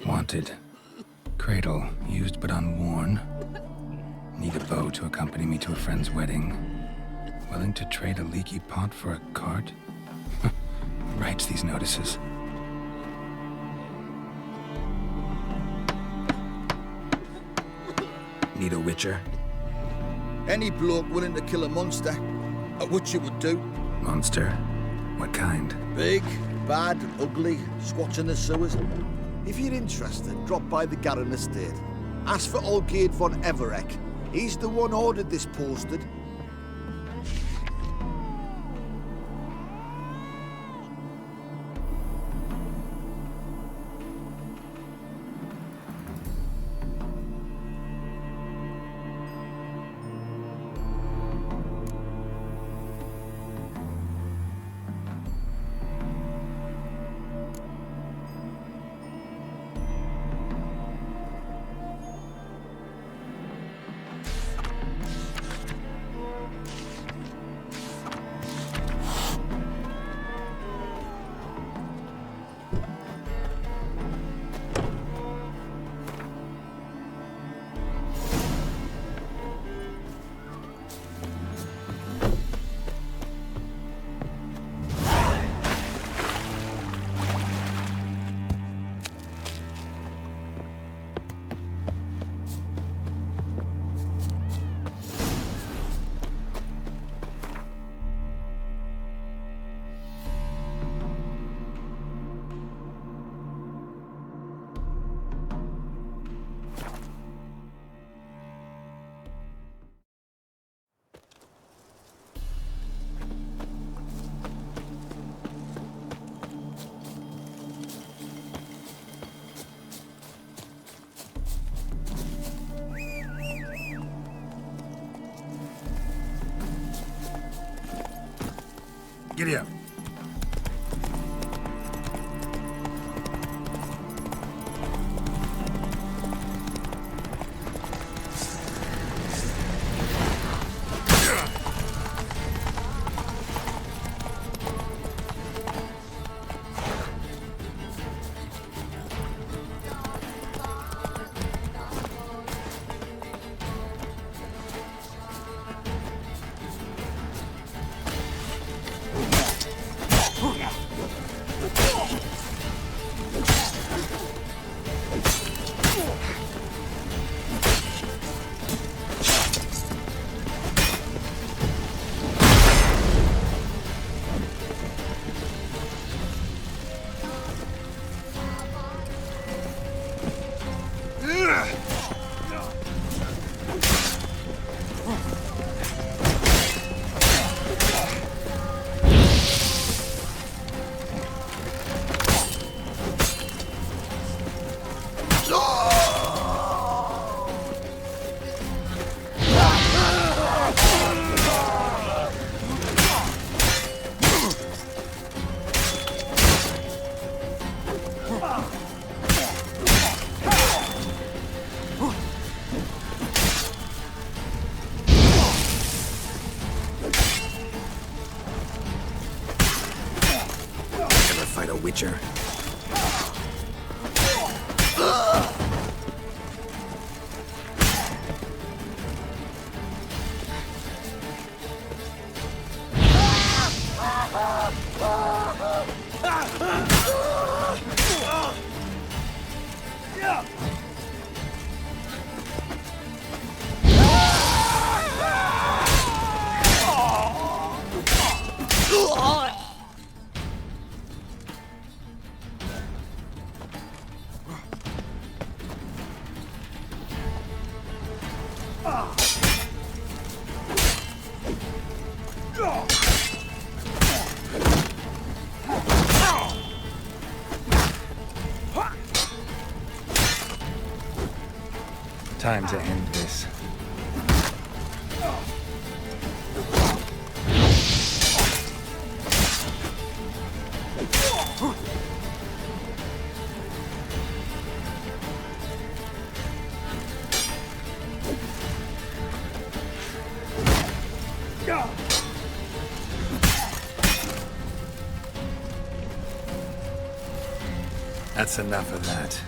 Wanted. Cradle, used but unworn. Need a bow to accompany me to a friend's wedding. Willing to trade a leaky pot for a cart? Writes these notices. Need a witcher? Any bloke willing to kill a monster, a witcher would do. Monster? What kind? Big, bad, ugly, squats in the sewers. If you're interested, drop by the Garren estate. Ask for Olgierd von Everec. He's the one ordered this posted. Giddy up. Witcher. Time to end this. That's enough of that.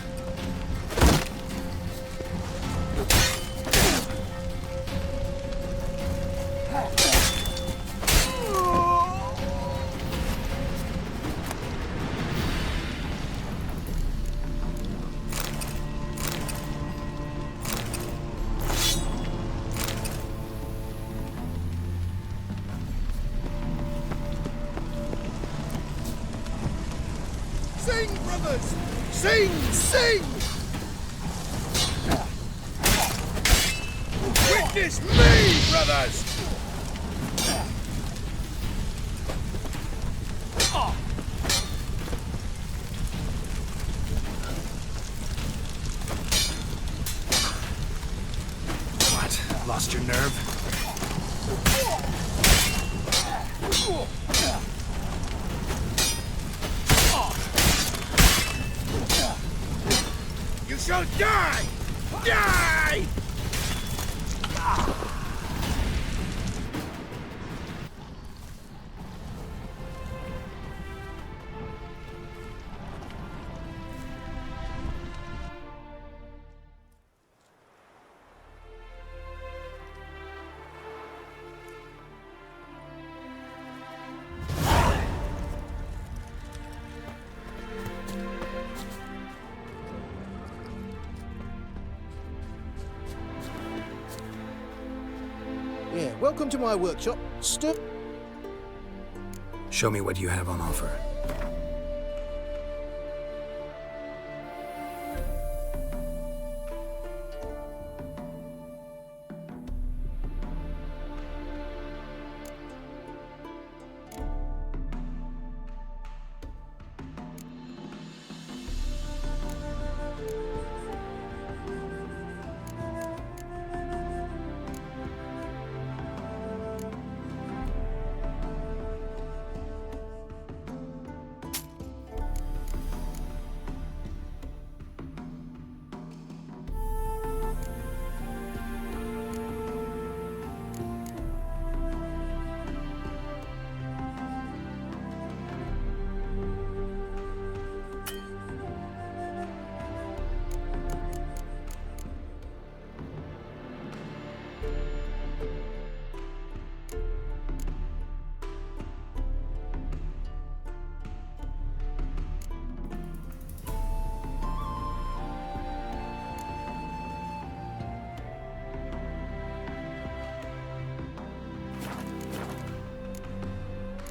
Sing, brothers! Sing! Sing! Witness me, brothers! What? Lost your nerve? You shall die! Die! Yeah, welcome to my workshop. Show me what you have on offer.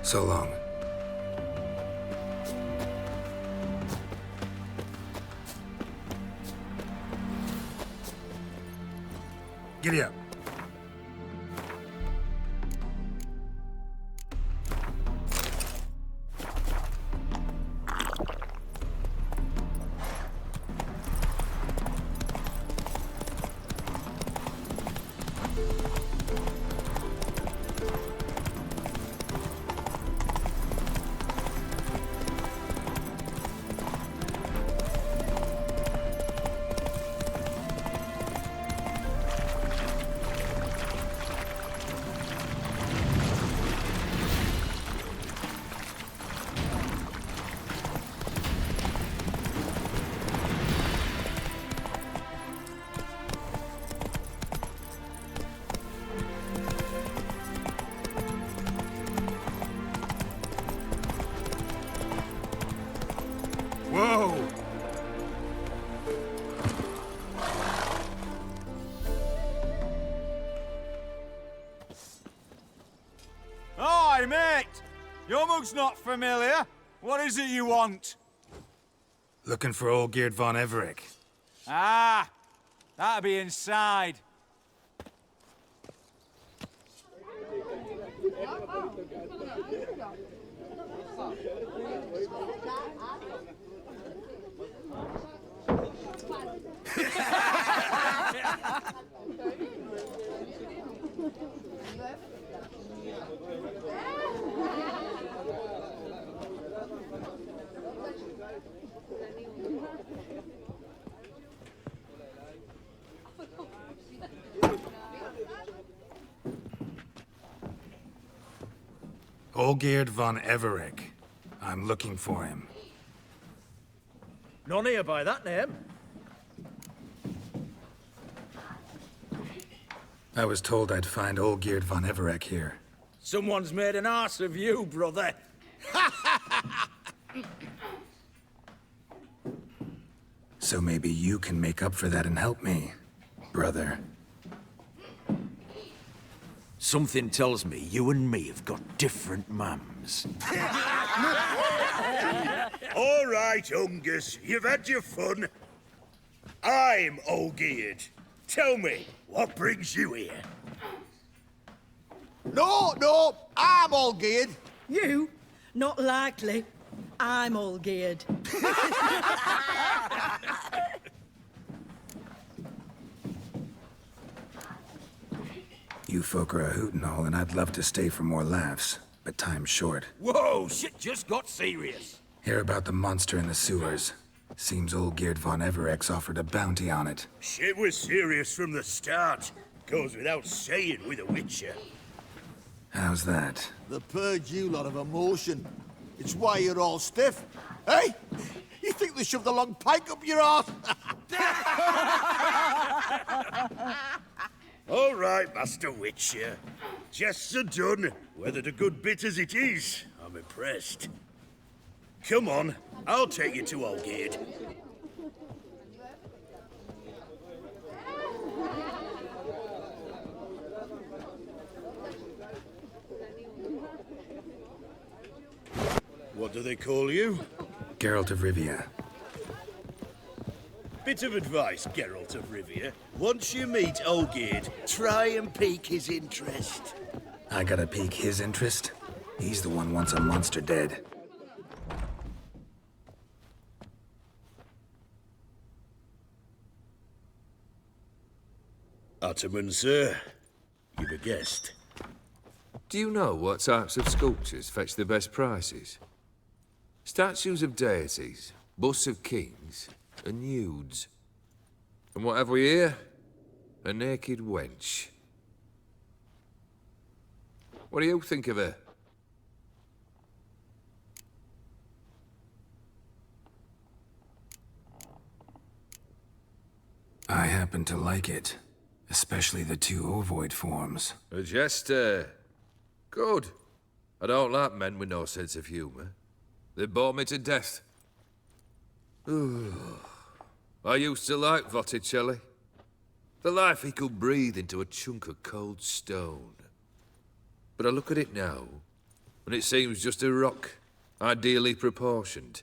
So long. Giddy up. Whoa! Hi, mate! Your mug's not familiar. What is it you want? Looking for Olgierd von Everec. Ah, that'll be inside. Olgierd von Everec. I'm looking for him. None here by that name. I was told I'd find Olgierd von Everec here. Someone's made an arse of you, brother. So maybe you can make up for that and help me, brother. Something tells me you and me have got different mums. All right, Ungus, you've had your fun. I'm Olgierd. Tell me, what brings you here? No, I'm Olgierd. You? Not likely. I'm Olgierd. You folk are a hoot and all, and I'd love to stay for more laughs, but time's short. Whoa, shit just got serious. Hear about the monster in the sewers. Seems Olgierd von Everec's offered a bounty on it. Shit was serious from the start. Goes without saying with a Witcher. How's that? The purge you lot of emotion. It's why you're all stiff. Hey? You think they shoved a long pike up your arse? All right, Master Witcher. Jests are done. Weathered a good bit as it is. I'm impressed. Come on, I'll take you to Olgierd. What do they call you? Geralt of Rivia. Bit of advice, Geralt of Rivia. Once you meet Olgierd, try and pique his interest. I gotta pique his interest? He's the one wants a monster dead. Ataman, sir. You've a guest. Do you know what types of sculptures fetch the best prices? Statues of deities, busts of kings, and nudes. And what have we here? A naked wench. What do you think of her? I happen to like it. Especially the two ovoid forms. A jester. Good. I don't like men with no sense of humour. They bore me to death. I used to like Botticelli. The life he could breathe into a chunk of cold stone. But I look at it now, and it seems just a rock, ideally proportioned.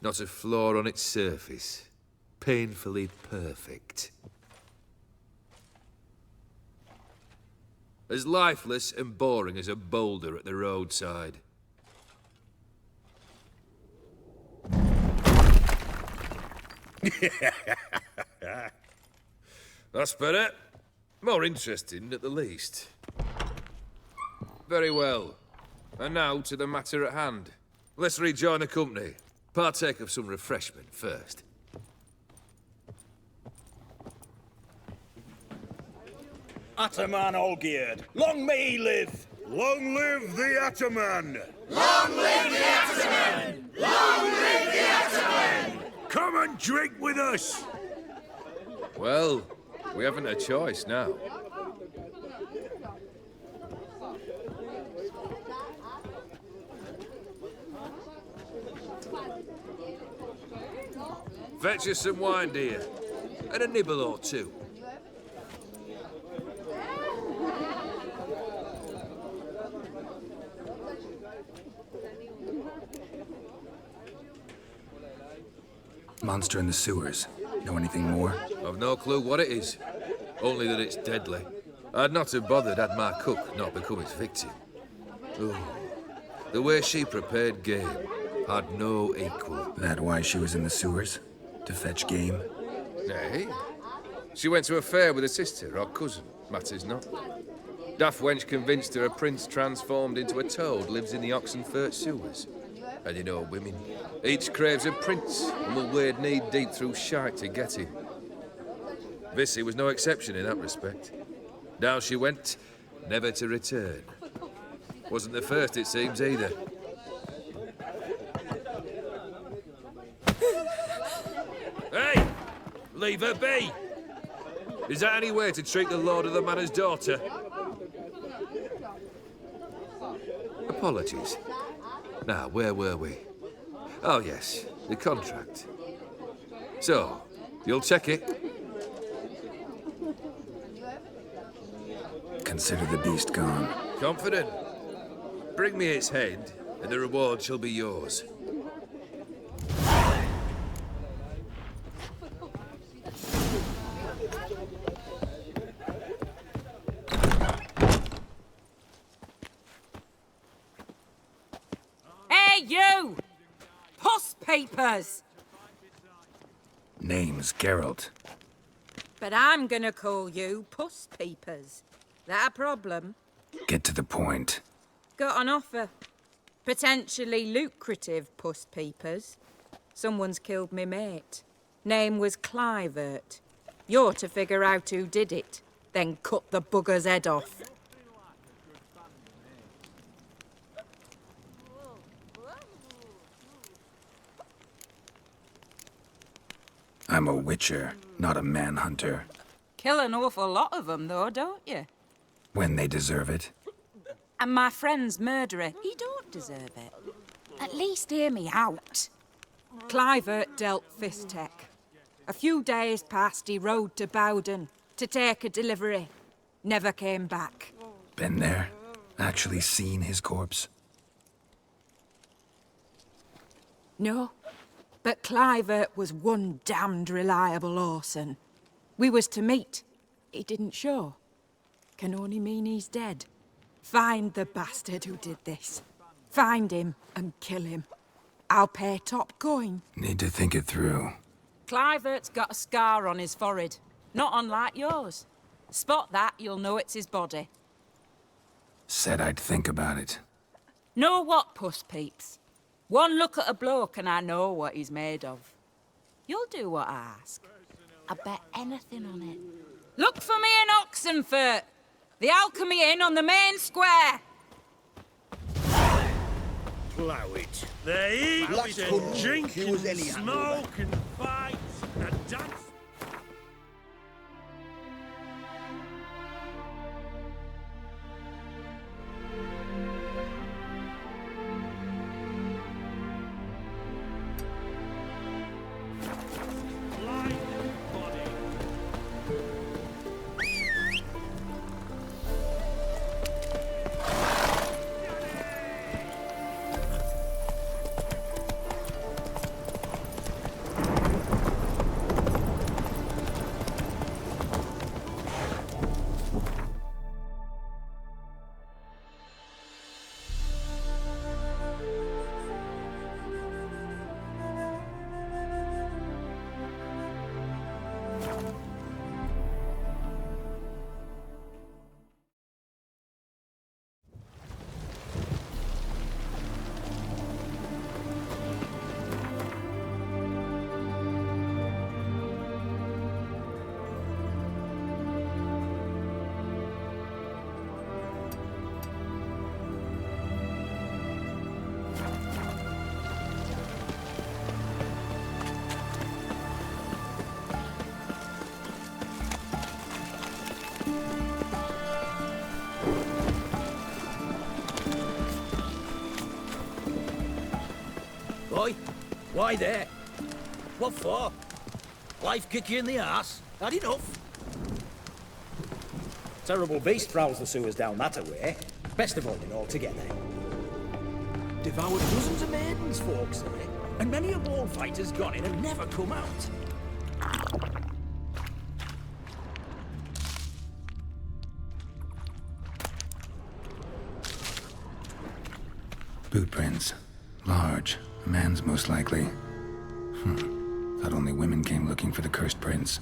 Not a flaw on its surface. Painfully perfect. As lifeless and boring as a boulder at the roadside. That's better. More interesting, at the least. Very well. And now to the matter at hand. Let's rejoin the company. Partake of some refreshment first. Ataman Olgierd. Long may he live! Long live the Ataman! Long live the Ataman! Long live the Ataman! Come and drink with us! Well, we haven't a choice now. Fetch us some wine, dear. And a nibble or two. Monster in the sewers. Know anything more? I've no clue what it is. Only that it's deadly. I'd not have bothered had my cook not become its victim. Oh, the way she prepared game had no equal. That why she was in the sewers? To fetch game? Nay. She went to a fair with a sister or cousin, matters not. Daft wench convinced her a prince transformed into a toad lives in the Oxenfurt sewers. And you know women, each craves a prince and will wade knee-deep through shite to get him. Vissy was no exception in that respect. Down she went, never to return. Wasn't the first, it seems, either. Leave her be! Is that any way to treat the lord of the manor's daughter? Apologies. Now, where were we? Oh, yes, the contract. So, you'll check it? Consider the beast gone. Confident? Bring me its head, and the reward shall be yours. Hey, you! Puss papers! Name's Geralt. But I'm gonna call you Puss Peepers. That a problem? Get to the point. Got an offer. Potentially lucrative Puss Peepers. Someone's killed me mate. Name was Clivert. You're to figure out who did it, then cut the bugger's head off. I'm a witcher, not a manhunter. Kill an awful lot of them, though, don't you? When they deserve it. And my friend's murderer, he don't deserve it. At least hear me out. Clivert dealt Fistech. A few days past, he rode to Bowden to take a delivery. Never came back. Been there? Actually seen his corpse? No, but Clivert was one damned reliable Orson. We was to meet. He didn't show. Can only mean he's dead. Find the bastard who did this. Find him and kill him. I'll pay top coin. Need to think it through. Clivert's got a scar on his forehead, not unlike yours. Spot that, you'll know it's his body. Said I'd think about it. Know what, Puss Peeps? One look at a bloke and I know what he's made of. You'll do what I ask. I bet anything on it. Look for me in Oxenfurt. The Alchemy Inn on the main square. Plough it. They eat Blacks and couldn't drink kill and us anyhow. smoke and fight and dance. Boy, why there? What for? Life kick you in the arse? Had enough? Terrible beast prowls the sewers down that way. Best avoid it altogether. Devoured dozens of maidens, folks say, and many a ball fighter's gone in and never come out. Boot prints. Large. A man's most likely. Thought only women came looking for the cursed prince.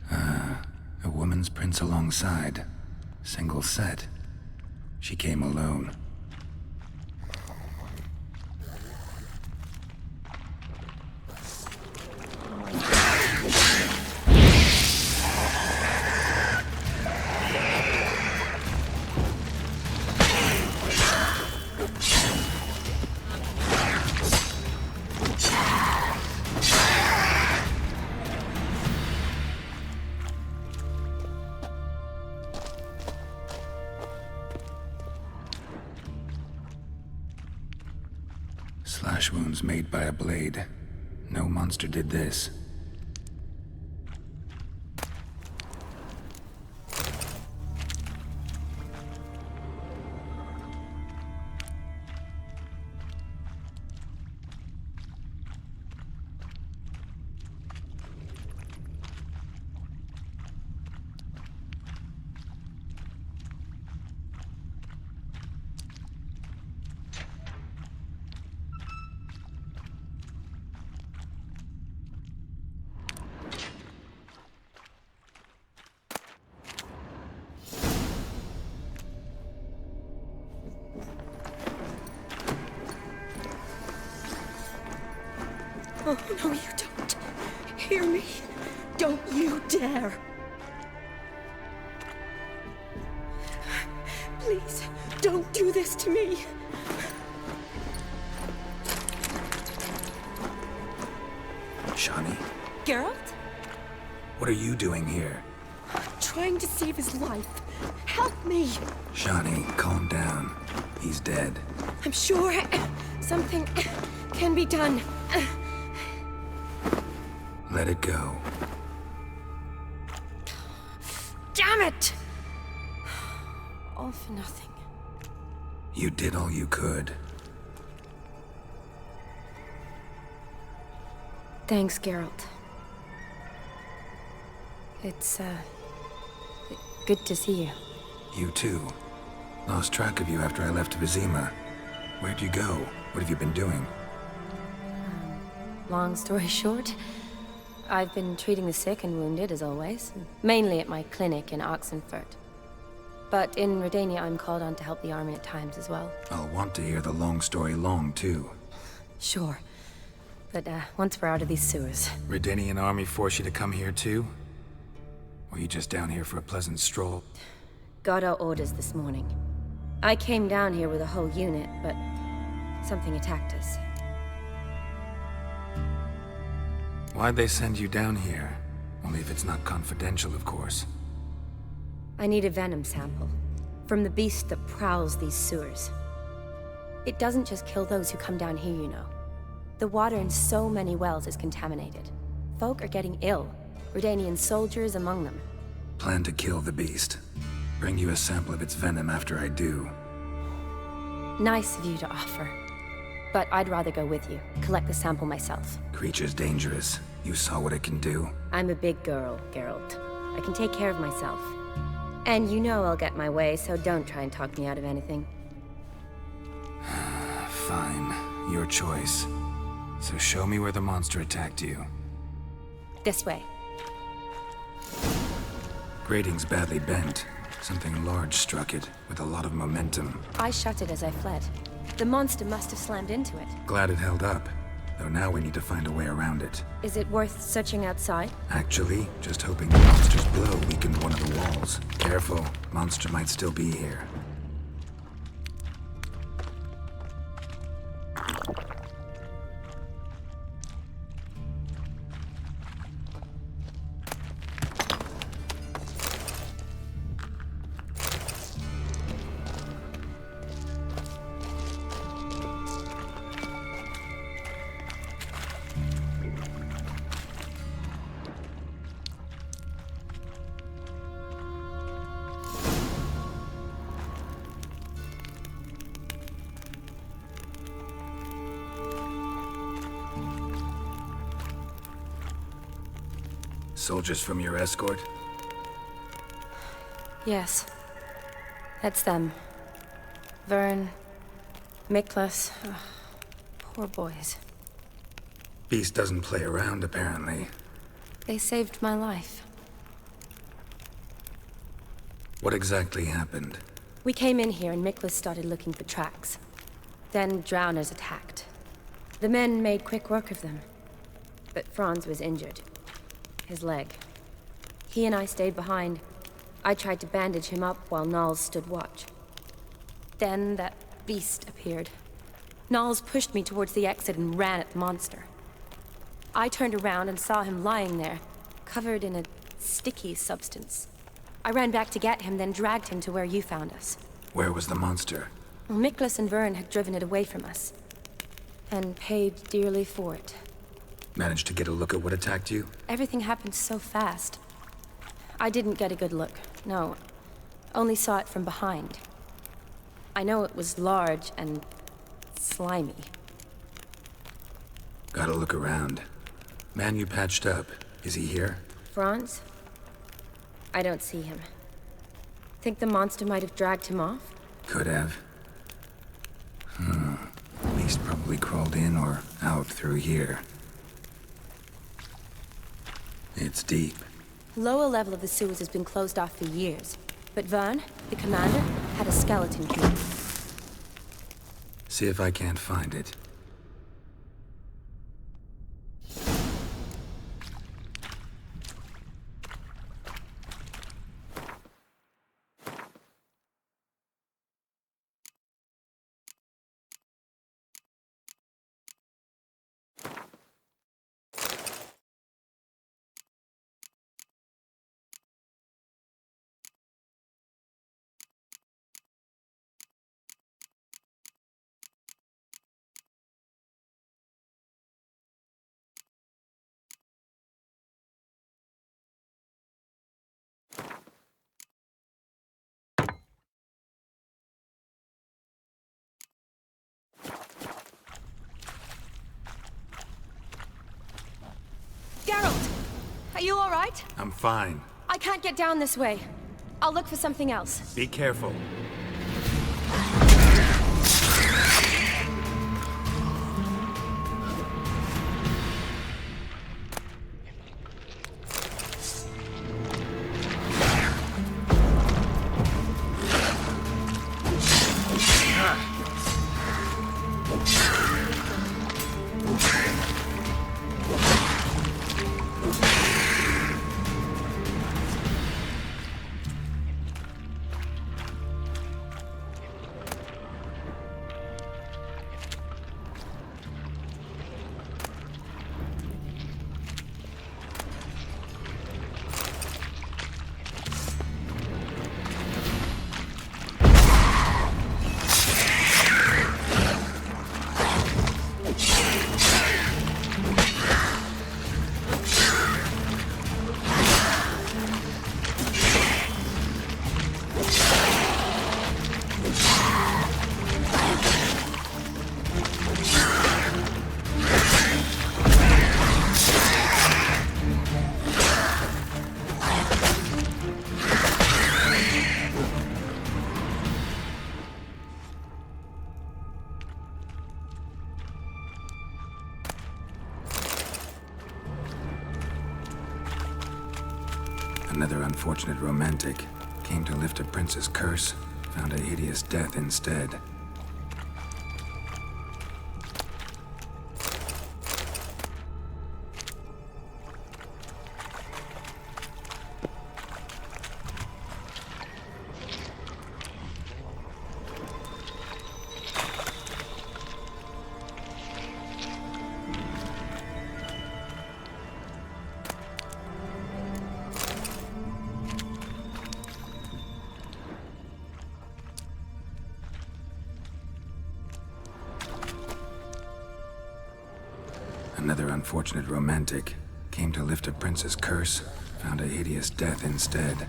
A woman's prints alongside. Single set. She came alone. slash wounds made by a blade. No monster did this. Oh, no, you don't. Hear me? Don't you dare. Please, don't do this to me. Shani, Geralt? what are you doing here? Trying to save his life. Help me. Shani, calm down. He's dead. I'm sure something can be done. Let it go. Damn it! All for nothing. You did all you could. Thanks, Geralt. It's, good to see you. You too. Lost track of you after I left Vizima. Where'd you go? What have you been doing? Long story short, I've been treating the sick and wounded, as always. Mainly at my clinic in Oxenfurt. But in Redania, I'm called on to help the army at times as well. I'll want to hear the long story long, too. Sure. But, once we're out of these sewers... Redanian army force you to come here, too? Or you just down here for a pleasant stroll? Got our orders this morning. I came down here with a whole unit, but something attacked us. Why'd they send you down here? Only if it's not confidential, of course. I need a venom sample. From the beast that prowls these sewers. It doesn't just kill those who come down here, you know. The water in so many wells is contaminated. Folk are getting ill. Redanian soldiers among them. Plan to kill the beast. Bring you a sample of its venom after I do. Nice of you to offer. But I'd rather go with you. Collect the sample myself. Creature's dangerous. You saw what it can do. I'm a big girl, Geralt. I can take care of myself. And you know I'll get my way, so don't try and talk me out of anything. Fine. Your choice. So show me where the monster attacked you. This way. Grating's badly bent. Something large struck it, with a lot of momentum. I shut it as I fled. The monster must have slammed into it. Glad it held up. Though now we need to find a way around it. Is it worth searching outside? Actually, just hoping the monster's blow weakened one of the walls. Careful, monster might still be here. Soldiers from your escort? Yes. That's them. Vern, Miklas. Oh, poor boys. Beast doesn't play around, apparently. They saved my life. What exactly happened? We came in here and Miklas started looking for tracks. Then drowners attacked. The men made quick work of them. But Franz was injured. His leg. He and I stayed behind. I tried to bandage him up while Nals stood watch. Then that beast appeared. Nals pushed me towards the exit and ran at the monster. I turned around and saw him lying there, covered in a sticky substance. I ran back to get him, then dragged him to where you found us. Where was the monster? Well, Miklas and Vern had driven it away from us. And paid dearly for it. Managed to get a look at what attacked you? Everything happened so fast. I didn't get a good look, no. Only saw it from behind. I know it was large and slimy. Gotta look around. Man you patched up, is he here? Franz? I don't see him. Think the monster might have dragged him off? Could have. At least probably crawled in or out through here. It's deep. Lower level of the sewers has been closed off for years. But Vern, the commander, had a skeleton key. See if I can't find it. Geralt! Are you alright? I'm fine. I can't get down this way. I'll look for something else. Be careful. Another unfortunate romantic came to lift a prince's curse, found a hideous death instead. Another unfortunate romantic came to lift a prince's curse, found a hideous death instead.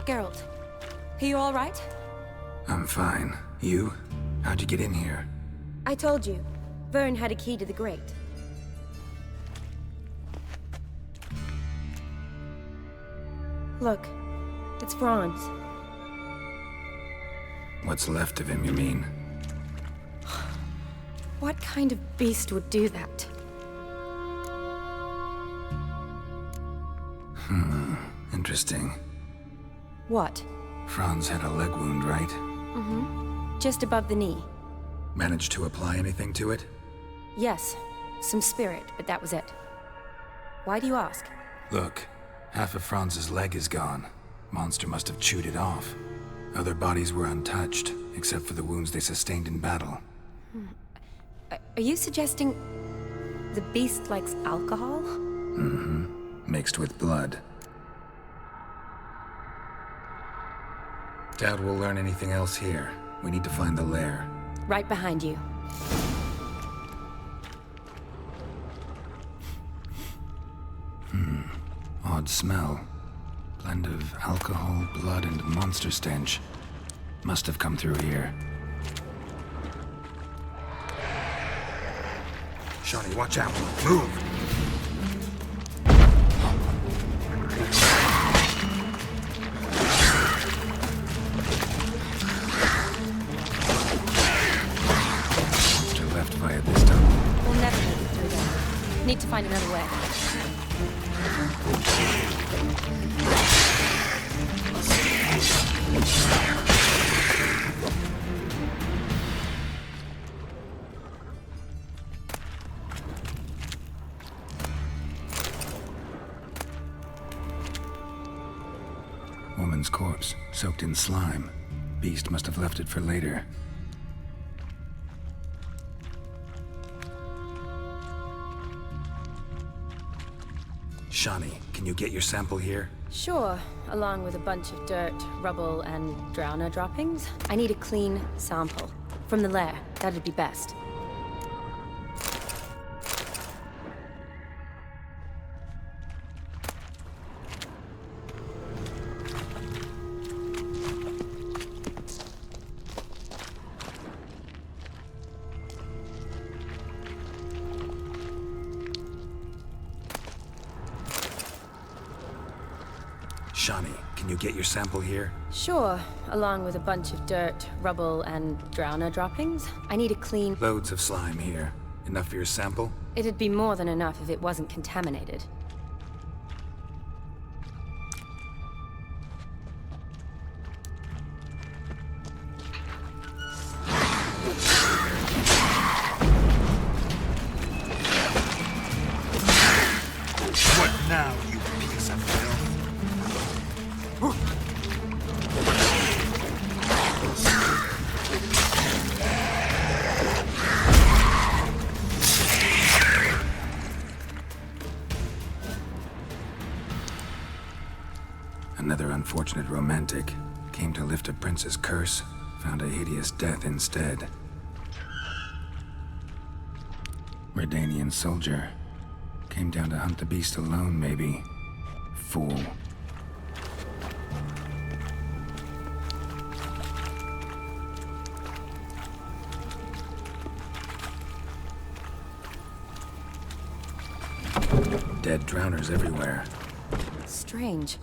Geralt, are you all right? I'm fine. You? How'd you get in here? I told you. Vern had a key to the grate. Look, it's Franz. What's left of him, you mean? What kind of beast would do that? Interesting. What? Franz had a leg wound, right? Mm-hmm. Just above the knee. Managed to apply anything to it? Yes, some spirit, but that was it. Why do you ask? Look, half of Franz's leg is gone. Monster must have chewed it off. Other bodies were untouched, except for the wounds they sustained in battle. Are you suggesting the beast likes alcohol? Mm-hmm. Mixed with blood. Doubt we'll learn anything else here. We need to find the lair. Right behind you. Odd smell. Blend of alcohol, blood, and monster stench. Must have come through here. Shawnee, watch out. Move! Monster left via this tunnel. We'll never make it through there. Need to find another way. Woman's corpse, soaked in slime. Beast must have left it for later. Shawnee, can you get your sample here? Sure, along with a bunch of dirt, rubble, and drowner droppings. I need a clean sample. From the lair, that'd be best. Shawnee, can you get your sample here? Sure, along with a bunch of dirt, rubble, and drowner droppings. I need a clean... Loads of slime here. Enough for your sample? It'd be more than enough if it wasn't contaminated. What now, you piece of filth? Another unfortunate romantic. Came to lift a prince's curse, found a hideous death instead. Redanian soldier. Came down to hunt the beast alone, maybe. Fool. Dead drowners everywhere. Strange.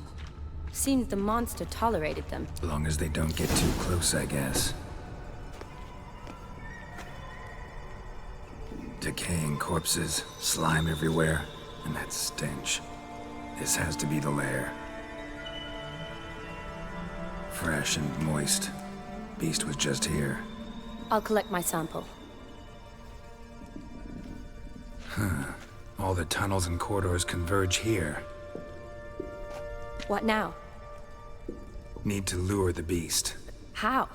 Seemed the monster tolerated them. As long as they don't get too close, I guess. Decaying corpses, slime everywhere, and that stench. This has to be the lair. Fresh and moist. Beast was just here. I'll collect my sample. All the tunnels and corridors converge here. What now? Need to lure the beast. How?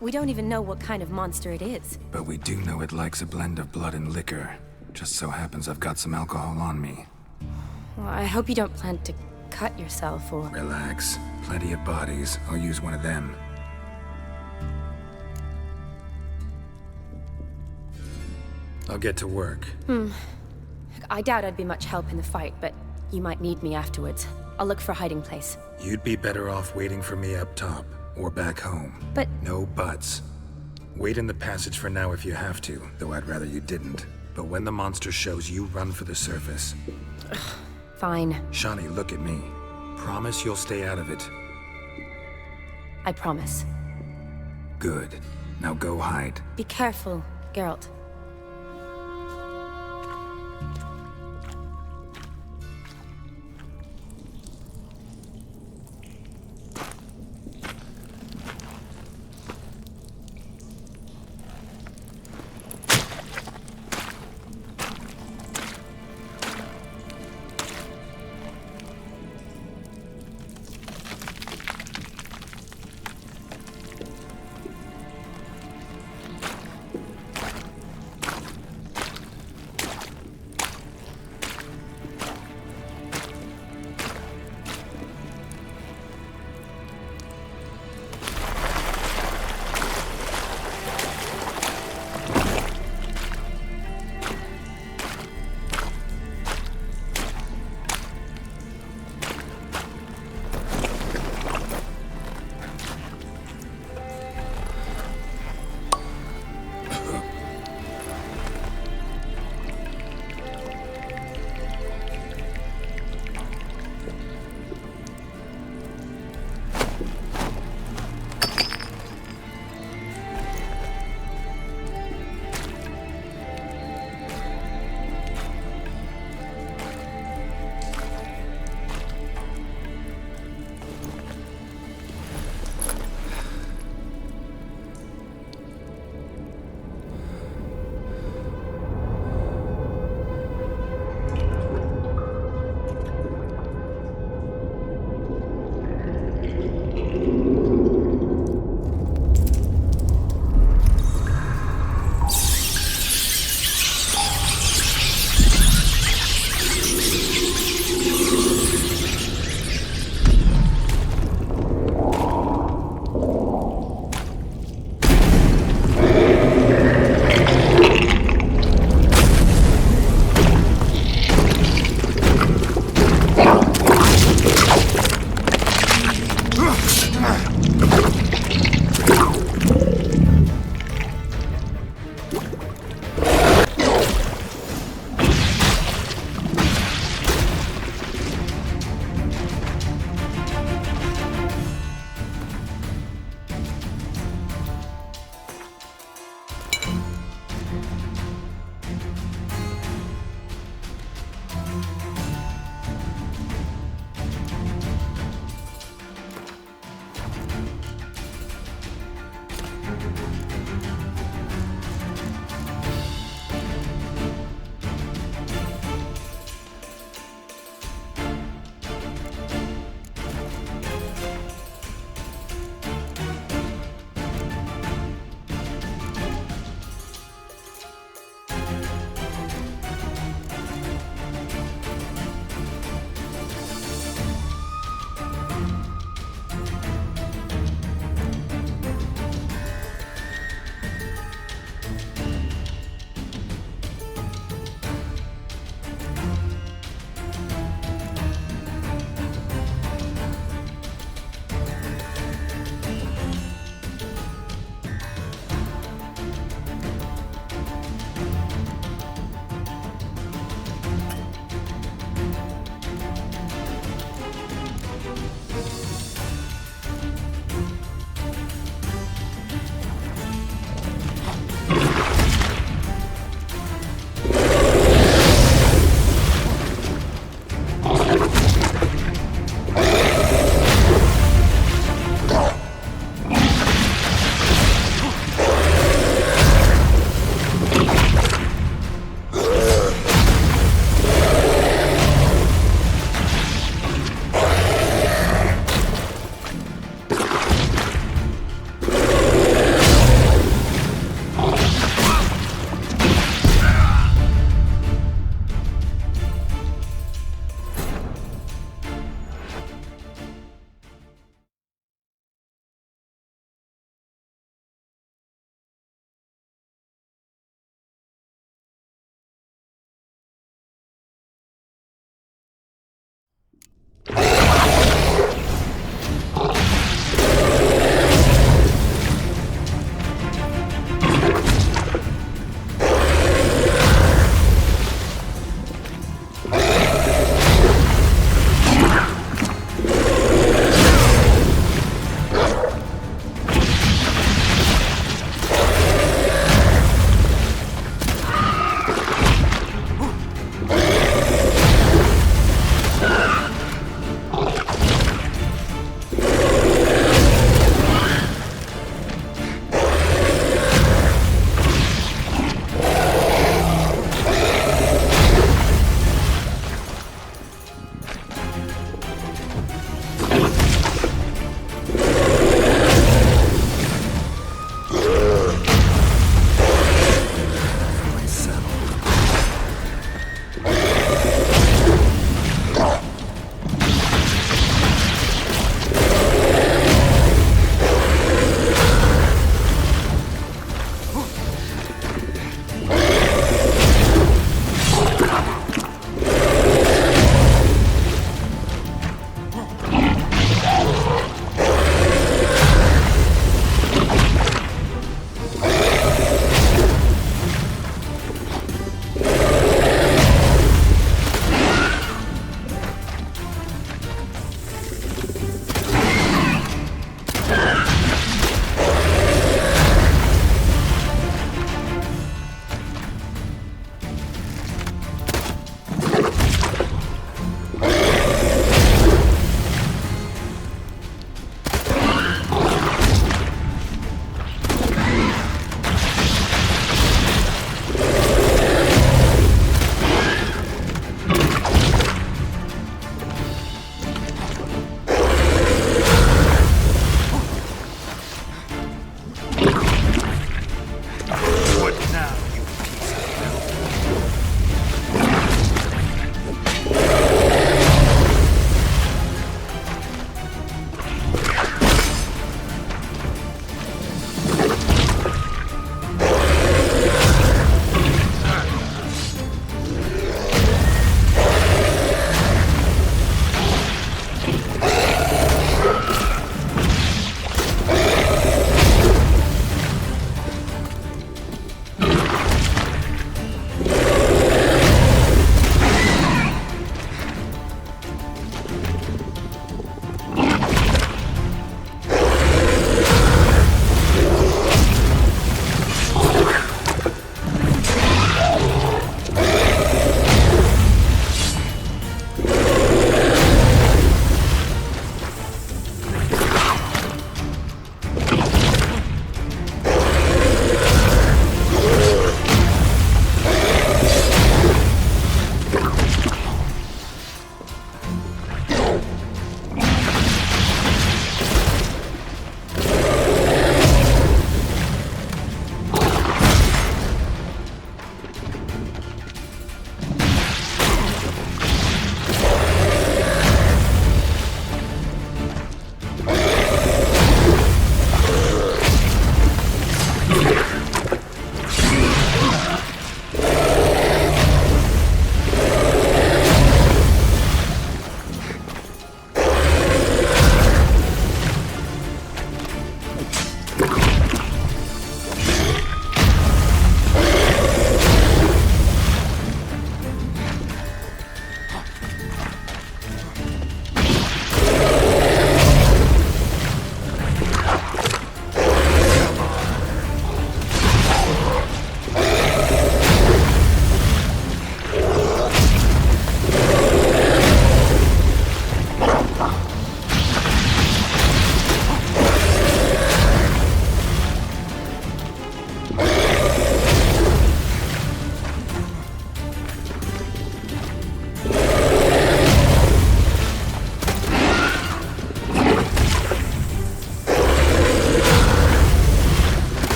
We don't even know what kind of monster it is. But we do know it likes a blend of blood and liquor. Just so happens I've got some alcohol on me. Well, I hope you don't plan to cut yourself or... Relax. Plenty of bodies. I'll use one of them. I'll get to work. I doubt I'd be much help in the fight, but you might need me afterwards. I'll look for a hiding place. You'd be better off waiting for me up top, or back home. But... No buts. Wait in the passage for now if you have to, though I'd rather you didn't. But when the monster shows, you run for the surface. Fine. Shawnee, look at me. Promise you'll stay out of it. I promise. Good. Now go hide. Be careful, Geralt.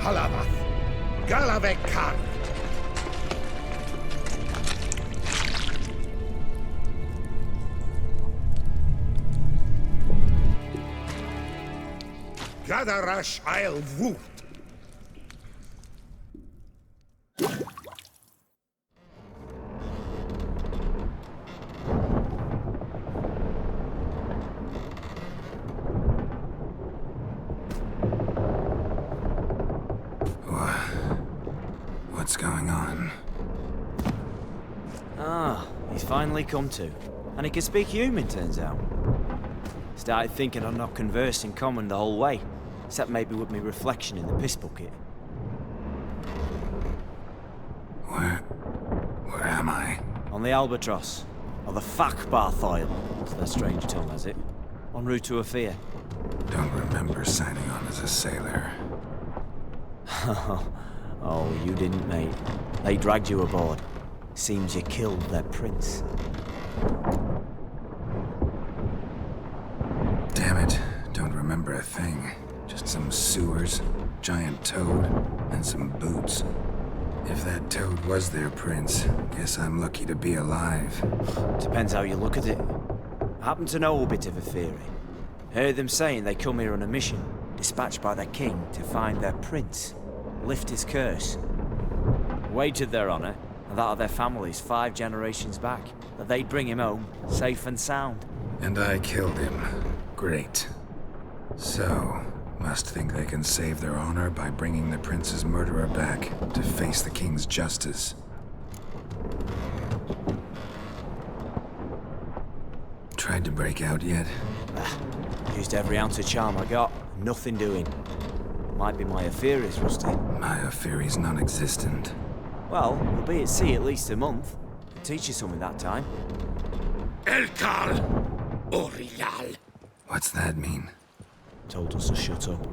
Halavath, Galavek Khan. Gadarash I'll Woot. What's going on? Ah, he's finally come to. And he can speak human, turns out. Started thinking I'd not conversed in common the whole way, except maybe with me reflection in the piss bucket. Where am I? On the Albatross, or the Fakbarthoil, as their strange tongue has it, en route to Afir. Don't remember signing on as a sailor. Oh, you didn't, mate. They dragged you aboard. Seems you killed their prince. Damn it, don't remember a thing. Just some sewers, giant toad, and some boots. If that toad was their prince, guess I'm lucky to be alive. Depends how you look at it. I happen to know a bit of a theory. Heard them saying they come here on a mission, dispatched by their king to find their prince, lift his curse. Wagered their honor, and that of their families 5 generations back, that they'd bring him home, safe and sound. And I killed him. Great. So, must think they can save their honor by bringing the prince's murderer back to face the king's justice. Tried to break out yet? Used every ounce of charm I got, nothing doing. Might be my Afiri's rusty. My Afiri's non-existent. Well, we'll be at sea at least a month. Could teach you something that time. Elkal Orial. What's that mean? Told us to shut up.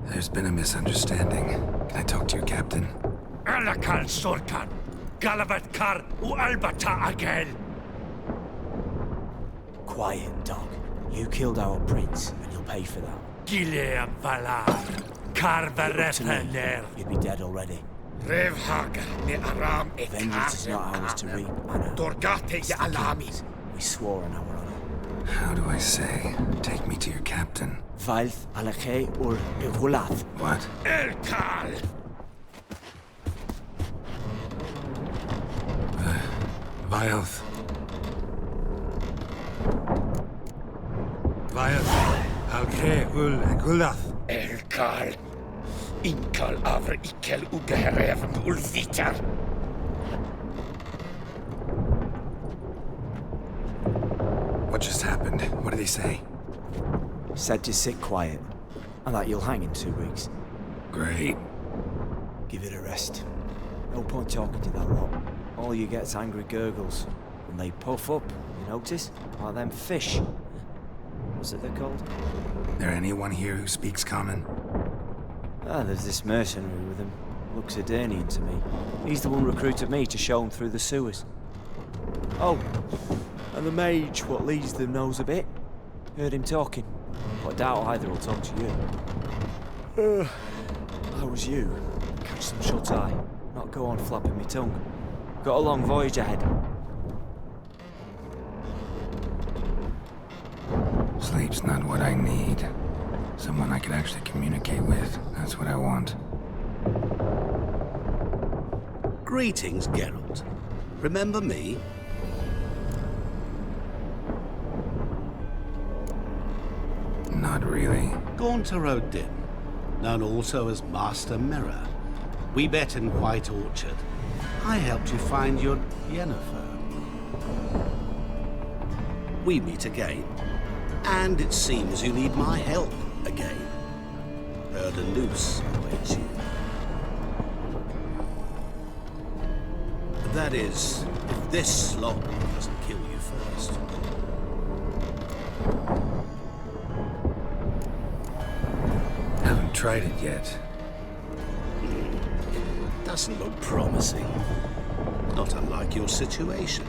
There's been a misunderstanding. Can I talk to your captain? Alakal Sorkan. Galavat Kar U Albata Agel. Quiet, dog. You killed our prince, and you'll pay for that. Gileam Valar. Karvarefaner. You'd be dead already. Revhaga ne Aram Vengeance is not ours to reap, Anna. Dorgate ya Alami. We swore on our honor. How do I say? Take me to your captain. Valth Alakhe ur Igulath. What? Elkal! Vilth. Vilth. Alkhe ul Igulath. Elkal. Inkal avr ikel ugeherevm ulvitar. What just happened? What did he say? Said to sit quiet, and that you'll hang in 2 weeks. Great. Give it a rest. No point talking to that lot. All you get's angry gurgles. When they puff up, you notice? Like them fish. What's it they're called? There anyone here who speaks common? Ah, there's this mercenary with him. Looks Edirnian to me. He's the one recruited me to show him through the sewers. Oh, and the mage what leads them knows a bit. Heard him talking, but I doubt either will talk to you. How was you? Catch some shut-eye, not go on flapping me tongue. Got a long voyage ahead. Sleep's not what I need. Someone I could actually communicate with. That's what I want. Greetings, Geralt. Remember me? Not really. Gaunter DImm, known also as Master Mirror. We met in White Orchard. I helped you find your Yennefer. We meet again. And it seems you need my help again. Heard a noose awaits you. That is, if this slog doesn't kill you first. Haven't tried it yet. Doesn't look promising. Not unlike your situation.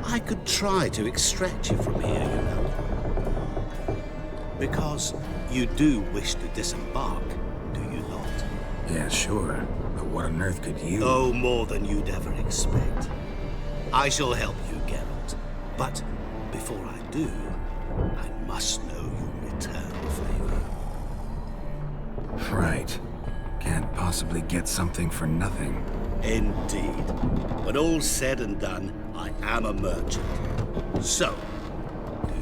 I could try to extract you from here, you know. Because you do wish to disembark, do you not? Yeah, sure. But what on earth could you... Oh, more than you'd ever expect. I shall help you, Geralt. But before I do, I must know your return flavor. Right. Can't possibly get something for nothing. Indeed. When all's said and done, I am a merchant. So,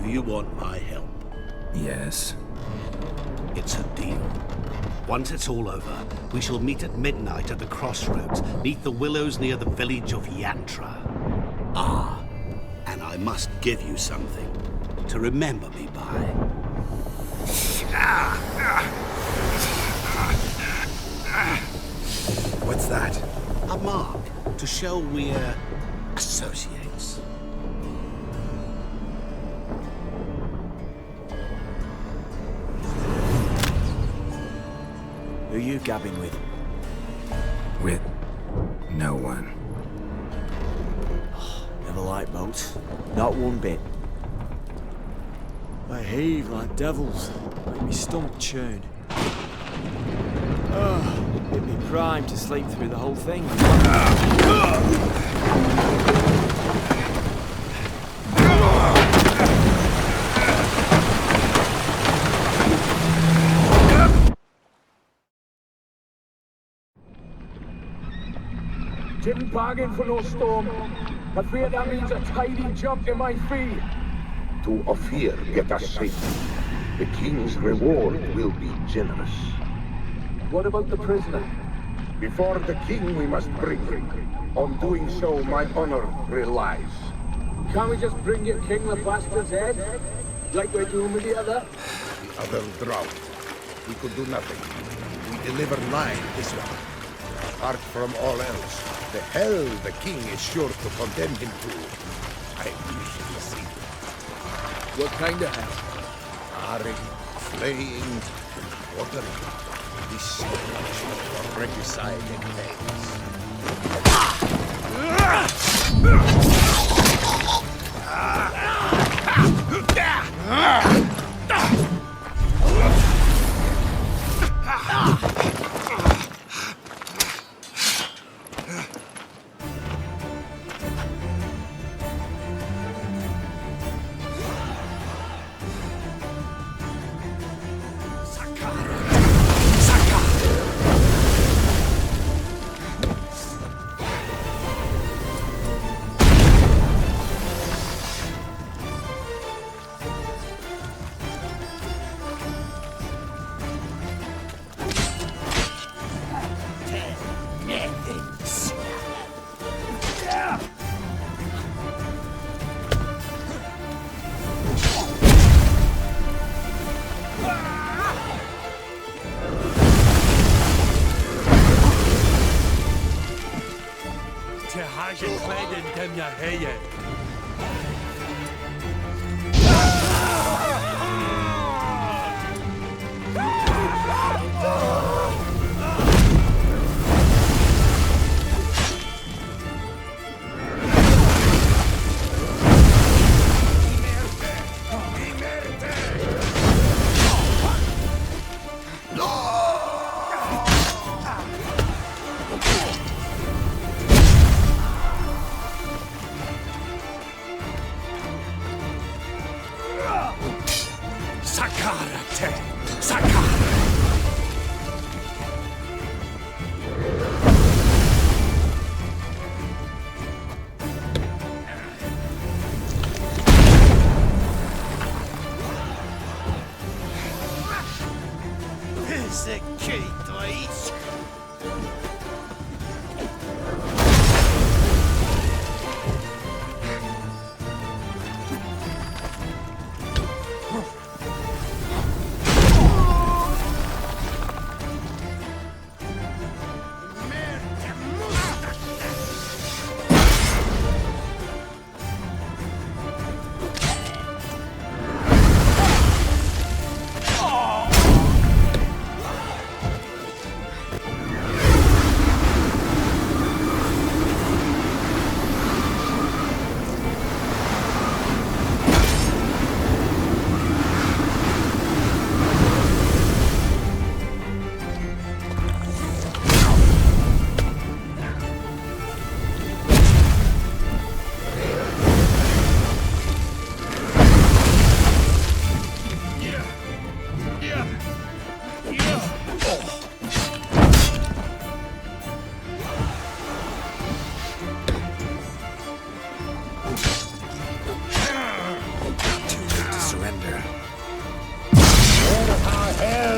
do you want my help? Yes. It's a deal. Once it's all over, we shall meet at midnight at the crossroads, neath the willows near the village of Yantra. Ah, and I must give you something to remember me by. What's that? A mark to show we're associates. Who are you gabbing with? With no one. Never liked boats. Not one bit. They heave like devils. Make me stomach churn. It'd be prime to sleep through the whole thing. Didn't bargain for no storm. Afraid that means a tidy jump in my fee. To Ophir get us safe. The king's reward will be generous. What about the prisoner? Before the king we must bring him. On doing so, my honor relies. Can't we just bring your king the bastard's head? Like we're doing with the other? The other drowned. We could do nothing. We deliver nine this one. Apart from all else, the hell the king is sure to condemn him to. I wish to see. What kind of hell? Harring, flaying, and watering. This much for regicide and things.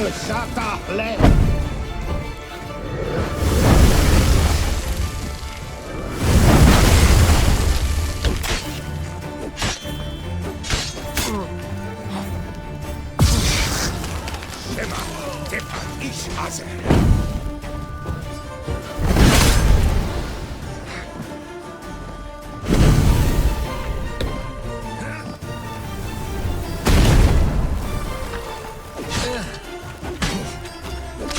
hell, Sata, le! Shema, Tepa, Ish, Azer.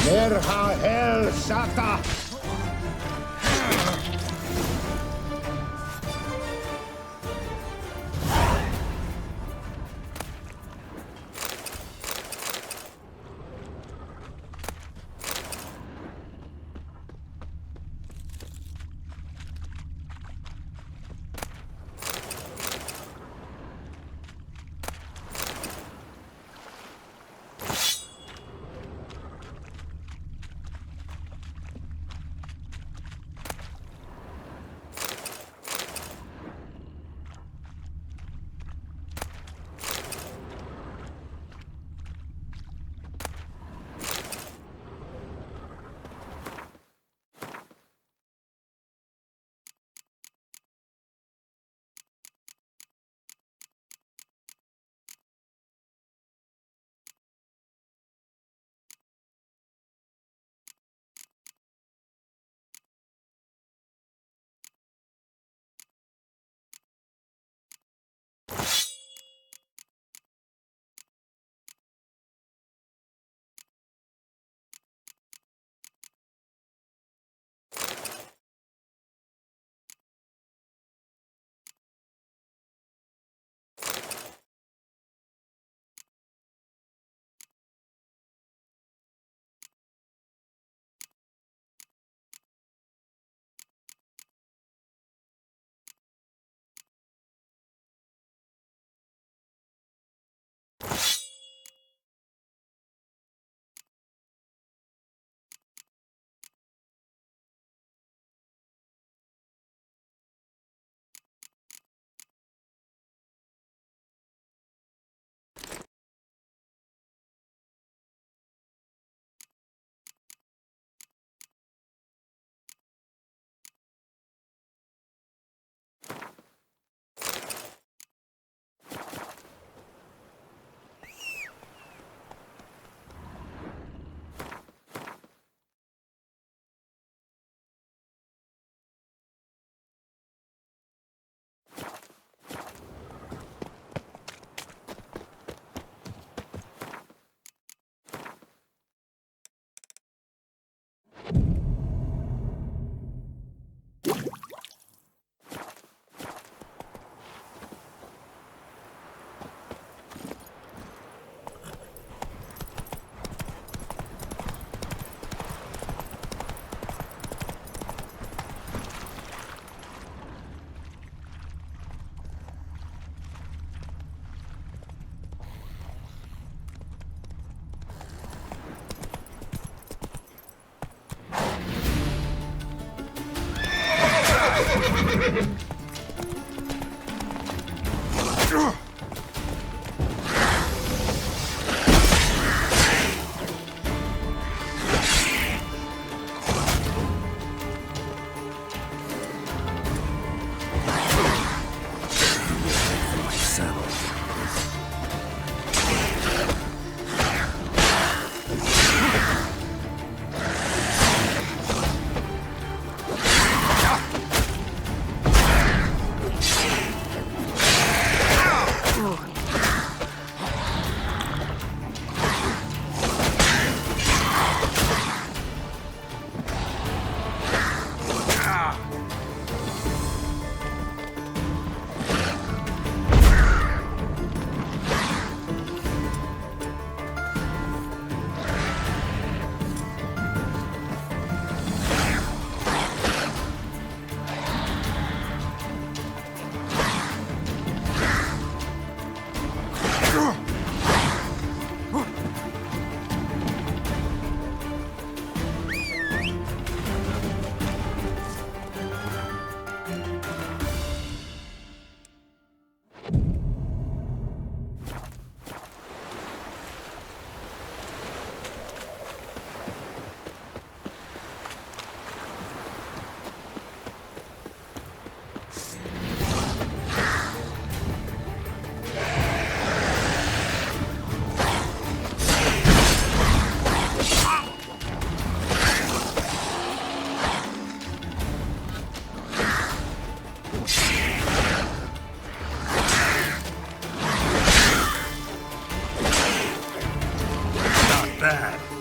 Merha hell, Sata! bad.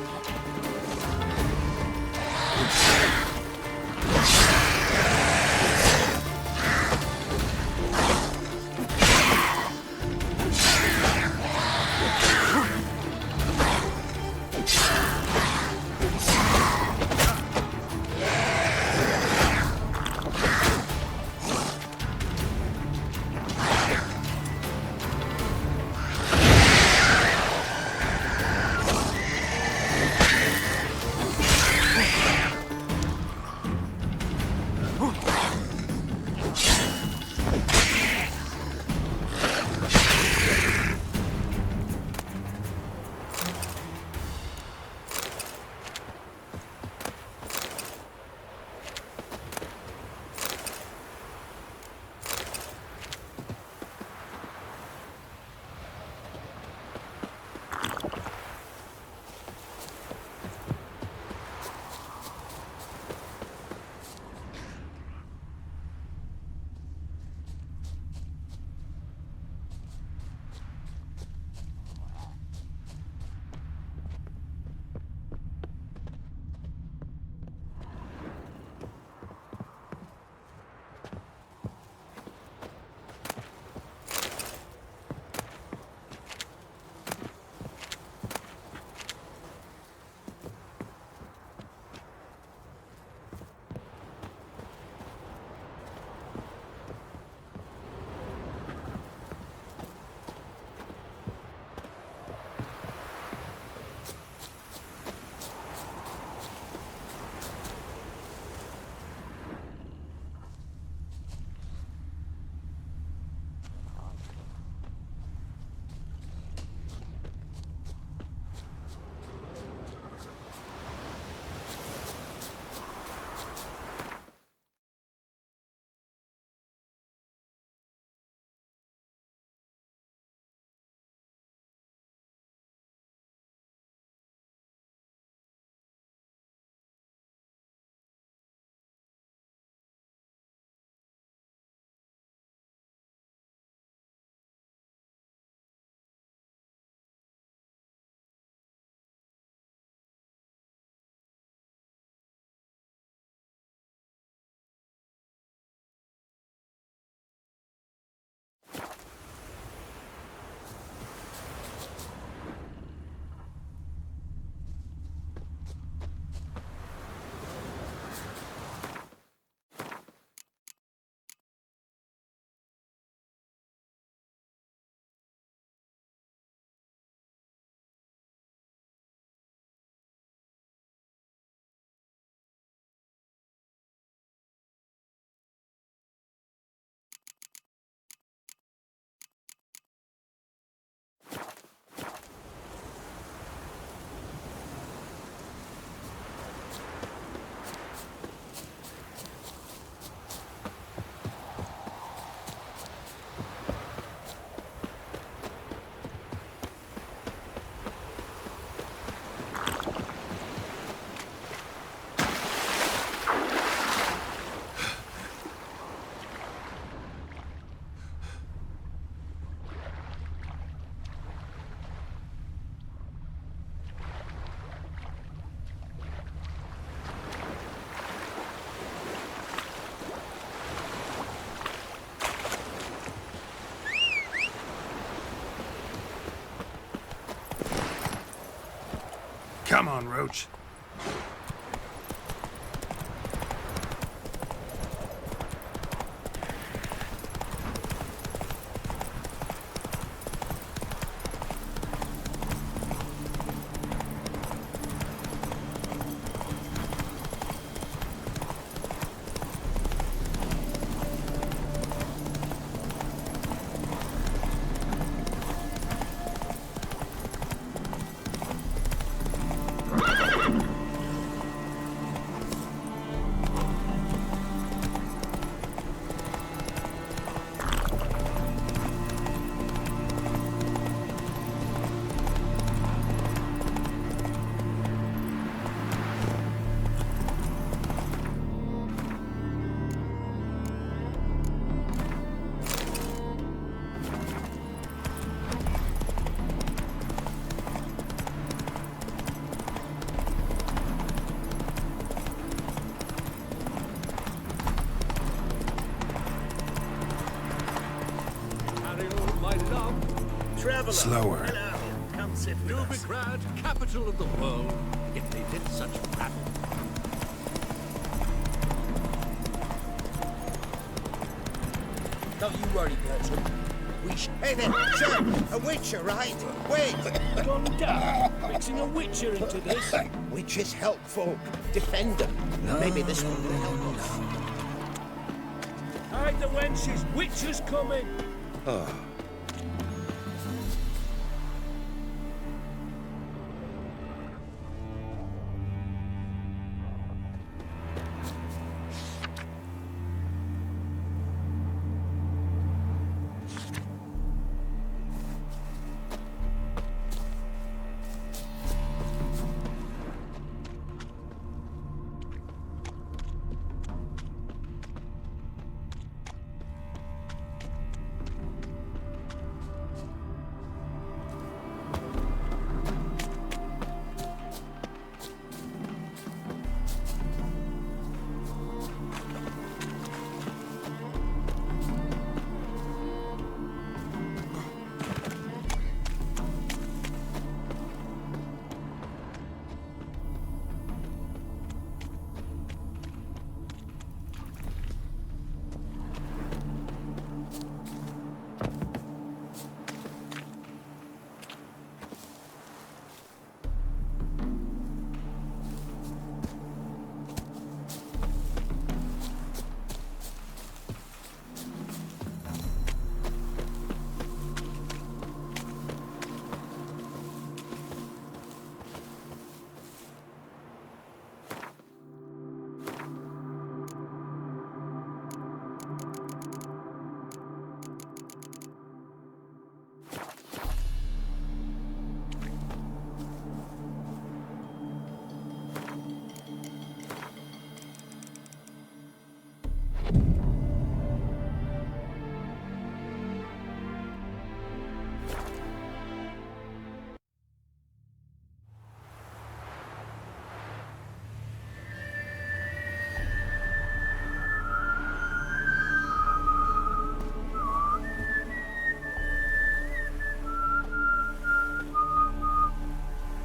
Come on, Roach. Slower. Come sit with us. Novigrad, capital of the world, if they did such rabble. Don't you worry, Bertram. Hey there, sir! A witcher, right? Wait! Gaunter, mixing a witcher into this. Witches help folk. Defend them. Maybe this one will help us. Hide the wenches, witcher's coming. Oh.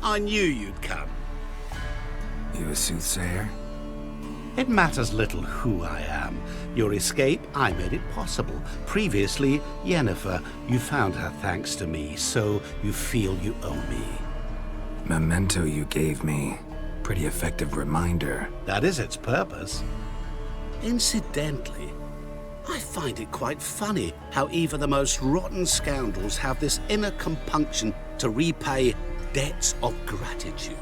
I knew you'd come. You a soothsayer? It matters little who I am. Your escape, I made it possible. Previously, Yennefer, you found her thanks to me, so you feel you owe me. Memento you gave me. Pretty effective reminder. That is its purpose. Incidentally, I find it quite funny how even the most rotten scoundrels have this inner compunction to repay debts of gratitude.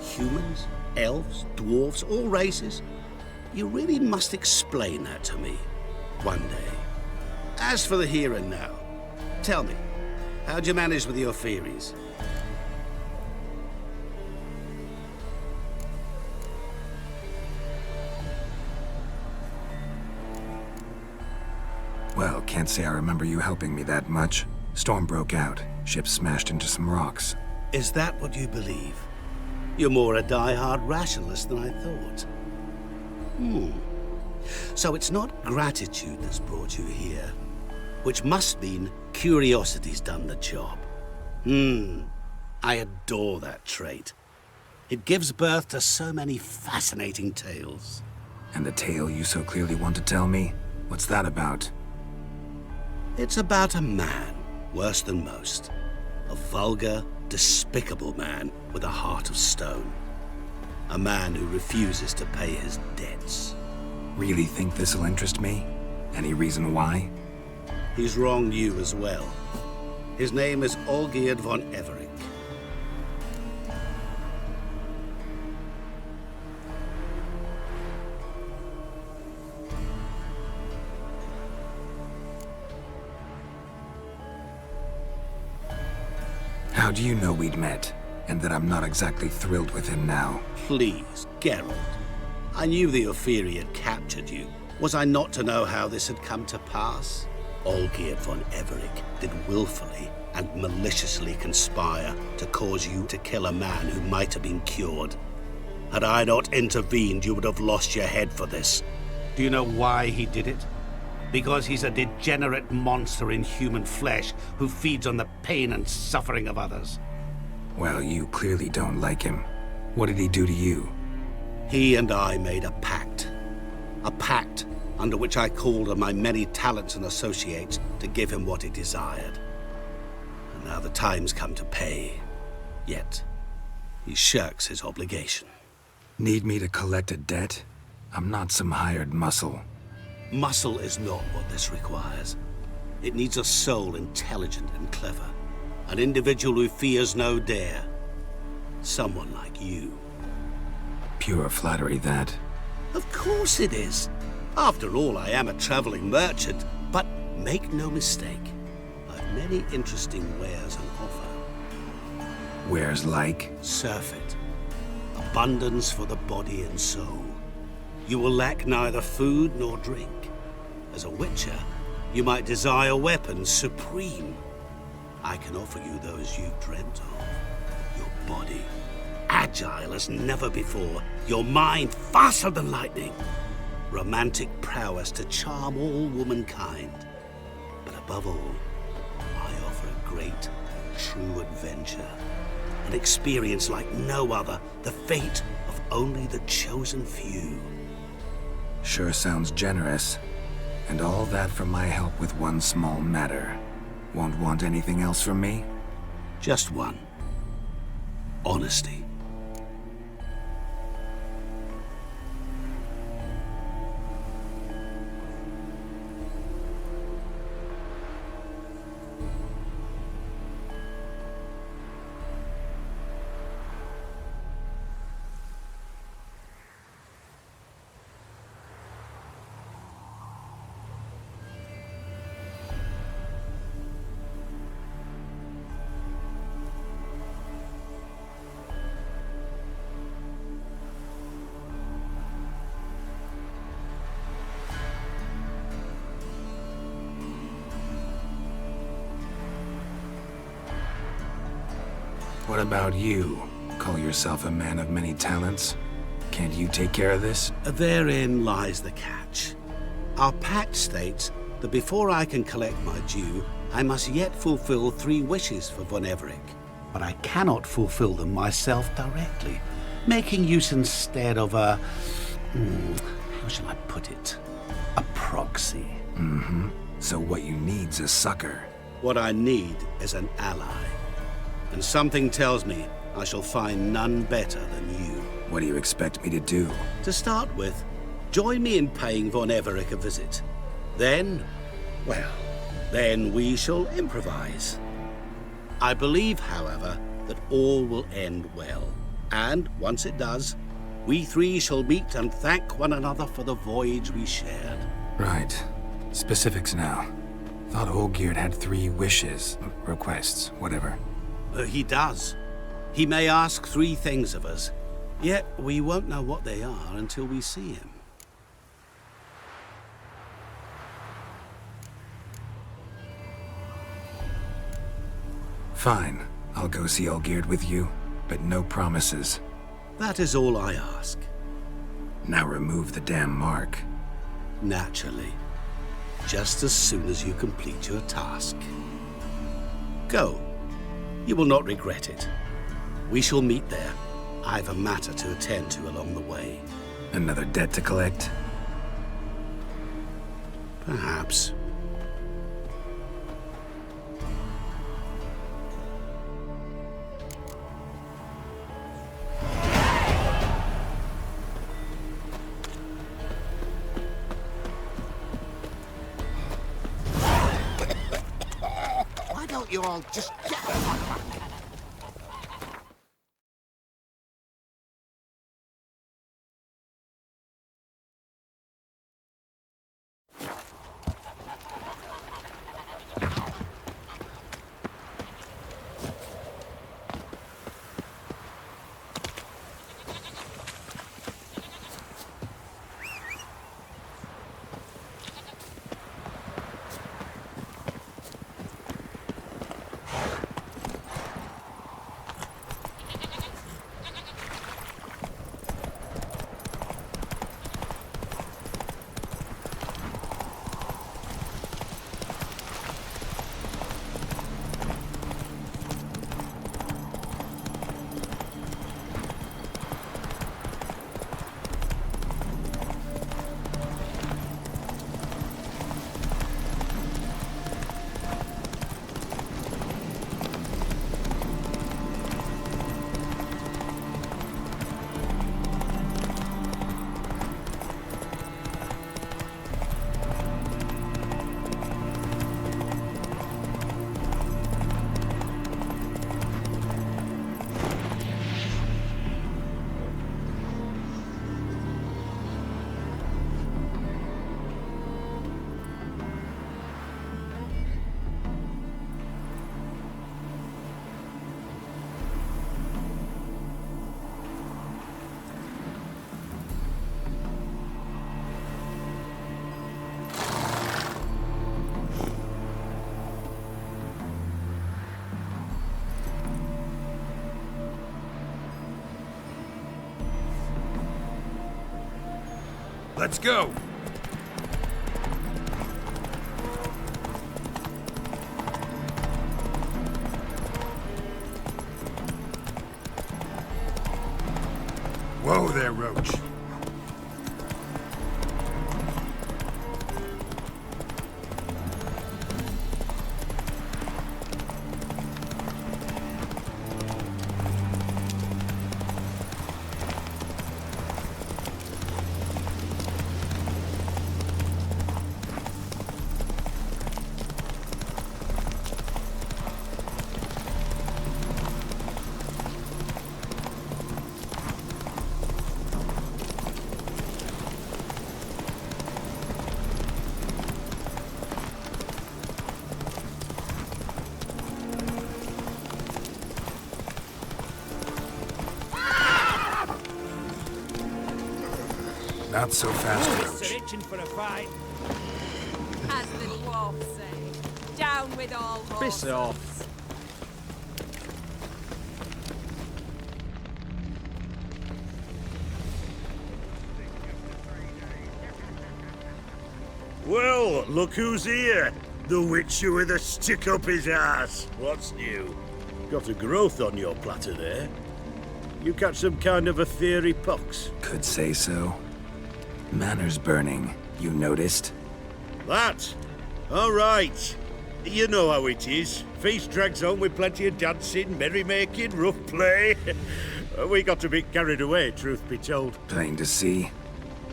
Humans, elves, dwarves, all races. You really must explain that to me one day. As for the here and now, tell me, how'd you manage with your theories? Well, can't say I remember you helping me that much. Storm broke out. Ship smashed into some rocks. Is that what you believe? You're more a die-hard rationalist than I thought. So it's not gratitude that's brought you here, which must mean curiosity's done the job. I adore that trait. It gives birth to so many fascinating tales. And the tale you so clearly want to tell me? What's that about? It's about a man, worse than most. A vulgar, despicable man with a heart of stone. A man who refuses to pay his debts. Really think this'll interest me? Any reason why? He's wronged you as well. His name is Olgierd von Everec. How do you know we'd met, and that I'm not exactly thrilled with him now? Please, Geralt. I knew the Ophiri had captured you. Was I not to know how this had come to pass? Olgierd von Everec did willfully and maliciously conspire to cause you to kill a man who might have been cured. Had I not intervened, you would have lost your head for this. Do you know why he did it? Because he's a degenerate monster in human flesh who feeds on the pain and suffering of others. Well, you clearly don't like him. What did he do to you? He and I made a pact. A pact under which I called on my many talents and associates to give him what he desired. And now the time's come to pay. Yet, he shirks his obligation. Need me to collect a debt? I'm not some hired muscle. Muscle is not what this requires. It needs a soul intelligent and clever. An individual who fears no dare. Someone like you. Pure flattery, that. Of course it is. After all, I am a traveling merchant. But make no mistake, I've many interesting wares on offer. Wares like? Surfeit. Abundance for the body and soul. You will lack neither food nor drink. As a witcher, you might desire weapons supreme. I can offer you those you've dreamt of. Your body, agile as never before. Your mind, faster than lightning. Romantic prowess to charm all womankind. But above all, I offer a great, true adventure. An experience like no other, the fate of only the chosen few. Sure sounds generous. And all that for my help with one small matter. Won't want anything else from me? Just one. Honesty. What about you? Call yourself a man of many talents? Can't you take care of this? Therein lies the catch. Our pact states that before I can collect my due, I must yet fulfill 3 wishes for von Everec. But I cannot fulfill them myself directly, making use instead of a... how shall I put it? A proxy. Mm-hmm. So what you need's a sucker. What I need is an ally. And something tells me I shall find none better than you. What do you expect me to do? To start with, join me in paying von Everec a visit. Then, well, then we shall improvise. I believe, however, that all will end well. And once it does, we 3 shall meet and thank one another for the voyage we shared. Right. Specifics now. Thought Olgierd had 3 wishes, requests, whatever. He does. He may ask 3 things of us, yet we won't know what they are until we see him. Fine. I'll go see Olgierd with you, but no promises. That is all I ask. Now remove the damn mark. Naturally. Just as soon as you complete your task. Go. You will not regret it. We shall meet there. I've a matter to attend to along the way. Another debt to collect? Perhaps. Why don't you all just get... Let's go! Whoa there, Roach. Not so fast, Roach. Itching for a fight. As the dwarfs say, down with all horses. Piss off. Well, look who's here. The Witcher with a stick up his ass. What's new? Got a growth on your platter there. You catch some kind of a theory pox? Could say so. Manners burning, you noticed? That? All right. You know how it is. Feast drags on with plenty of dancing, merrymaking, rough play. We got a bit carried away, truth be told. Plain to see.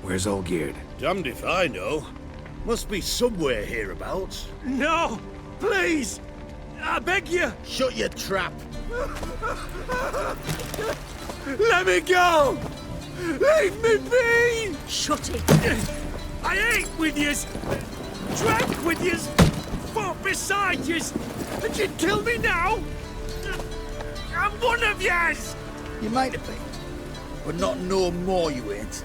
Where's Olgierd? Damned if I know. Must be somewhere hereabouts. No! Please! I beg you! Shut your trap! Let me go! Leave me be! Shut it! I ate with yous! Drank with yous! Fought beside yous! And you'd kill me now? I'm one of yous! You might have been, but not no more you ain't.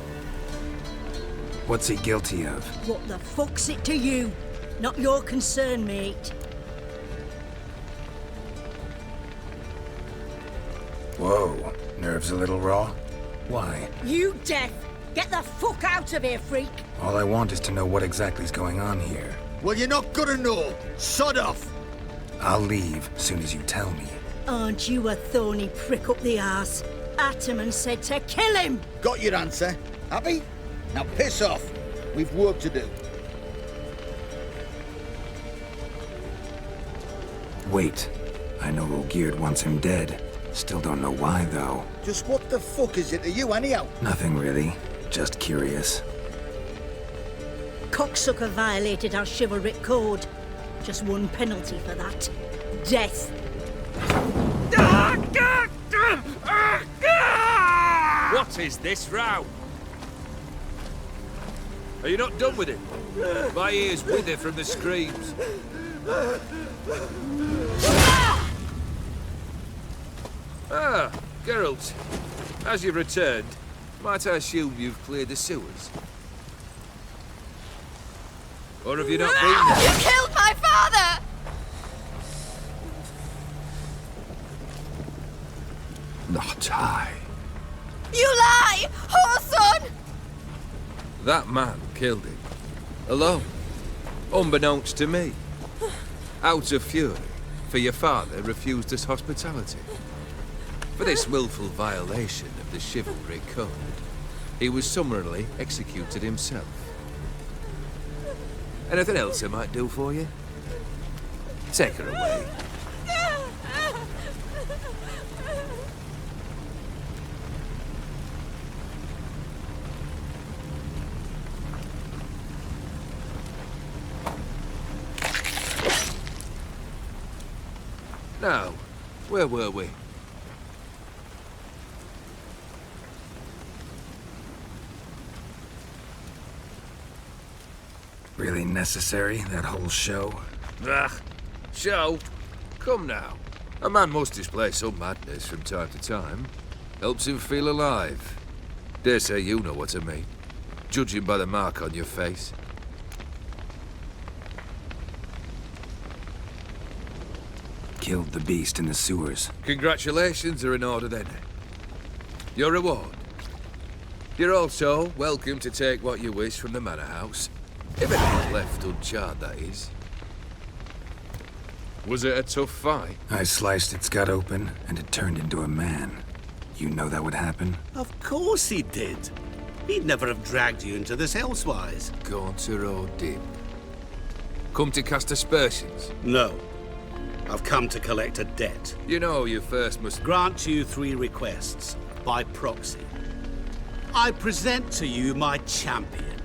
What's he guilty of? What the fuck's it to you? Not your concern, mate. Whoa, nerves a little raw? Why? You deaf! Get the fuck out of here, freak! All I want is to know what exactly is going on here. Well, you're not gonna know. Sod off! I'll leave soon as you tell me. Aren't you a thorny prick up the arse? Ataman said to kill him! Got your answer. Happy? Now piss off. We've work to do. Wait. I know Olgierd wants him dead. Still don't know why, though. Just what the fuck is it to you, anyhow? Nothing really. Just curious. Cocksucker violated our chivalric code. Just one penalty for that. Death. What is this row? Are you not done with it? My ears wither from the screams. Ah, Geralt. As you've returned, might I assume you've cleared the sewers? Or have you not been there? You killed my father! Not I. You lie! Whoreson! That man killed him. Alone. Unbeknownst to me. Out of fury, for your father refused us hospitality. For this willful violation of the chivalry code, he was summarily executed himself. Anything else I might do for you? Take her away. Now, where were we? Really necessary, that whole show? Ah, show? Come now. A man must display some madness from time to time. Helps him feel alive. Dare say you know what I mean. Judging by the mark on your face. Killed the beast in the sewers. Congratulations are in order then. Your reward. You're also welcome to take what you wish from the manor house. If it ain't left uncharred, that is. Was it a tough fight? I sliced its gut open, and it turned into a man. You know that would happen? Of course he did. He'd never have dragged you into this elsewise. Gaunter or DImm? Come to cast aspersions? No. I've come to collect a debt. You know you first must... Grant you 3 requests, by proxy. I present to you my champion,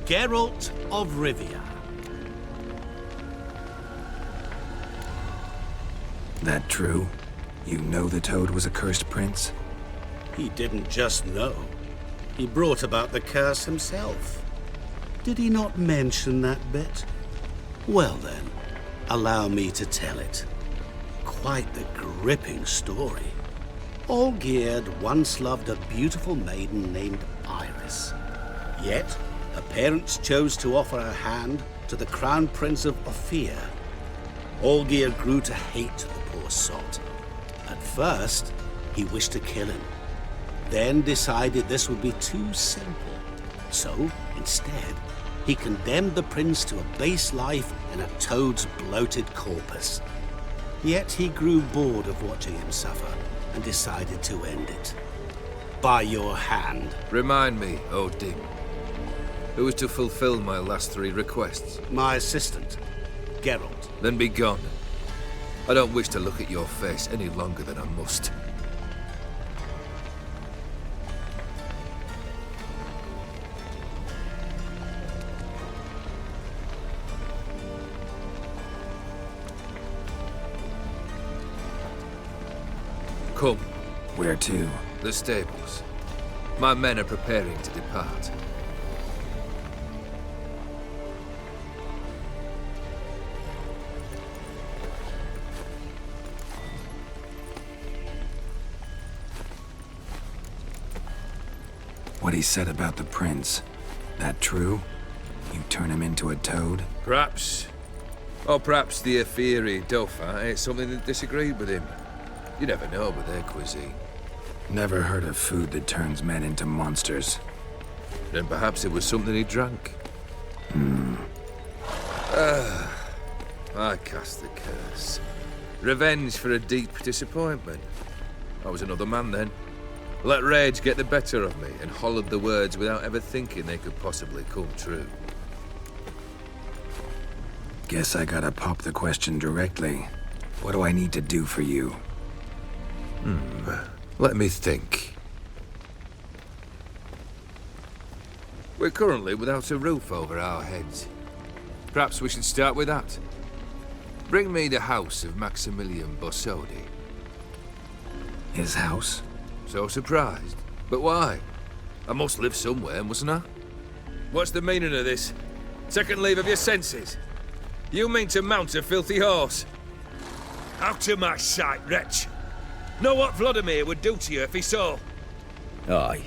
Geralt of Rivia. That true? You know the Toad was a cursed prince? He didn't just know. He brought about the curse himself. Did he not mention that bit? Well then, allow me to tell it. Quite the gripping story. Olgierd once loved a beautiful maiden named Iris. Yet, her parents chose to offer her hand to the Crown Prince of Ophir. Olgierd grew to hate the poor sot. At first, he wished to kill him. Then decided this would be too simple. So, instead, he condemned the prince to a base life in a toad's bloated corpus. Yet he grew bored of watching him suffer and decided to end it. By your hand. Remind me, DImm. Who was to fulfill my last 3 requests? My assistant, Geralt. Then be gone. I don't wish to look at your face any longer than I must. Come. Where to? The stables. My men are preparing to depart. What he said about the prince, that true? You turn him into a toad? Perhaps. Or perhaps the Ophiri Dauphin ate something that disagreed with him. You never know with their cuisine. Never heard of food that turns men into monsters. Then perhaps it was something he drank. I cast the curse. Revenge for a deep disappointment. I was another man then. Let rage get the better of me and hollered the words without ever thinking they could possibly come true. Guess I gotta pop the question directly. What do I need to do for you? Let me think. We're currently without a roof over our heads. Perhaps we should start with that. Bring me the house of Maximilian Bossodi. His house? So surprised. But why? I must live somewhere, mustn't I? What's the meaning of this? Second leave of your senses? You mean to mount a filthy horse? Out of my sight, wretch! Know what Vladimir would do to you if he saw? Aye.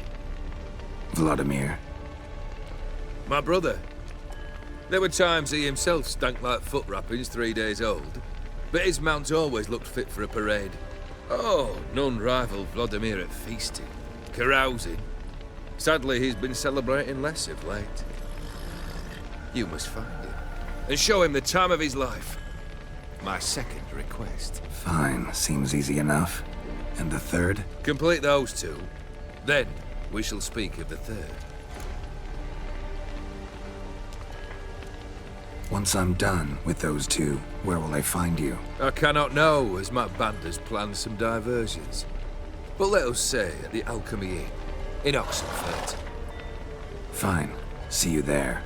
Vladimir. My brother. There were times he himself stank like foot wrappings 3 days old, but his mount always looked fit for a parade. Oh, none rival Vladimir at feasting, carousing. Sadly, he's been celebrating less of late. You must find him, and show him the time of his life. My second request. Fine, seems easy enough. And the third? Complete those 2, then we shall speak of the third. Once I'm done with those 2, where will I find you? I cannot know, as my band has planned some diversions. But let us say at the Alchemy Inn, in Oxenfurt. Fine. See you there.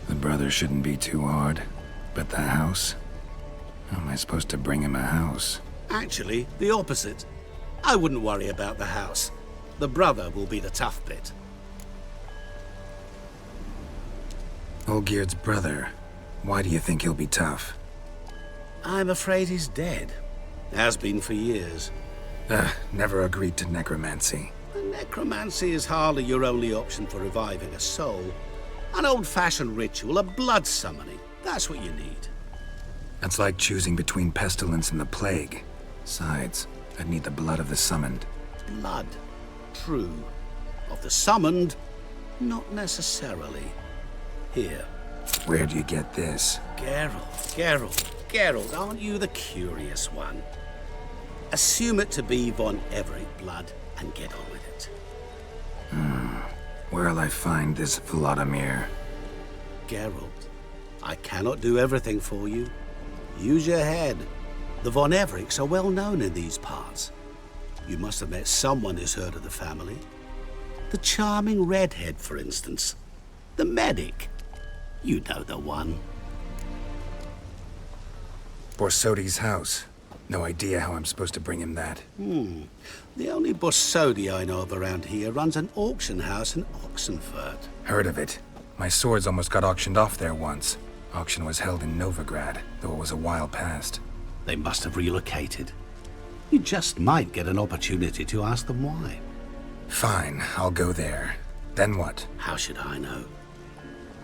The brother shouldn't be too hard. But the house? How am I supposed to bring him a house? Actually, the opposite. I wouldn't worry about the house. The brother will be the tough bit. Olgierd's brother. Why do you think he'll be tough? I'm afraid he's dead. Has been for years. Never agreed to necromancy. Necromancy is hardly your only option for reviving a soul. An old-fashioned ritual, a blood summoning. That's what you need. That's like choosing between pestilence and the plague. Besides, I'd need the blood of the summoned. Blood. True. Of the summoned, not necessarily. Here. Where do you get this? Geralt, aren't you the curious one? Assume it to be von Everec blood and get on with it. Where'll I find this Vladimir? Geralt, I cannot do everything for you. Use your head. The von Everecs are well known in these parts. You must have met someone who's heard of the family. The charming redhead, for instance. The medic. You know the one. Borsodi's house. No idea how I'm supposed to bring him that. The only Borsodi I know of around here runs an auction house in Oxenfurt. Heard of it. My swords almost got auctioned off there once. Auction was held in Novigrad, though it was a while past. They must have relocated. You just might get an opportunity to ask them why. Fine, I'll go there. Then what? How should I know?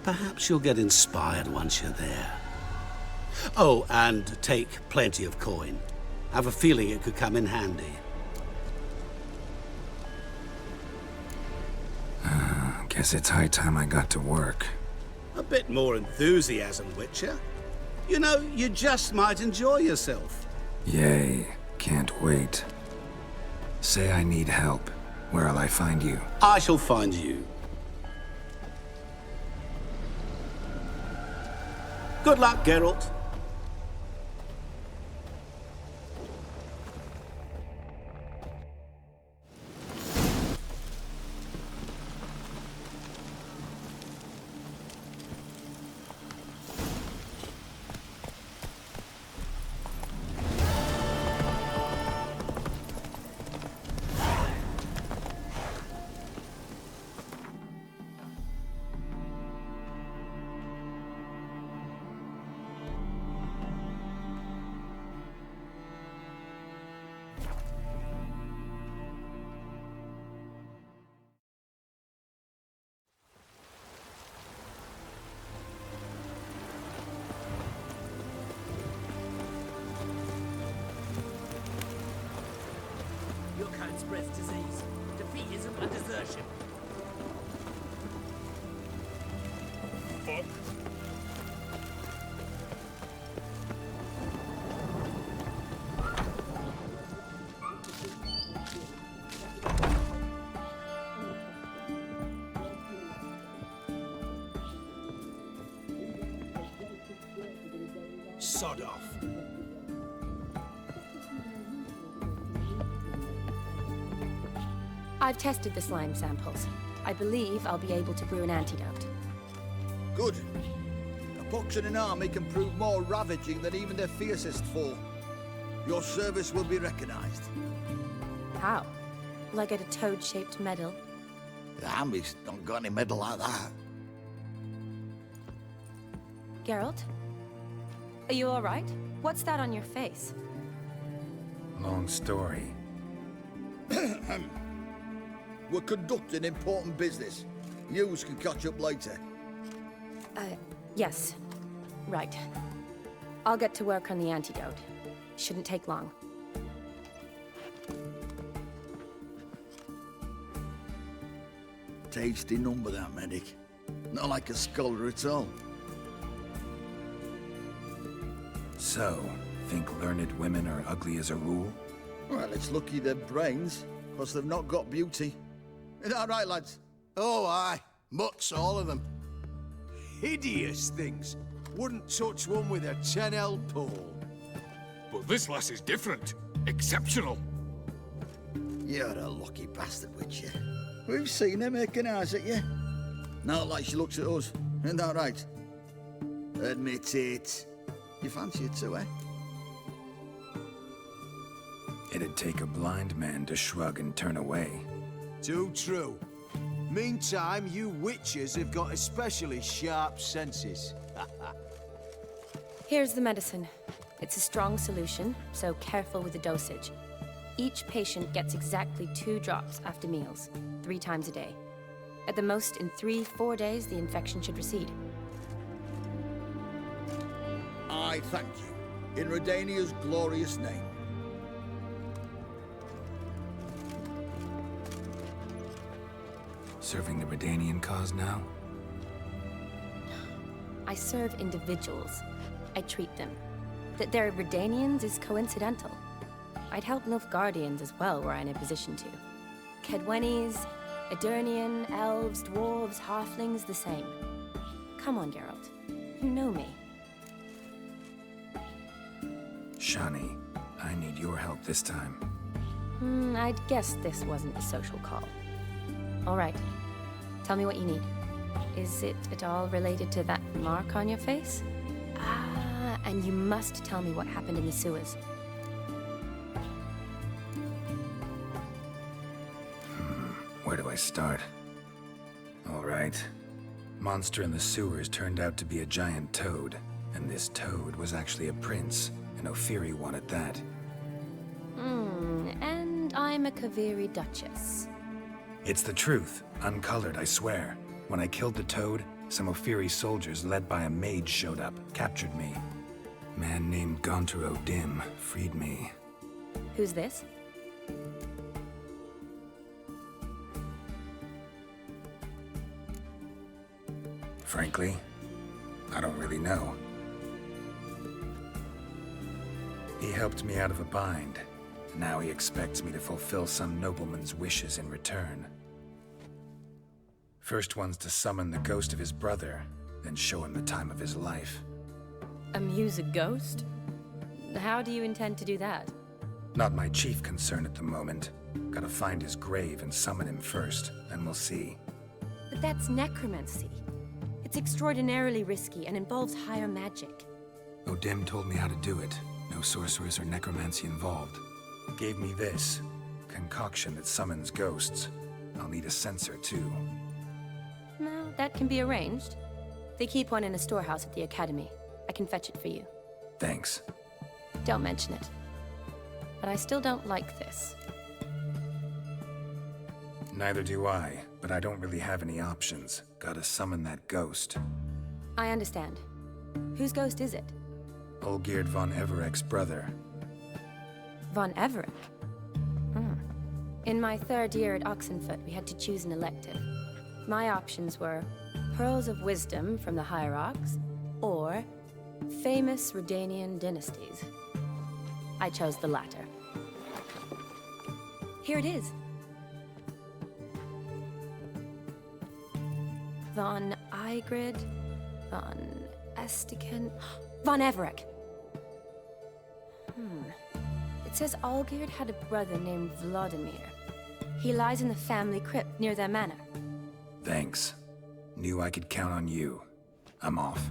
Perhaps you'll get inspired once you're there. Oh, and take plenty of coin. Have a feeling it could come in handy. Guess it's high time I got to work. A bit more enthusiasm, Witcher. You know, you just might enjoy yourself. Yay, can't wait. Say I need help. Where'll I find you? I shall find you. Good luck, Geralt. Your kind spreads disease, defeatism, and desertion. Fuck. Sod off. I've tested the slime samples. I believe I'll be able to brew an antidote. Good. A pox in an army can prove more ravaging than even their fiercest foe. Your service will be recognized. How? Will I get a toad-shaped medal? The army's not got any medal like that. Geralt? Are you all right? What's that on your face? Long story. We're conducting important business. Yous can catch up later. Yes. Right. I'll get to work on the antidote. Shouldn't take long. Tasty number, that medic. Not like a scholar at all. So, think learned women are ugly as a rule? Well, it's lucky they're brains, because they've not got beauty. Is that right, lads? Oh, aye. Mutts, all of them. Hideous things. Wouldn't touch one with a 10L pole. But this lass is different. Exceptional. You're a lucky bastard, Witcher. We've seen her making eyes at you. Not like she looks at us. Isn't that right? Admit it. You fancy it too, eh? It'd take a blind man to shrug and turn away. Too true. Meantime, you witches have got especially sharp senses. Here's the medicine. It's a strong solution, so careful with the dosage. Each patient gets exactly 2 drops after meals, 3 times a day. At the most, in 3-4 days, the infection should recede. I thank you. In Redania's glorious name. Serving the Redanian cause now? I serve individuals. I treat them. That they're Redanians is coincidental. I'd help Nilfgaardians as well were I in a position to. Kedwenis, Edirnian, elves, dwarves, halflings, the same. Come on, Geralt. You know me. Shani, I need your help this time. I'd guess this wasn't a social call. All right. Tell me what you need. Is it at all related to that mark on your face? Ah, and you must tell me what happened in the sewers. Where do I start? All right. Monster in the sewers turned out to be a giant toad, and this toad was actually a prince, an Ophiri one at that. And I'm a Kaviri duchess. It's the truth, uncolored, I swear. When I killed the toad, some Ophiri soldiers led by a mage showed up, captured me. Man named Gaunter DImm freed me. Who's this? Frankly, I don't really know. He helped me out of a bind. Now he expects me to fulfill some nobleman's wishes in return. First one's to summon the ghost of his brother, then show him the time of his life. Amuse a ghost? How do you intend to do that? Not my chief concern at the moment. Gotta find his grave and summon him first, then we'll see. But that's necromancy. It's extraordinarily risky and involves higher magic. DImm told me how to do it. No sorcerers or necromancy involved. Gave me this concoction that summons ghosts. I'll need a censer too. No, that can be arranged. They keep one in a storehouse at the academy. I can fetch it for you. Thanks. Don't mention it. But I still don't like this. Neither do I, but I don't really have any options. Gotta summon that ghost. I understand. Whose ghost is it? Olgierd von Everec's brother. Von Everec? In my third year at Oxenfoot, we had to choose an elective. My options were Pearls of Wisdom from the Hierarchs, or famous Redanian dynasties. I chose the latter. Here it is. Von Olgierd, von Estiken, von Everec. It says Olgierd had a brother named Vladimir. He lies in the family crypt near their manor. Thanks. Knew I could count on you. I'm off.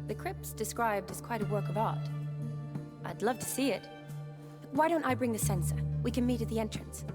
The crypt's described as quite a work of art. I'd love to see it. Why don't I bring the censer? We can meet at the entrance.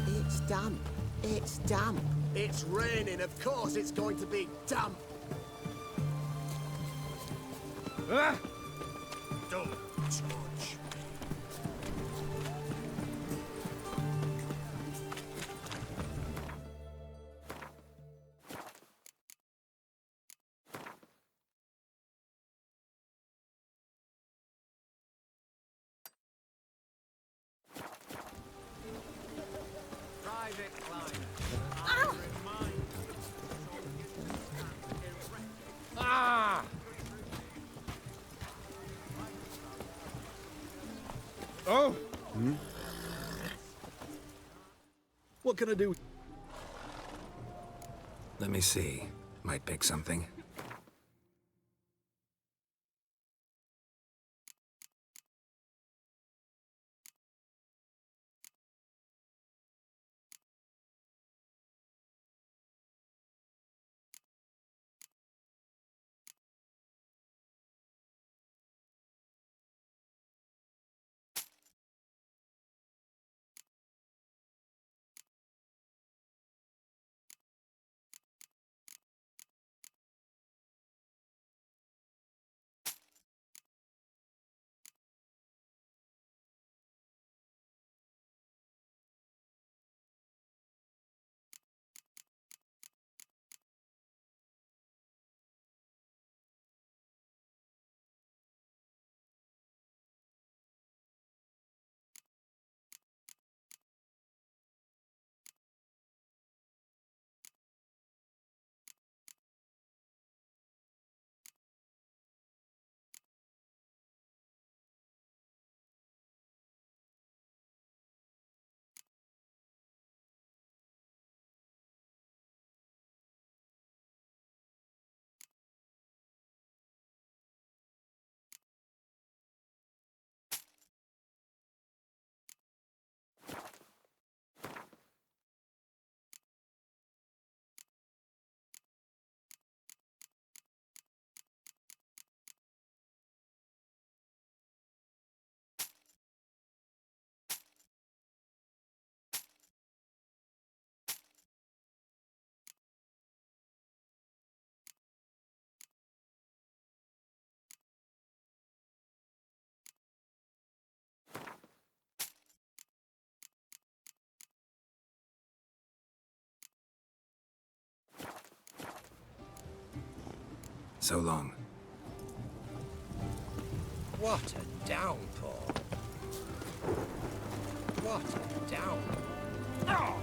It's damp. It's damp. It's raining. Of course it's going to be damp. Don't touch me. Ah! Oh! What can I do? Let me see. Might pick something. So long. What a downpour. What a downpour.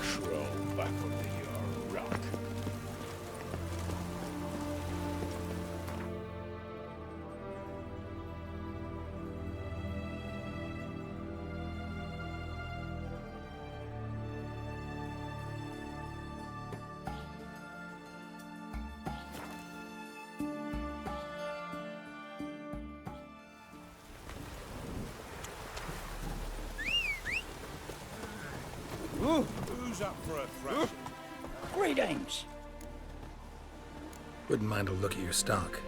Crawl back under your rock. Who's up for a thrashing? Greetings. Wouldn't mind a look at your stock.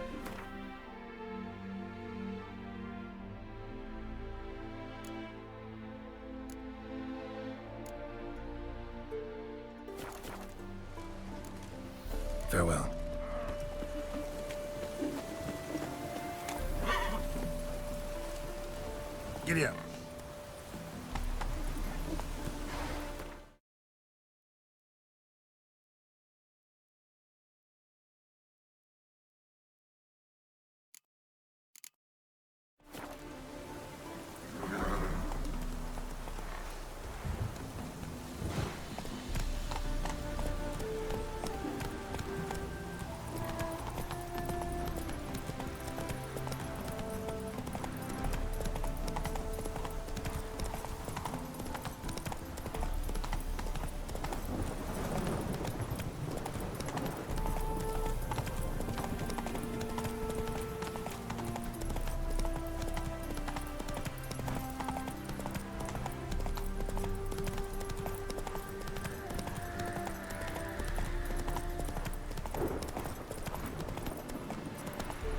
Farewell. Giddy up.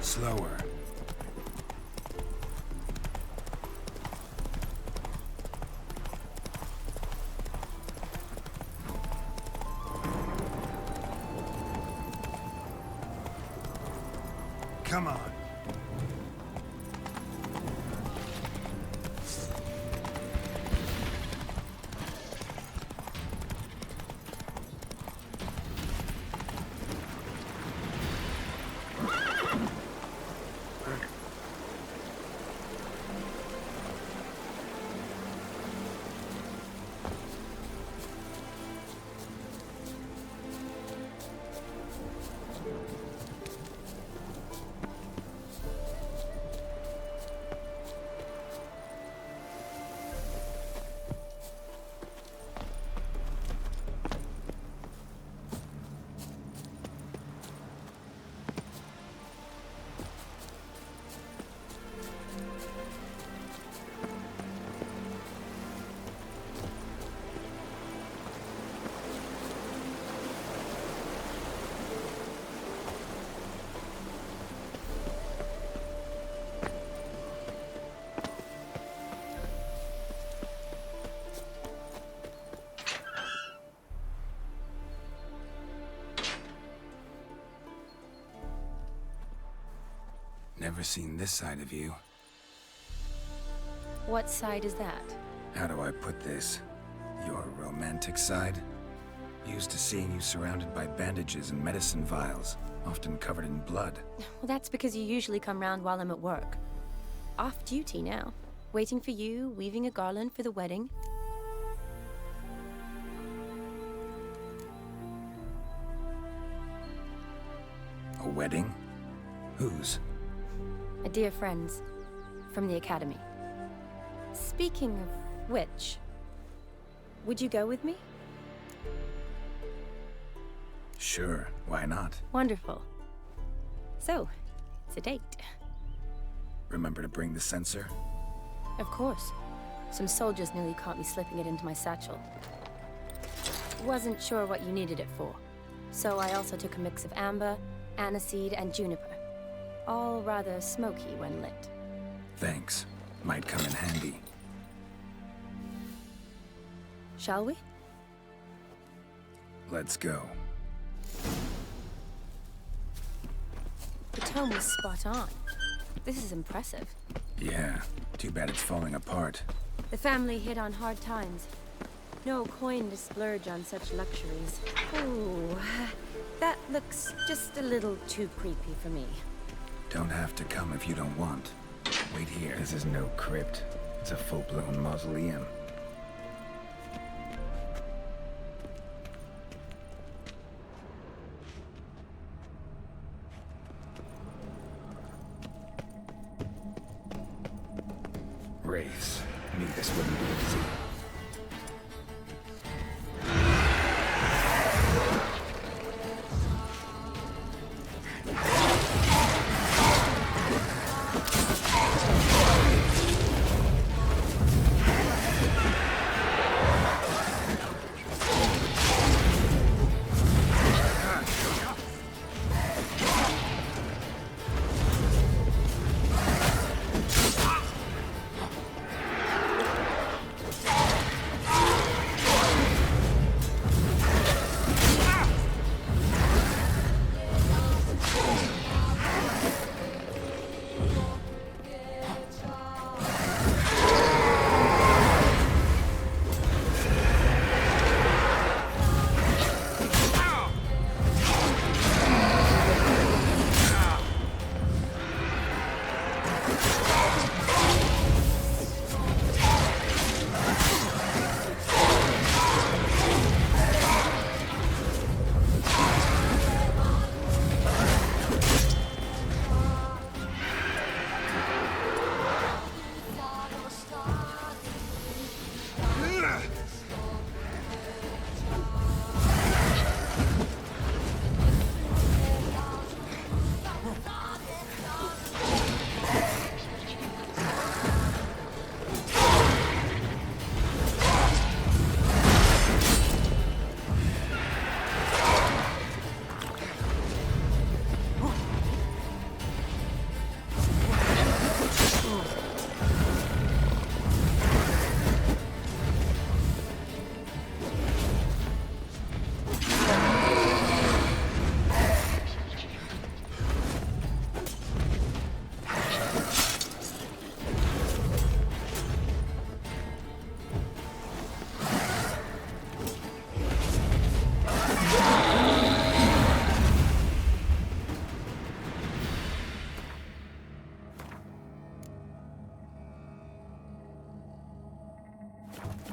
Slower. Come on. Never seen this side of you. What side is that? How do I put this? Your romantic side? Used to seeing you surrounded by bandages and medicine vials, often covered in blood. Well, that's because you usually come round while I'm at work. Off duty now. Waiting for you, weaving a garland for the wedding. A wedding? Whose? A dear friend's. From the academy. Speaking of which, would you go with me? Sure, why not? Wonderful. So, it's a date. Remember to bring the censer? Of course. Some soldiers nearly caught me slipping it into my satchel. Wasn't sure what you needed it for, so I also took a mix of amber, aniseed, and juniper. All rather smoky when lit. Thanks. Might come in handy. Shall we? Let's go. The tone was spot on. This is impressive. Yeah, too bad it's falling apart. The family hit on hard times. No coin to splurge on such luxuries. Ooh, that looks just a little too creepy for me. Don't have to come if you don't want. Wait here. This is no crypt. It's a full-blown mausoleum. Wraiths. Knew this wouldn't be easy.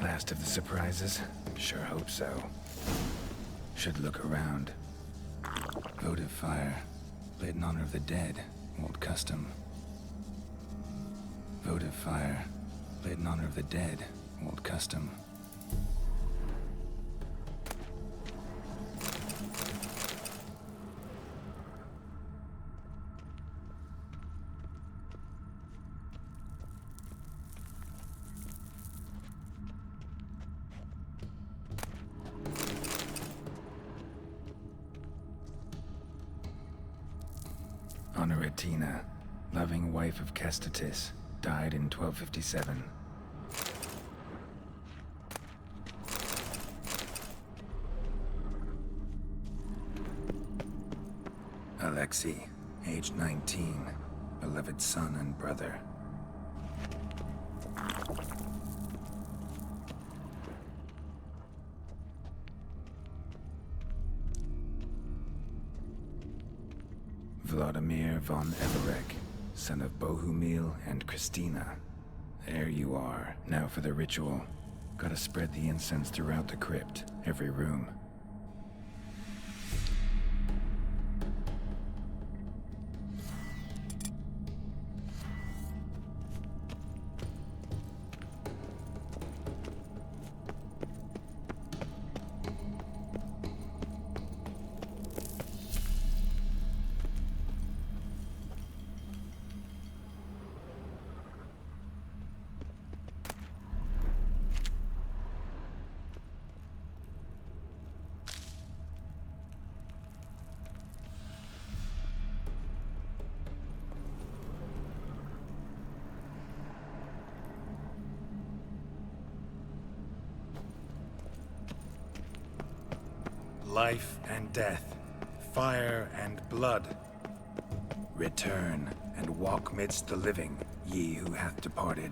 Last of the surprises? Sure hope so. Should look around. Votive fire. Lit in honor of the dead. Old custom. Votive fire. Lit in honor of the dead. Old custom. Honoratina, loving wife of Kestatis, died in 1257. Alexei, age 19, beloved son and brother. Vladimir von Everec, son of Bohumil and Christina. There you are. Now for the ritual. Gotta spread the incense throughout the crypt, every room. Life and death, fire and blood. Return and walk midst the living, ye who hath departed.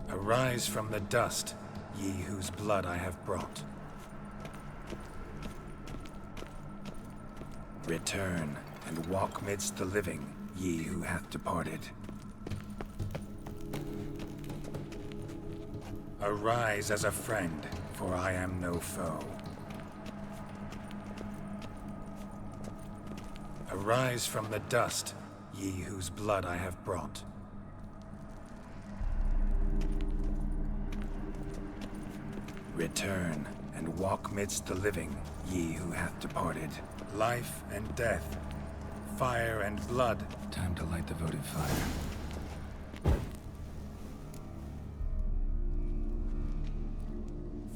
Arise from the dust, ye whose blood I have brought. Return and walk midst the living, ye who hath departed. Arise as a friend, for I am no foe. Arise from the dust, ye whose blood I have brought. Return and walk midst the living, ye who hath departed. Life and death, fire and blood. Time to light the votive fire.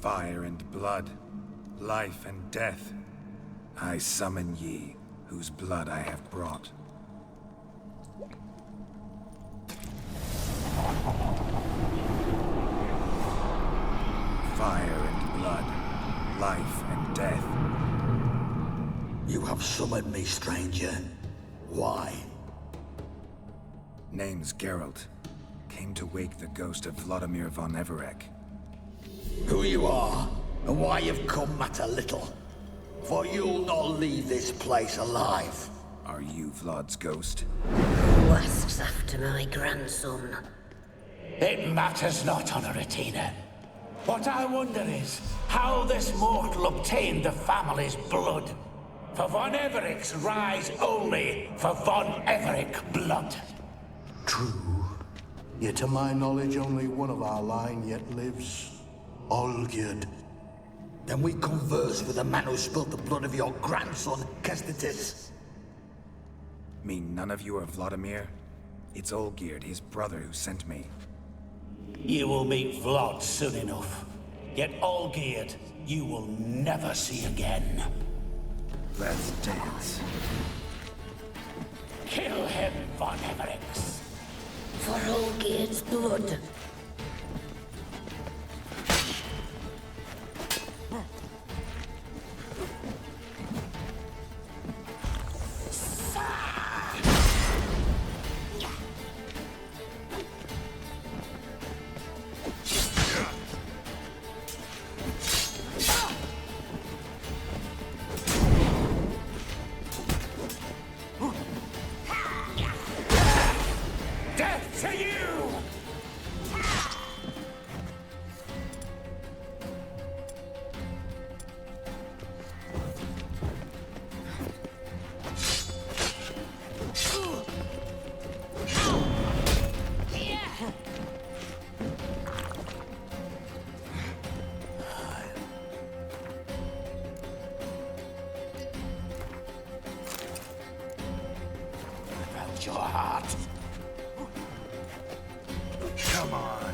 Fire and blood, life and death. I summon ye, whose blood I have brought. Fire and blood, life and death. You have summoned me, stranger. Why? Name's Geralt. Came to wake the ghost of Vladimir von Everec. Who you are, and why you've come matter little. For you'll not leave this place alive. Are you Vlad's ghost? Who asks after my grandson? It matters not, Honoratina. What I wonder is how this mortal obtained the family's blood. For von Everec's rise only for von Everec blood. True. Yet to my knowledge, only one of our line yet lives. Olgierd. Then we converse with the man who spilled the blood of your grandson, Kestitis. Mean none of you are Vladimir? It's Olgierd, his brother, who sent me. You will meet Vlad soon enough. Yet Olgierd, you will never see again. Let's dance. Kill him, von Everec. For Olgierd's blood. Death to you! About your heart. Come on.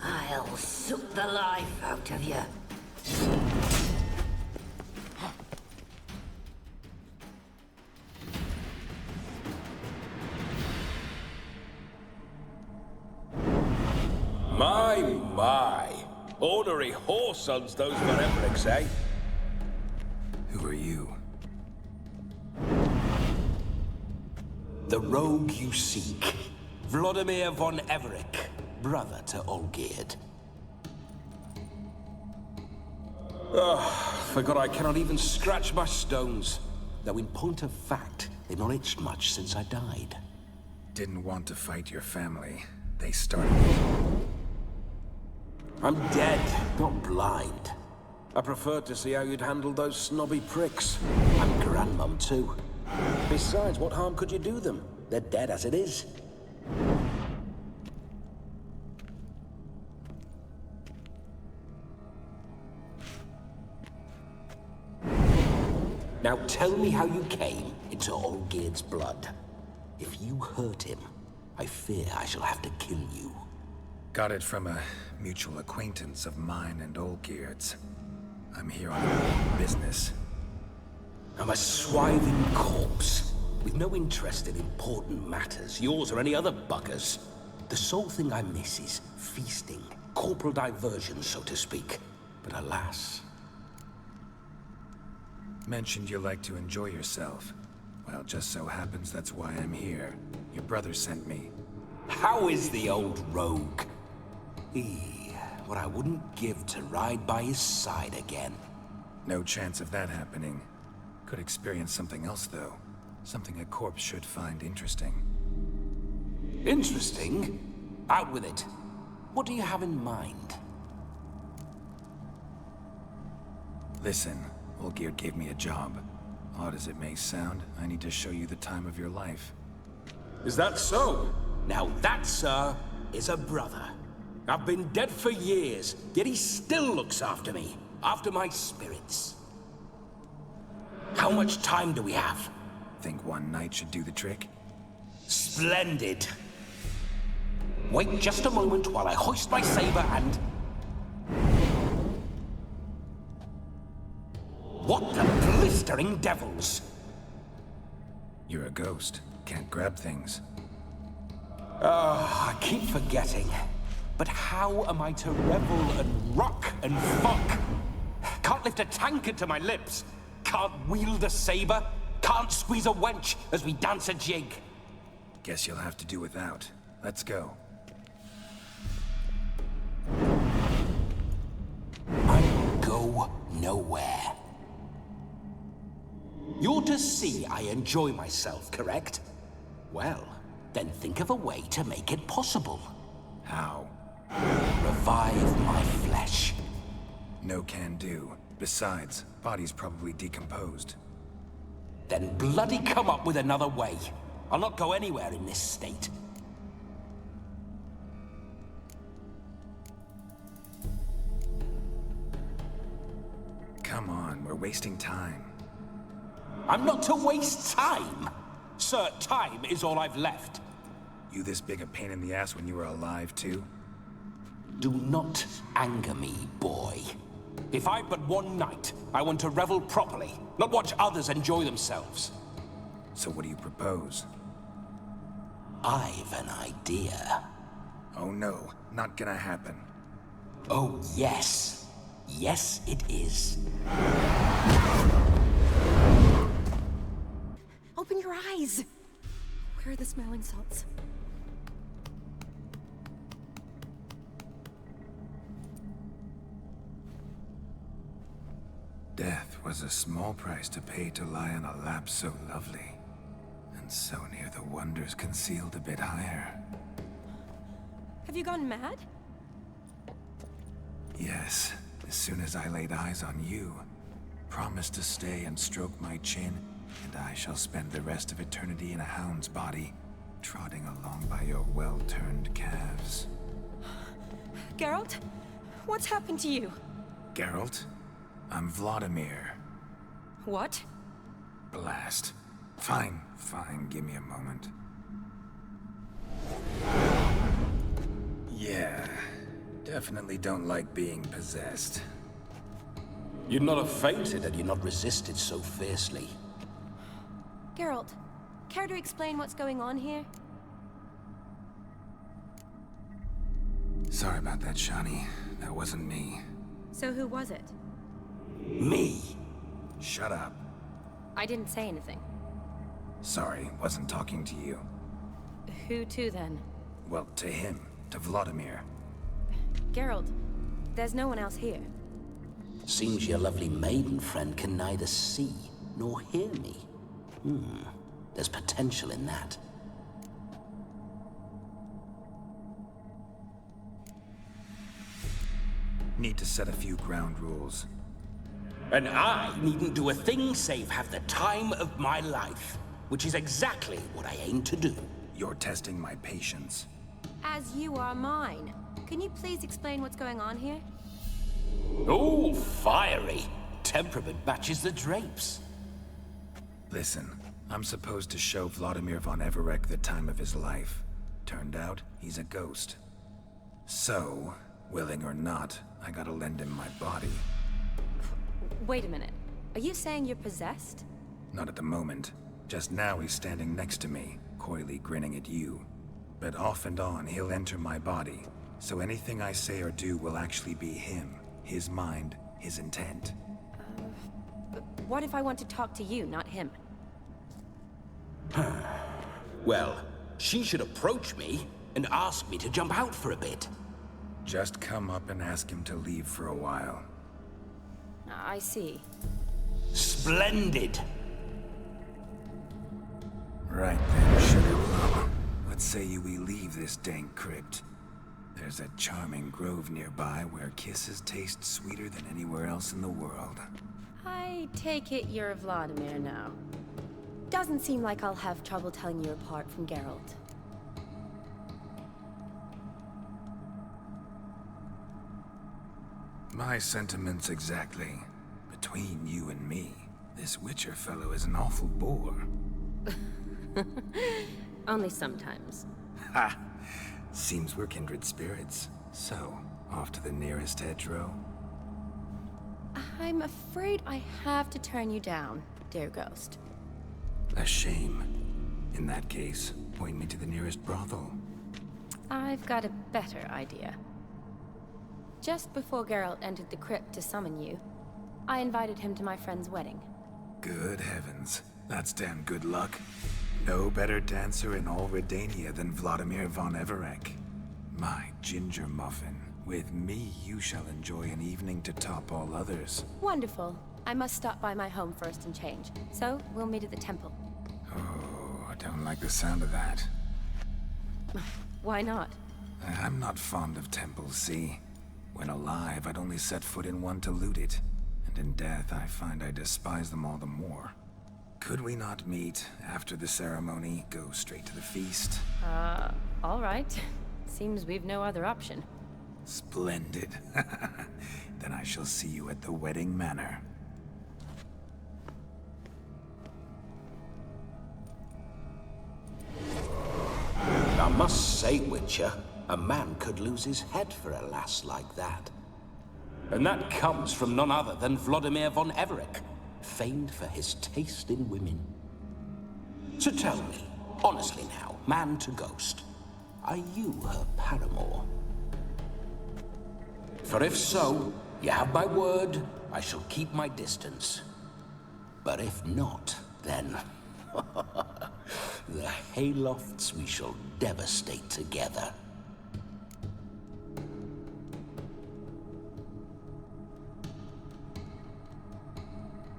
I life out of you. My. Ornery whoresons those were Everecs, eh? Who are you? The rogue you seek. Vladimir von Everec, brother to Olgierd. Forgot I cannot even scratch my stones. Though in point of fact, they've not itched much since I died. Didn't want to fight your family. They started it. I'm dead, not blind. I preferred to see how you'd handle those snobby pricks. And Grandmum, too. Besides, what harm could you do them? They're dead as it is. Now tell me how you came into Olgierd's blood. If you hurt him, I fear I shall have to kill you. Got it from a mutual acquaintance of mine and Olgierd's. I'm here on business. I'm a swiving corpse, with no interest in important matters, yours or any other buggers. The sole thing I miss is feasting, corporal diversion, so to speak. But alas... Mentioned you like to enjoy yourself. Well, just so happens that's why I'm here. Your brother sent me. How is the old rogue? What I wouldn't give to ride by his side again. No chance of that happening. Could experience something else, though. Something a corpse should find interesting. Interesting? Out with it. What do you have in mind? Listen, Olgierd gave me a job. Odd as it may sound, I need to show you the time of your life. Is that so? Now that, sir, is a brother. I've been dead for years, yet he still looks after me, after my spirits. How much time do we have? Think one night should do the trick? Splendid. Wait just a moment while I hoist my saber and... What the blistering devils? You're a ghost. Can't grab things. I keep forgetting. But how am I to revel and rock and fuck? Can't lift a tankard to my lips. Can't wield a saber. Can't squeeze a wench as we dance a jig. Guess you'll have to do without. Let's go. I will go nowhere. You're to see I enjoy myself, correct? Well, then think of a way to make it possible. How? Revive my flesh. No can do. Besides, body's probably decomposed. Then bloody come up with another way. I'll not go anywhere in this state. Come on, we're wasting time. I'm not to waste time. Sir, time is all I've left. You this big a pain in the ass when you were alive, too? Do not anger me, boy. If I've but one night, I want to revel properly, not watch others enjoy themselves. So what do you propose? I've an idea. Oh no, not gonna happen. Oh yes. Yes, it is. Open your eyes! Where are the smelling salts? Death was a small price to pay to lie on a lap so lovely, and so near the wonders concealed a bit higher. Have you gone mad? Yes, as soon as I laid eyes on you, promised to stay and stroke my chin, and I shall spend the rest of eternity in a hound's body, trotting along by your well-turned calves. Geralt? What's happened to you? Geralt? I'm Vladimir. What? Blast. Fine, give me a moment. Yeah. Definitely don't like being possessed. You'd not have fainted had you not resisted so fiercely. Geralt, care to explain what's going on here? Sorry about that, Shani. That wasn't me. So who was it? Me. Shut up. I didn't say anything. Sorry, wasn't talking to you. Who to then? Well, to him. To Vladimir. Geralt, there's no one else here. Seems your lovely maiden friend can neither see nor hear me. There's potential in that. Need to set a few ground rules. And I needn't do a thing save have the time of my life, which is exactly what I aim to do. You're testing my patience. As you are mine. Can you please explain what's going on here? Oh, fiery. Temperament matches the drapes. Listen, I'm supposed to show Vladimir von Everec the time of his life. Turned out, he's a ghost. So, willing or not, I gotta lend him my body. Wait a minute. Are you saying you're possessed? Not at the moment. Just now he's standing next to me, coyly grinning at you. But off and on, he'll enter my body. So anything I say or do will actually be him. His mind, his intent. But what if I want to talk to you, not him? Well, she should approach me and ask me to jump out for a bit. Just come up and ask him to leave for a while. I see. Splendid! Right then, Sugar Plum. What say you we leave this dank crypt? There's a charming grove nearby where kisses taste sweeter than anywhere else in the world. I take it you're Vladimir now. Doesn't seem like I'll have trouble telling you apart from Geralt. My sentiments exactly. Between you and me, this Witcher fellow is an awful bore. Only sometimes. Ha! Seems we're kindred spirits. So, off to the nearest hedgerow? I'm afraid I have to turn you down, dear ghost. A shame. In that case, point me to the nearest brothel. I've got a better idea. Just before Geralt entered the crypt to summon you, I invited him to my friend's wedding. Good heavens. That's damn good luck. No better dancer in all Redania than Vladimir von Everec. My ginger muffin. With me, you shall enjoy an evening to top all others. Wonderful. I must stop by my home first and change. So, we'll meet at the temple. Oh, I don't like the sound of that. Why not? I'm not fond of temples, see? When alive, I'd only set foot in one to loot it. And in death, I find I despise them all the more. Could we not meet after the ceremony, go straight to the feast? All right. Seems we've no other option. Splendid. Then I shall see you at the wedding manor. I must say, Witcher, a man could lose his head for a lass like that. And that comes from none other than Vladimir von Everec, famed for his taste in women. So tell me, honestly now, man to ghost, are you her paramour? For if so, you have my word, I shall keep my distance. But if not, then... the haylofts we shall devastate together.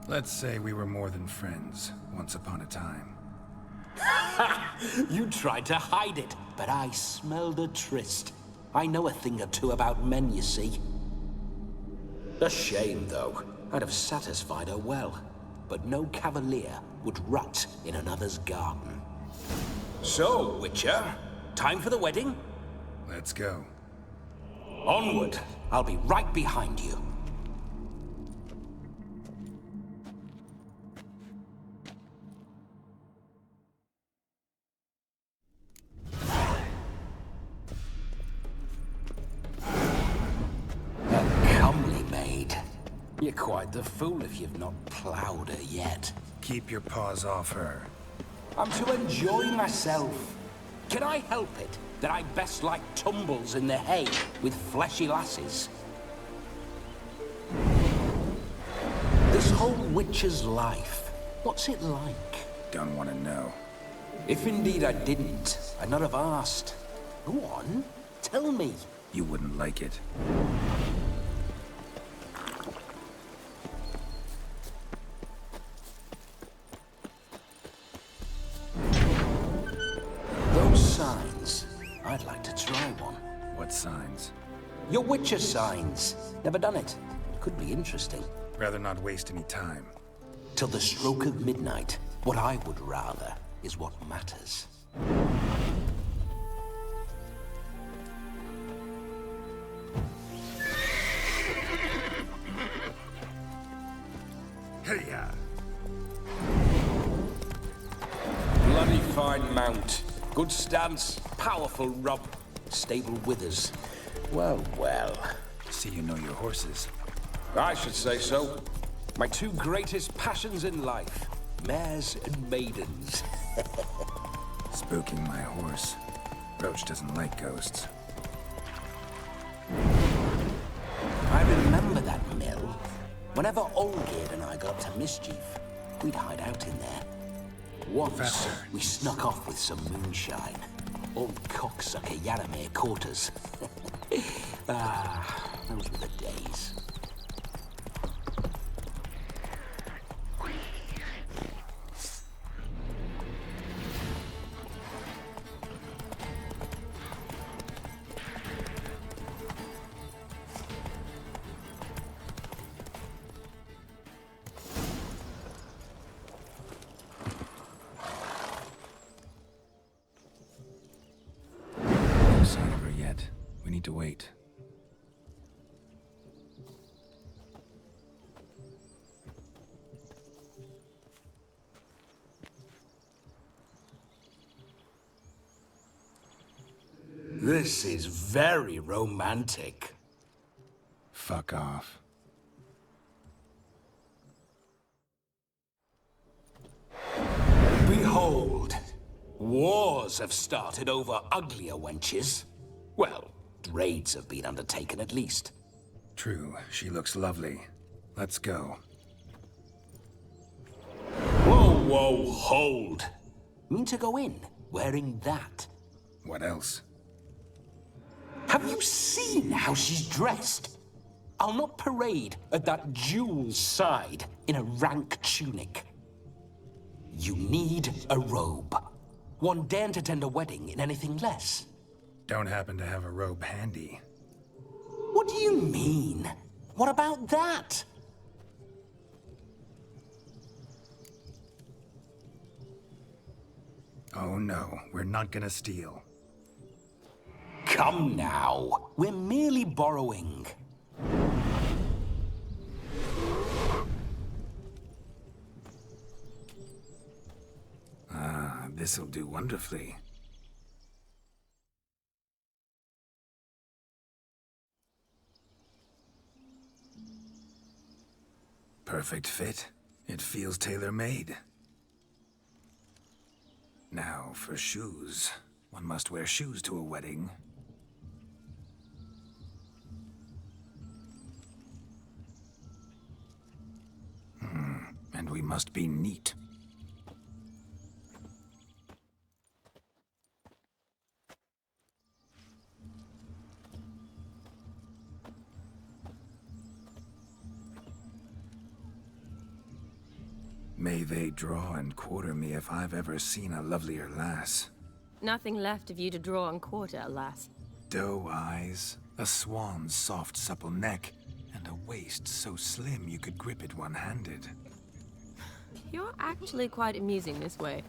Let's say we were more than friends, once upon a time. You tried to hide it, but I smelled a tryst. I know a thing or two about men, you see. A shame, though. I'd have satisfied her well. But no cavalier would rot in another's garden. So, Witcher, time for the wedding? Let's go. Onward. I'll be right behind you. You're quite the fool if you've not ploughed her yet. Keep your paws off her. I'm to enjoy myself. Can I help it that I best like tumbles in the hay with fleshy lasses? This whole witcher's life, what's it like? Don't want to know. If indeed I didn't, I'd not have asked. Go on, tell me. You wouldn't like it. Those signs, I'd like to try one. What signs? Your witcher signs. Never done it. Could be interesting. Rather not waste any time. Till the stroke of midnight, what I would rather is what matters. Hey-ya! Bloody fine mount. Good stance, powerful rub, stable withers. Well, well. See you know your horses. I should say so. My two greatest passions in life, mares and maidens. Spooking my horse. Roach doesn't like ghosts. I remember that mill. Whenever Olgierd and I got to mischief, we'd hide out in there. Once, Faster. we snuck off with some moonshine. Old cocksucker Yaramir caught us. Those were the days. No sign of her yet. We need to wait. This is very romantic. Fuck off. Behold, wars have started over uglier wenches. Well, raids have been undertaken at least. True, she looks lovely. Let's go. Whoa, whoa, hold. Mean to go in, wearing that? What else? Have you seen how she's dressed? I'll not parade at that jewel's side in a rank tunic. You need a robe. One daren't attend a wedding in anything less. Don't happen to have a robe handy. What do you mean? What about that? Oh no, we're not gonna steal. Come now, we're merely borrowing. Ah, this'll do wonderfully. Perfect fit. It feels tailor-made. Now, for shoes. One must wear shoes to a wedding. And we must be neat. May they draw and quarter me if I've ever seen a lovelier lass. Nothing left of you to draw and quarter, alas. Doe eyes, a swan's soft supple neck, and a waist so slim you could grip it one-handed. You're actually quite amusing this way.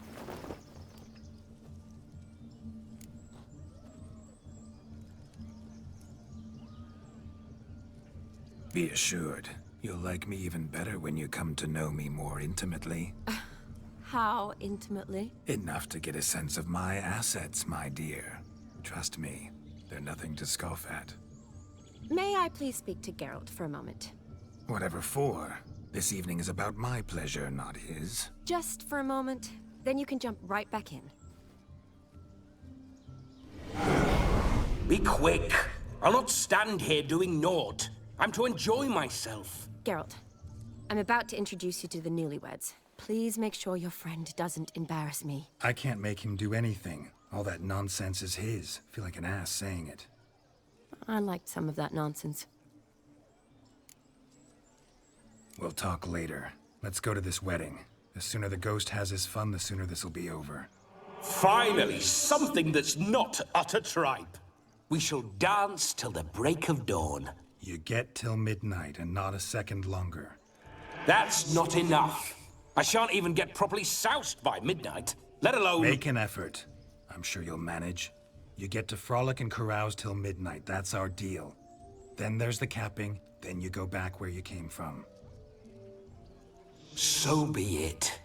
Be assured, you'll like me even better when you come to know me more intimately. How intimately? Enough to get a sense of my assets, my dear. Trust me, they're nothing to scoff at. May I please speak to Geralt for a moment? Whatever for. This evening is about my pleasure, not his. Just for a moment, then you can jump right back in. Be quick. I'll not stand here doing naught. I'm to enjoy myself. Geralt, I'm about to introduce you to the newlyweds. Please make sure your friend doesn't embarrass me. I can't make him do anything. All that nonsense is his. I feel like an ass saying it. I liked some of that nonsense. We'll talk later. Let's go to this wedding. The sooner the ghost has his fun, the sooner this'll be over. Finally, something that's not utter tripe. We shall dance till the break of dawn. You get till midnight and not a second longer. That's not enough. I shan't even get properly soused by midnight, let alone... Make an effort. I'm sure you'll manage. You get to frolic and carouse till midnight. That's our deal. Then there's the capping. Then you go back where you came from. So be it.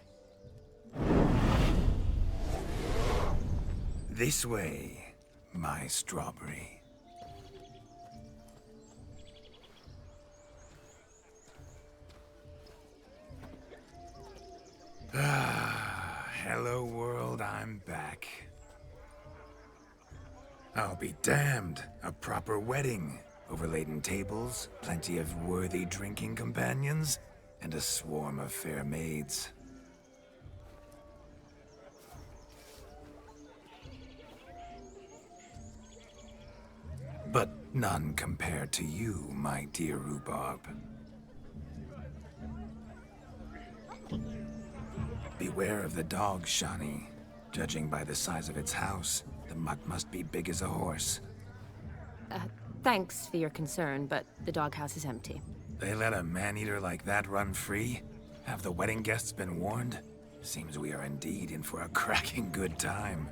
This way, my strawberry. Hello world, I'm back. I'll be damned. A proper wedding. Overladen tables, plenty of worthy drinking companions, and a swarm of fair maids. But none compared to you, my dear rhubarb. Beware of the dog, Shani. Judging by the size of its house, the mutt must be big as a horse. Thanks for your concern, but the doghouse is empty. They let a man-eater like that run free? Have the wedding guests been warned? Seems we are indeed in for a cracking good time.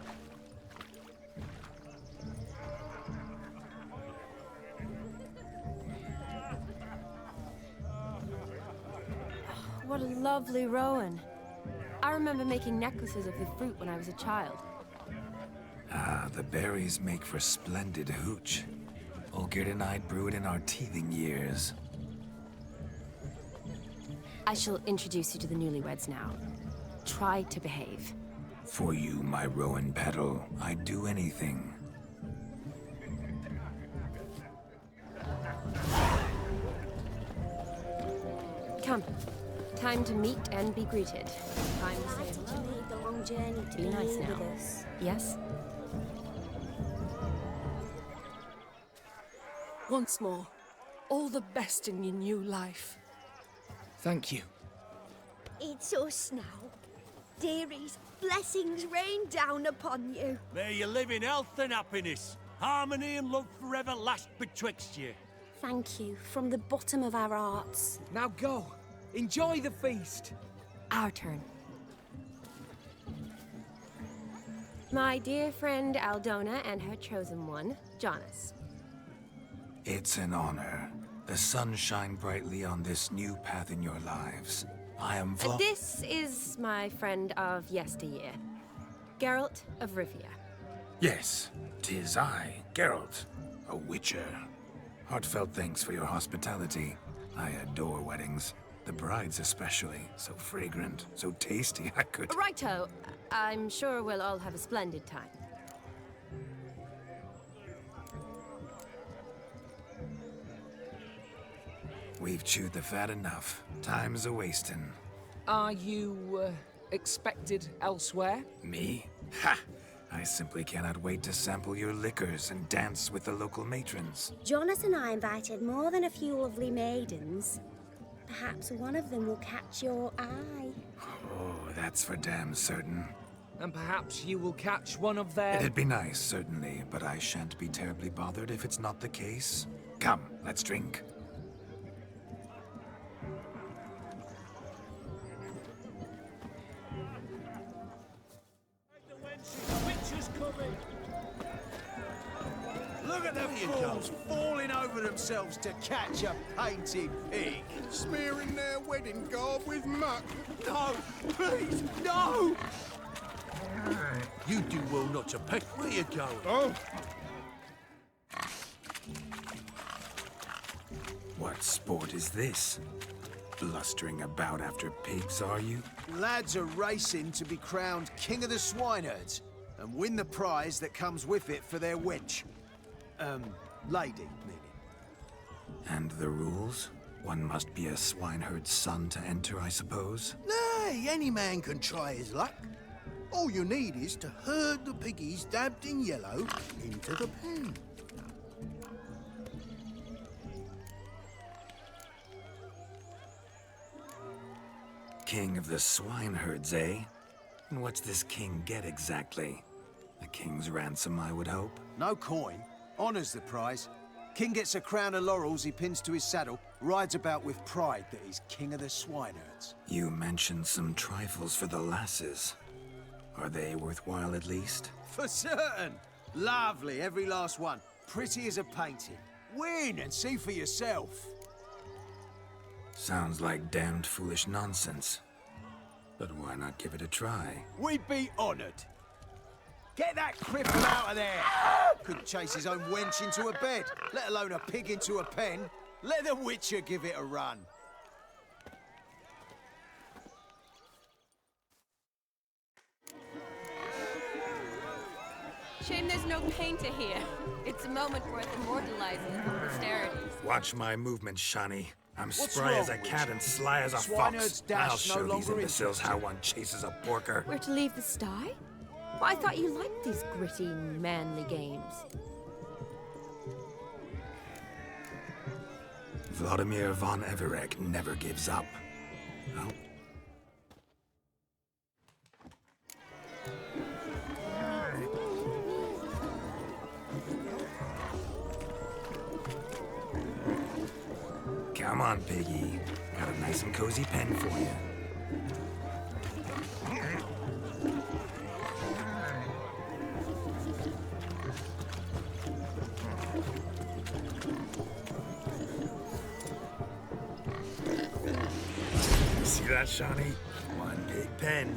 What a lovely rowan. I remember making necklaces of the fruit when I was a child. Ah, the berries make for splendid hooch. Olgierd and I brew it in our teething years. I shall introduce you to the newlyweds now. Try to behave. For you, my rowan petal, I'd do anything. Come. Time to meet and be greeted. Time to say You made the long journey to be nice here now. with us. Yes? Once more, all the best in your new life. Thank you. It's us now. Dearies, blessings rain down upon you. May you live in health and happiness. Harmony and love forever last betwixt you. Thank you from the bottom of our hearts. Now go. Enjoy the feast. Our turn. My dear friend Aldona and her chosen one, Jonas. It's an honor. The sun shine brightly on this new path in your lives. I am This is my friend of yesteryear, Geralt of Rivia. Yes, 'tis I, Geralt, a witcher. Heartfelt thanks for your hospitality. I adore weddings. The brides especially. So fragrant, so tasty, I could... Righto. I'm sure we'll all have a splendid time. We've chewed the fat enough. Time's a-wasting. Are you, expected elsewhere? Me? Ha! I simply cannot wait to sample your liquors and dance with the local matrons. Jonas and I invited more than a few lovely maidens. Perhaps one of them will catch your eye. Oh, that's for damn certain. And perhaps you will catch one of their... It'd be nice, certainly, but I shan't be terribly bothered if it's not the case. Come, let's drink. Look at the fools falling over themselves to catch a painted pig. Smearing their wedding garb with muck. No, please, no! You do well not to peck. Where you going? Oh. What What sport is this? Blustering about after pigs, are you? Lads are racing to be crowned King of the Swineherds and win the prize that comes with it for their wench. Lady, meaning. And the rules? One must be a swineherd's son to enter, I suppose? Nay, any man can try his luck. All you need is to herd the piggies dabbed in yellow into the pen. King of the swineherds, eh? And what's this king get exactly? A king's ransom, I would hope? No coin. Honours the prize. King gets a crown of laurels he pins to his saddle, rides about with pride that he's king of the swineherds. You mentioned some trifles for the lasses. Are they worthwhile at least? For certain! Lovely, every last one. Pretty as a painting. Win and see for yourself. Sounds like damned foolish nonsense. But why not give it a try? We'd be honoured. Get that cripple out of there! Couldn't chase his own wench into a bed, let alone a pig into a pen. Let the Witcher give it a run. Shame there's no painter here. It's a moment worth immortalizing for posterity. Watch my movement, Shani. I'm What's spry as a wrong, cat Witcher? and sly as a Swineherds fox. dash I'll show no these longer imbeciles interest how you. one chases a porker. We're to leave the sty? Well, I thought you liked these gritty, manly games. Vladimir von Everec never gives up. Oh. Come on, piggy. Got a nice and cozy pen for you. See that, Shani? One big pen.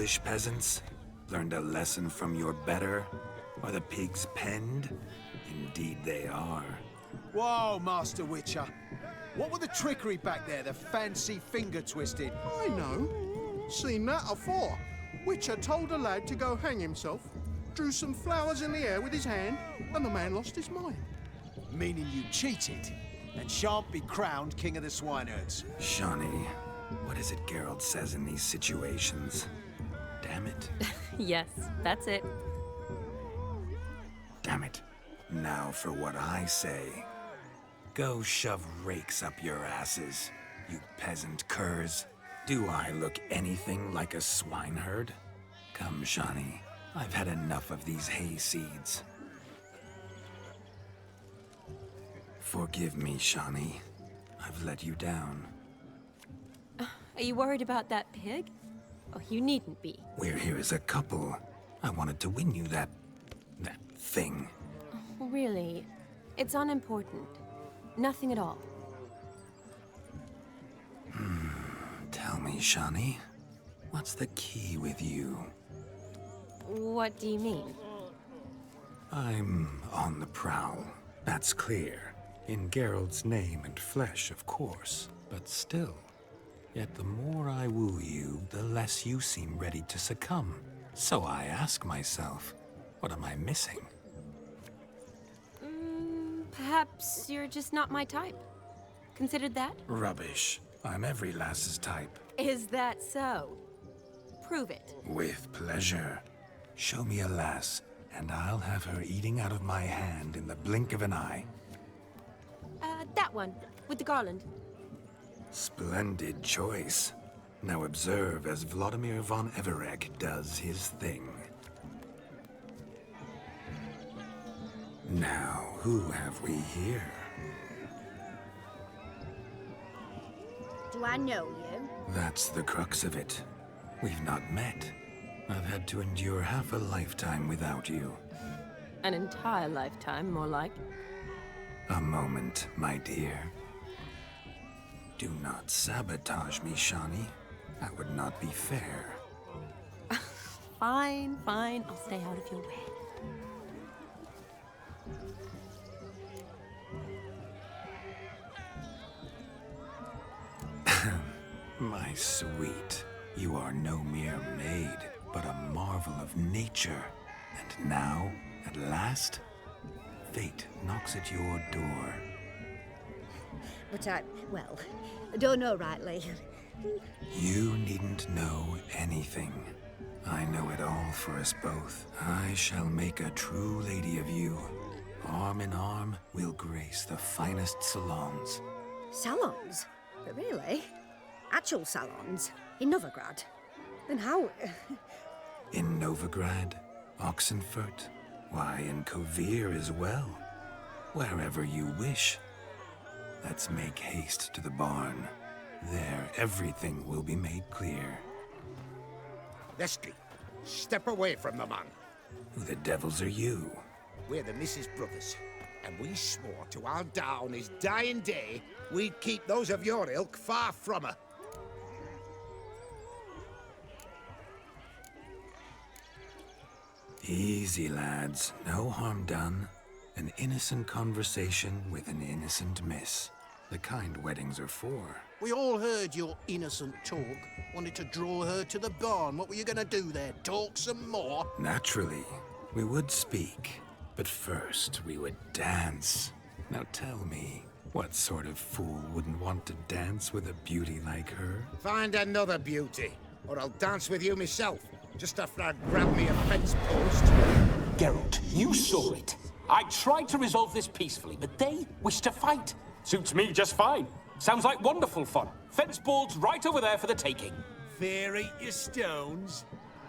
foolish peasants? Learned a lesson from your better? Are the pigs penned? Indeed they are. Whoa, Master Witcher. What were the trickery back there, the fancy finger twisting? I know. Seen that afore. Witcher told a lad to go hang himself, drew some flowers in the air with his hand, and the man lost his mind. Meaning you cheated, and shan't be crowned King of the Swineherds. Shawnee, what is it Geralt says in these situations? Damn it. Yes, that's it. Damn it. Now for what I say. Go shove rakes up your asses, you peasant curs. Do I look anything like a swineherd? Come, Shawnee. I've had enough of these hay seeds. Forgive me, Shawnee. I've let you down. Are you worried about that pig? Oh, you needn't be. We're here as a couple. I wanted to win you that thing. Really? It's unimportant. Nothing at all. Tell me, Shawnee, what's the key with you? What do you mean? I'm on the prowl. That's clear. In Geralt's name and flesh, of course. But still. Yet the more I woo you, the less you seem ready to succumb. So I ask myself, what am I missing? Perhaps you're just not my type. Considered that? Rubbish. I'm every lass's type. Is that so? Prove it. With pleasure. Show me a lass, and I'll have her eating out of my hand in the blink of an eye. That one, with the garland. Splendid choice. Now observe as Vladimir von Everec does his thing. Now, who have we here? Do I know you? That's the crux of it. We've not met. I've had to endure half a lifetime without you. An entire lifetime, more like. A moment, my dear. Do not sabotage me, Shawnee. That would not be fair. Fine, fine. I'll stay out of your way. My sweet, you are no mere maid, but a marvel of nature. And now, at last, fate knocks at your door. But I don't know rightly. You needn't know anything. I know it all for us both. I shall make a true lady of you. Arm in arm, we'll grace the finest salons. Salons? But really? Actual salons? In Novigrad? Then how... In Novigrad, Oxenfurt, why, in Kovir as well. Wherever you wish. Let's make haste to the barn. There, everything will be made clear. Leslie, step away from the man. Who the devils are you? We're the Mrs. Brothers, and we swore to our down on his dying day we'd keep those of your ilk far from her. Easy, lads. No harm done. An innocent conversation with an innocent miss. The kind weddings are for. We all heard your innocent talk. Wanted to draw her to the barn. What were you gonna do there? Talk some more? Naturally, we would speak. But first, we would dance. Now tell me, what sort of fool wouldn't want to dance with a beauty like her? Find another beauty, or I'll dance with you myself. Just after I grab me a fence post. Geralt, you saw it. I tried to resolve this peacefully, but they wish to fight. Suits me just fine. Sounds like wonderful fun. Fence boards right over there for the taking. Fear eat your stones.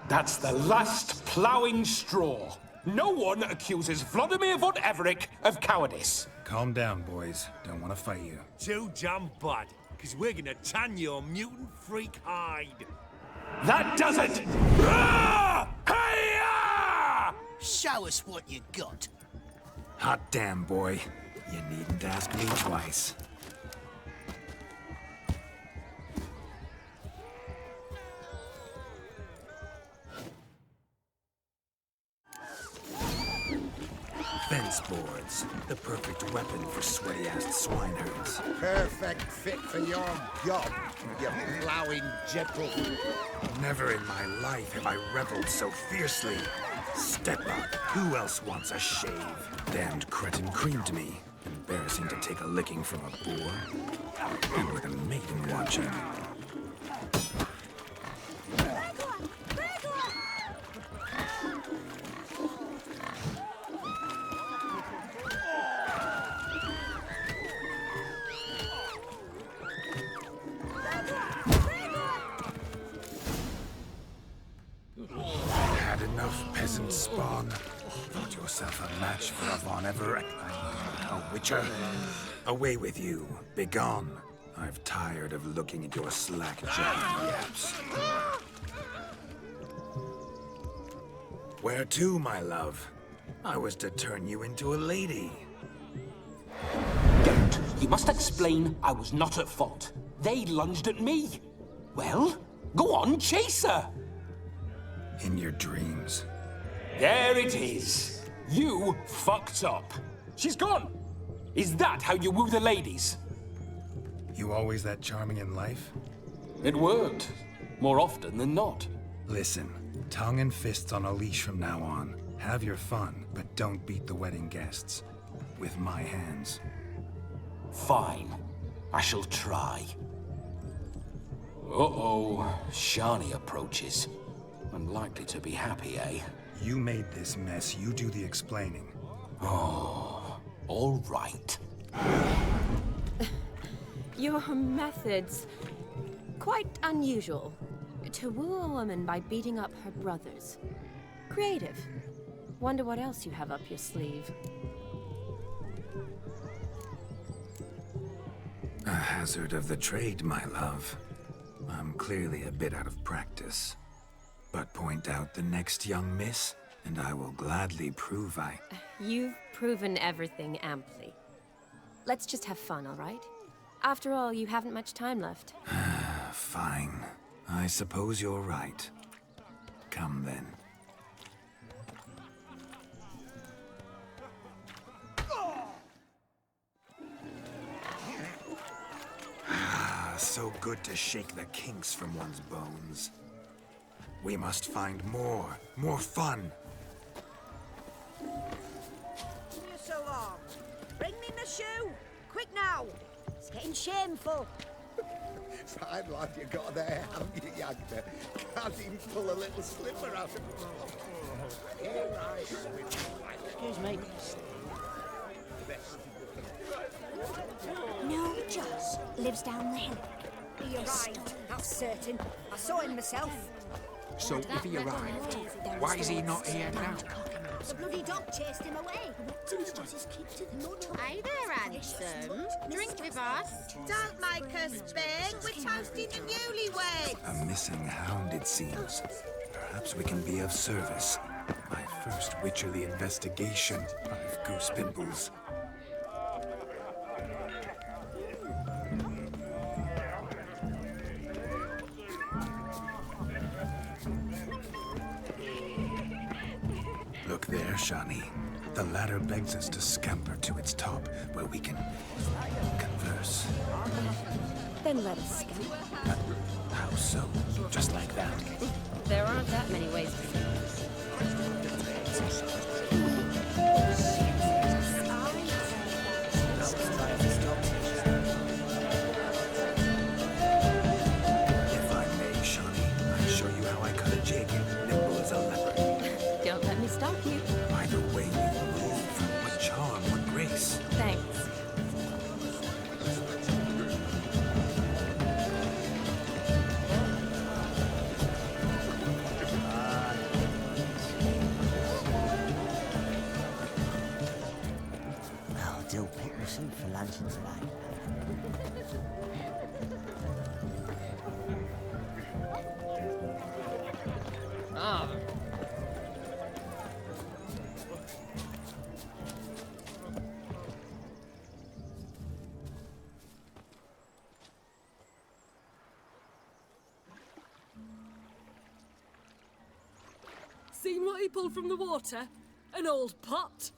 That's the last ploughing straw. No one accuses Vladimir von Everec of cowardice. Calm down, boys. Don't want to fight you. Too damn bad, because we're gonna tan your mutant freak hide. That does it! Ah! Hey-ya! Show us what you got. Hot damn, boy. You needn't ask me twice. Fence boards. The perfect weapon for sweaty-assed swineherds. Perfect fit for your job, you ploughing gentle. Never in my life have I reveled so fiercely. Step up. Who else wants a shave? Damned cretin creamed me. Embarrassing to take a licking from a boor. And with a maiden watching. Had enough peasant spawn. Thought yourself a match for a Von Everec. A witcher. Away with you. Begone. I've tired of looking at your slack-jawed yaps. Where to, my love? I was to turn you into a lady. Don't. You must explain I was not at fault. They lunged at me. Well, go on, chase her. In your dreams. There it is. You fucked up. She's gone. Is that how you woo the ladies? You always that charming in life? It worked. More often than not. Listen, tongue and fists on a leash from now on. Have your fun, but don't beat the wedding guests. With my hands. Fine. I shall try. Uh-oh. Shani approaches. Unlikely to be happy, eh? You made this mess. You do the explaining. Oh, all right. Your methods... quite unusual. To woo a woman by beating up her brothers. Creative. Wonder what else you have up your sleeve. A hazard of the trade, my love. I'm clearly a bit out of practice. But point out the next young miss, and I will gladly prove I... You've proven everything amply. Let's just have fun, all right? After all, you haven't much time left. Fine. I suppose you're right. Come then. So good to shake the kinks from one's bones. We must find more fun. You're so long. Bring me my shoe. Quick now. It's getting shameful. Fine lad you got there, haven't you, youngster? Can't even pull a little slipper out of it. Excuse me. No, Joss lives down the hill. You're right, that's certain. I saw him myself. So if he arrived, why is he not here now? The bloody dog chased him away. Hey there, handsome. Drink with us. Don't make us beg. We're toasting the newlyweds. A missing hound, it seems. Perhaps we can be of service. My first witcherly investigation. I've goose pimples. Look there, Shani. The ladder begs us to scamper to its top, where we can converse. Then let us scamper. How so? Just like that? There aren't that many ways to say this. If I may, Shani, I'll show you how I cut a jig, nimble as a leopard. Don't let me stop you. By the way you move, what charm, what grace. Thanks. Oh, do pick the soup for lunch tonight. Ah. Seen what he pulled from the water? An old pot.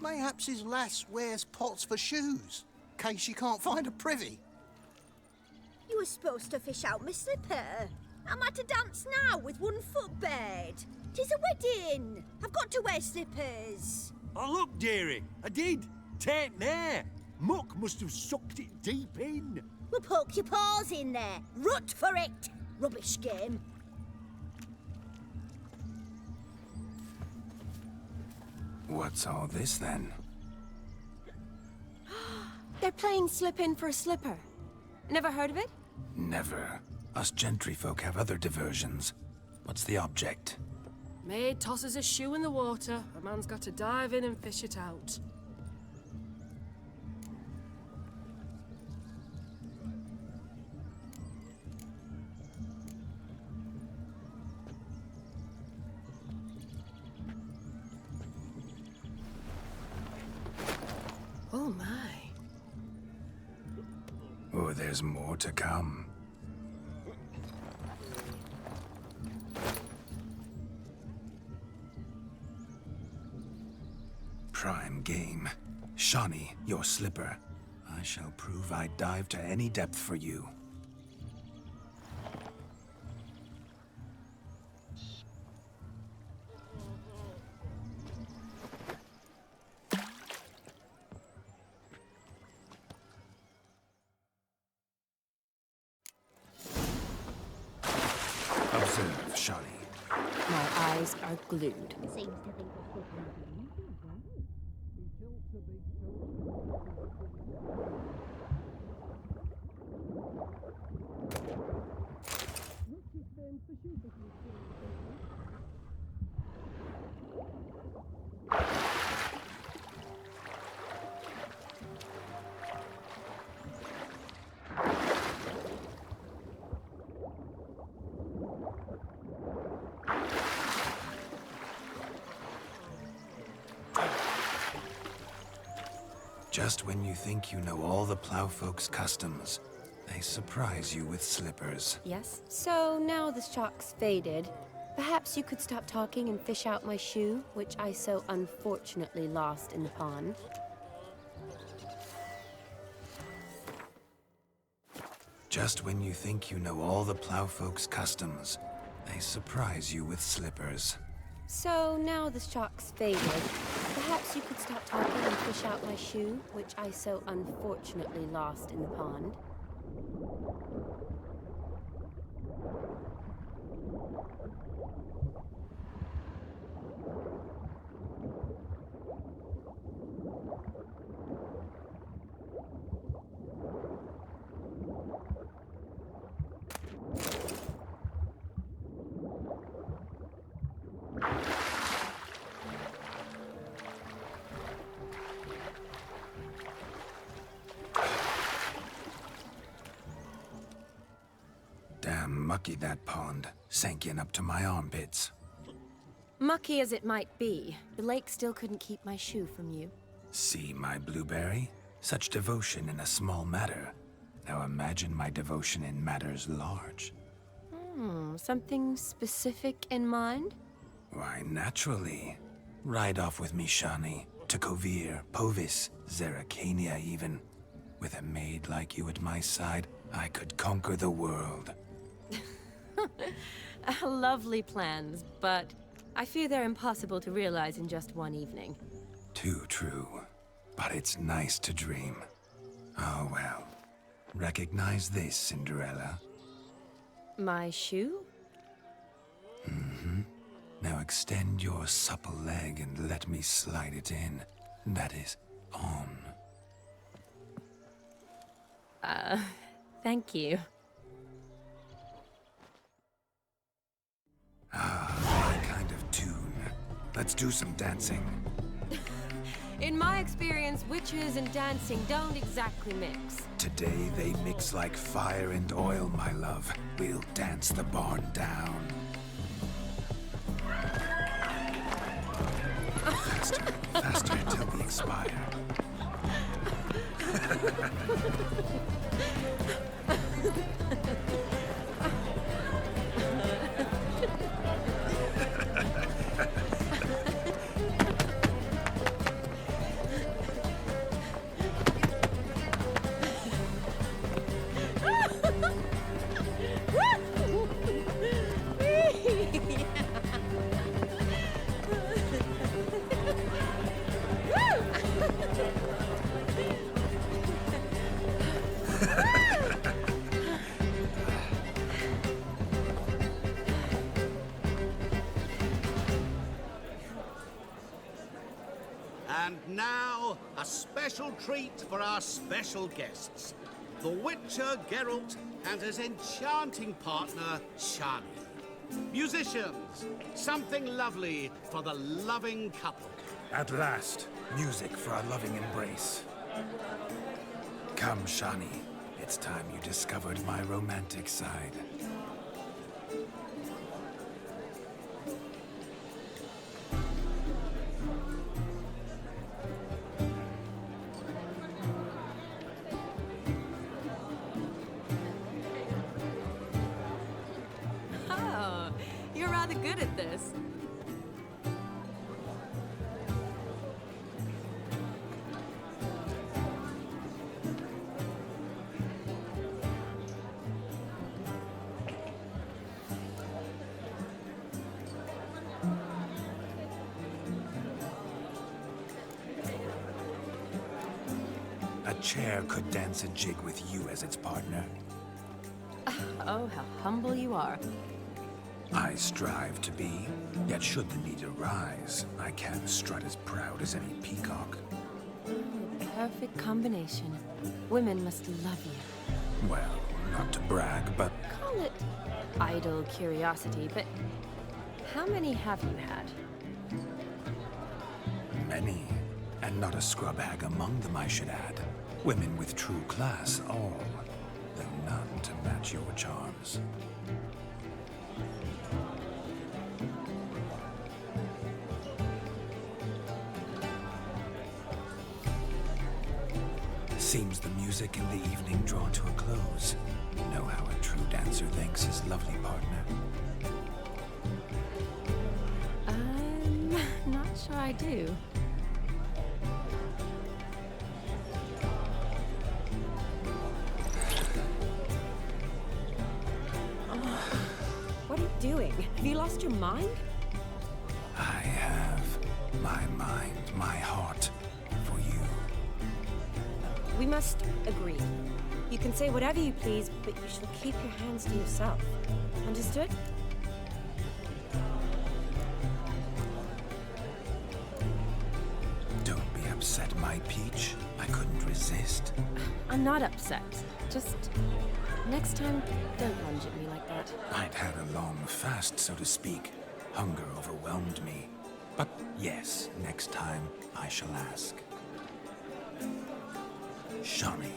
Mayhaps his lass wears pots for shoes, case she can't find a privy. You were supposed to fish out my slipper. I'm at a dance now with one foot bared. 'Tis a wedding. I've got to wear slippers. Oh, look, dearie, I did. Take there. Muck must have sucked it deep in. Well, poke your paws in there. Rut for it. Rubbish game. What's all this then? They're playing slip in for a slipper. Never heard of it? Never. Us gentry folk have other diversions. What's the object? Maid tosses a shoe in the water. A man's got to dive in and fish it out. Oh my. Oh, there's more to come. Prime game. Shawnee, your slipper. I shall prove I dive to any depth for you. Observe, Shawnee. My eyes are glued. Just when you think you know all the plowfolk's customs, they surprise you with slippers. Yes? So now the shock's faded. Perhaps you could stop talking and fish out my shoe, which I so unfortunately lost in the pond. Just when you think you know all the plowfolk's customs, they surprise you with slippers. So now the shock's faded. Perhaps you could stop talking and fish out my shoe, which I so unfortunately lost in the pond. Damn mucky that pond. Sank in up to my armpits. Mucky as it might be, the lake still couldn't keep my shoe from you. See my blueberry? Such devotion in a small matter. Now imagine my devotion in matters large. Something specific in mind? Why, naturally. Ride off with me, Shawnee. To Kovir, Povis, Zeracania even. With a maid like you at my side, I could conquer the world. Lovely plans, but I fear they're impossible to realize in just one evening. Too true. But it's nice to dream. Oh well. Recognize this, Cinderella? My shoe? Mm-hmm. Now extend your supple leg and let me slide it in. That is, on. Thank you. My kind of tune. Let's do some dancing. In my experience, witches and dancing don't exactly mix. Today they mix like fire and oil, my love. We'll dance the barn down. Faster, faster until we expire. And now, a special treat for our special guests. The Witcher Geralt and his enchanting partner, Shani. Musicians, something lovely for the loving couple. At last, music for a loving embrace. Come, Shani. It's time you discovered my romantic side. Oh, you're rather good at this. A chair could dance a jig with you as its partner. Oh, how humble you are. I strive to be, yet should the need arise, I can strut as proud as any peacock. Perfect combination. Women must love you. Well, not to brag, but Call it idle curiosity, but how many have you had? many. And not a scrub hag among them, I should add. Women with true class, all, though none to match your charms. Seems the music in the evening drawn to a close. Know how a true dancer thanks his lovely partner. I'm not sure I do. What are you doing? Have you lost your mind? I have my mind, my heart for you. We must agree. You can say whatever you please, but you shall keep your hands to yourself. Understood? Don't be upset, my peach. I couldn't resist. I'm not upset. Just next time, don't lunge at me like that. I'd had a long fast, so to speak. Hunger overwhelmed me. But yes, next time I shall ask. Shani,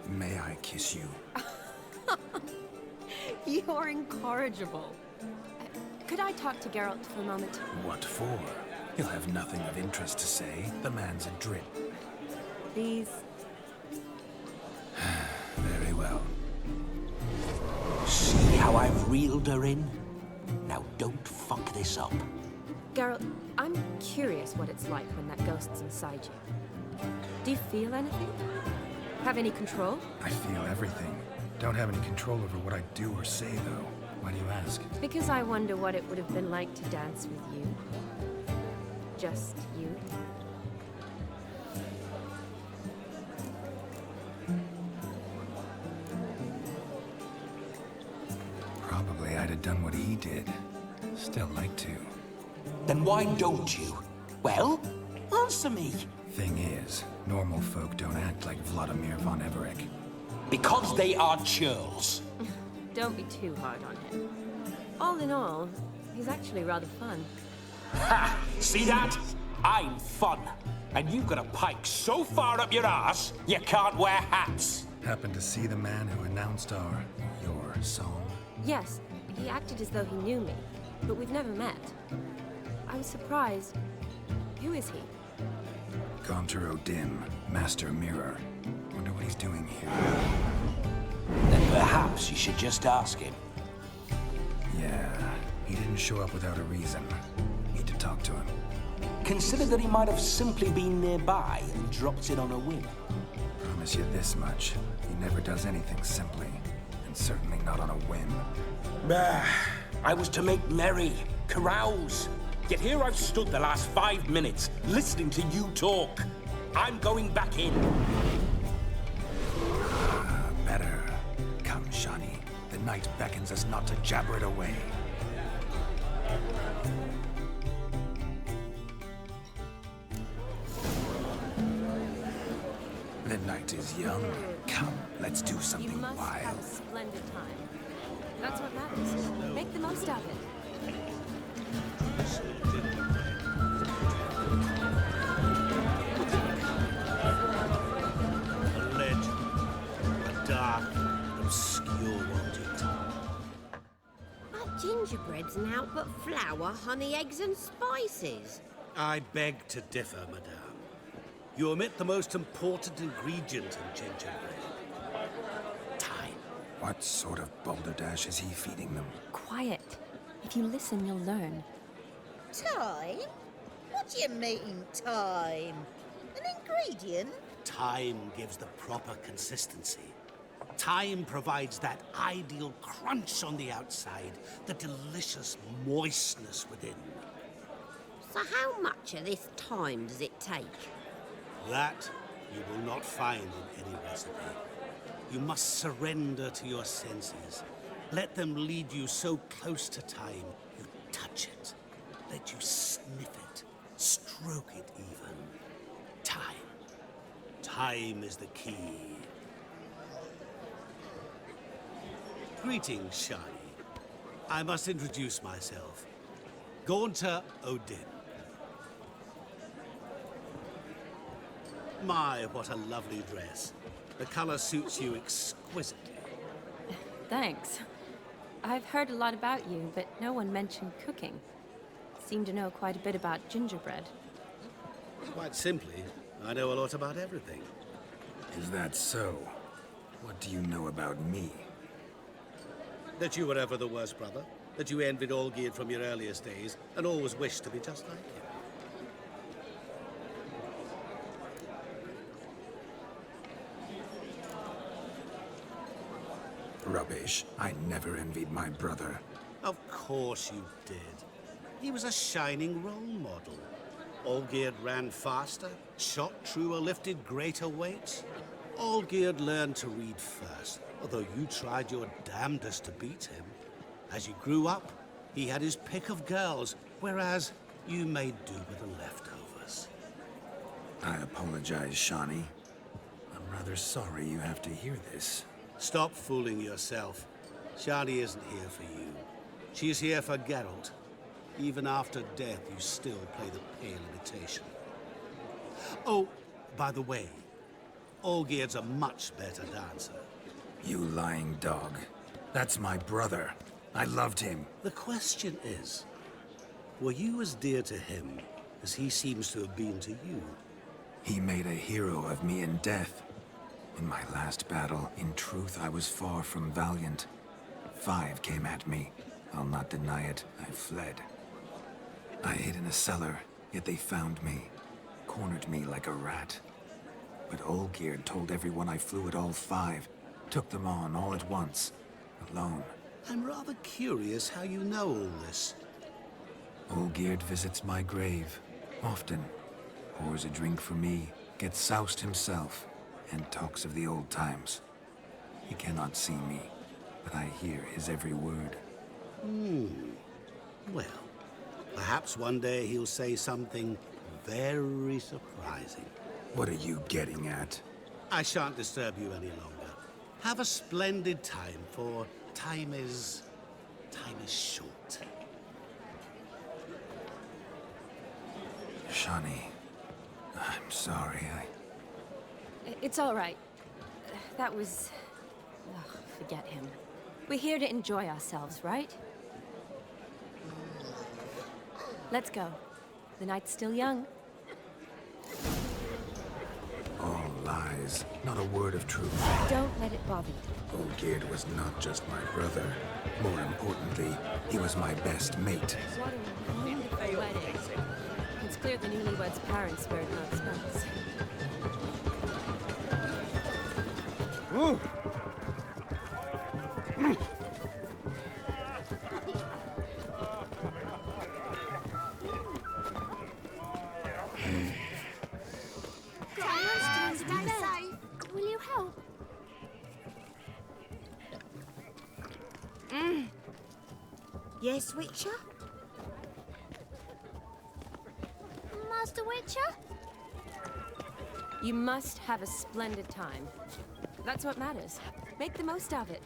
may I kiss you? You're incorrigible. Could I talk to Geralt for a moment? What for? He'll have nothing of interest to say. The man's a drip. Please. Very well. See how I've reeled her in? Now don't fuck this up. Geralt, I'm curious what it's like when that ghost's inside you. Do you feel anything? Have any control? I feel everything. Don't have any control over what I do or say, though. Why do you ask? Because I wonder what it would have been like to dance with you. Just you. Probably I'd have done what he did. Still like to. Then why don't you? Well, answer me. Thing is, normal folk don't act like Vladimir von Everec. Because they are churls. Don't be too hard on him. All in all, he's actually rather fun. Ha! See that? I'm fun. And you've got a pike so far up your ass, you can't wear hats. Happened to see the man who announced your song? Yes, he acted as though he knew me, but we've never met. I was surprised. Who is he? Gaunter DImm, Master Mirror. Wonder what he's doing here. Then perhaps you should just ask him. Yeah, he didn't show up without a reason. Need to talk to him. Consider that he might have simply been nearby and dropped in on a whim. Promise you this much. He never does anything simply. And certainly not on a whim. Bah! I was to make merry, carouse. Yet here I've stood the last 5 minutes, listening to you talk. I'm going back in. Better. Come, Shani. The night beckons us not to jabber it away. The night is young. Come, let's do You something must have wild. a splendid time. That's what matters. Make the most of it. A legend. A dark, obscure object. But gingerbread's naught but flour, honey, eggs and spices. I beg to differ, madame. You omit the most important ingredient in gingerbread. Time. What sort of balderdash is he feeding them? Quiet. If you listen, you'll learn. Time? What do you mean, time? An ingredient? Time gives the proper consistency. Time provides that ideal crunch on the outside, the delicious moistness within. So how much of this time does it take? That you will not find in any recipe. You must surrender to your senses. Let them lead you so close to time, you touch it. Let you sniff it, stroke it even. Time. Time is the key. Greetings, Shani. I must introduce myself. Gaunter DImm. My, what a lovely dress. The color suits you exquisitely. Thanks. I've heard a lot about you, but no one mentioned cooking. Seem to know quite a bit about gingerbread. Quite simply, I know a lot about everything. Is that so? What do you know about me? That you were ever the worst brother, that you envied Olgierd from your earliest days, and always wished to be just like him. Rubbish. I never envied my brother. Of course you did. He was a shining role model. Olgierd ran faster, shot truer, lifted greater weights. Olgierd learned to read first, although you tried your damnedest to beat him. As you grew up, he had his pick of girls, whereas you made do with the leftovers. I apologize, Shani. I'm rather sorry you have to hear this. Stop fooling yourself. Shani isn't here for you. She's here for Geralt. Even after death, you still play the pale imitation. Oh, by the way, Olgierd's a much better dancer. You lying dog. That's my brother. I loved him. The question is, were you as dear to him as he seems to have been to you? He made a hero of me in death. In my last battle, in truth, I was far from valiant. 5 came at me. I'll not deny it. I fled. I hid in a cellar, yet they found me. Cornered me like a rat. But Olgierd told everyone I flew at all 5. Took them on all at once. Alone. I'm rather curious how you know all this. Olgierd visits my grave. Often. Pours a drink for me. Gets soused himself. And talks of the old times. He cannot see me, but I hear his every word. Well, perhaps one day he'll say something very surprising. What are you getting at? I shan't disturb you any longer. Have a splendid time, for time is short. Shani, I'm sorry, It's all right. That was... Ugh, forget him. We're here to enjoy ourselves, right? Let's go. The night's still young. All lies. Not a word of truth. Don't let it bother you. Olgierd was not just my brother. More importantly, he was my best mate. What a wonderful wedding. It's clear the newlyweds' parents spared no expense. Ooh. Stay safe. Will you help? Yes, Witcher? Master Witcher? You must have a splendid time. That's what matters. Make the most of it.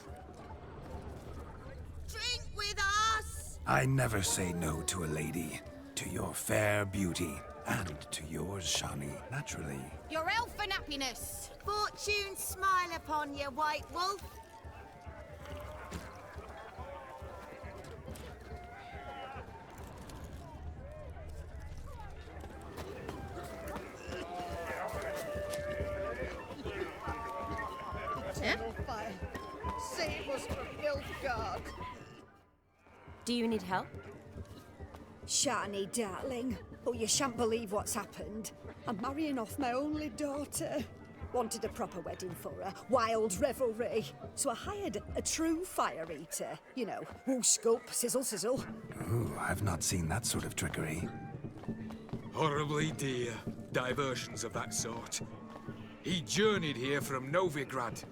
Drink with us! I never say no to a lady. To your fair beauty. And to yours, Shani, naturally. Your elfin happiness! Fortune smile upon you, White Wolf. Fire. Save us from Nilfgaard. Do you need help? Shani, darling. Oh, you shan't believe what's happened. I'm marrying off my only daughter. Wanted a proper wedding for her, wild revelry. So I hired a true fire eater. You know, whoosh, scope, sizzle, sizzle. Ooh, I've not seen that sort of trickery. Horribly dear diversions of that sort. He journeyed here from Novigrad.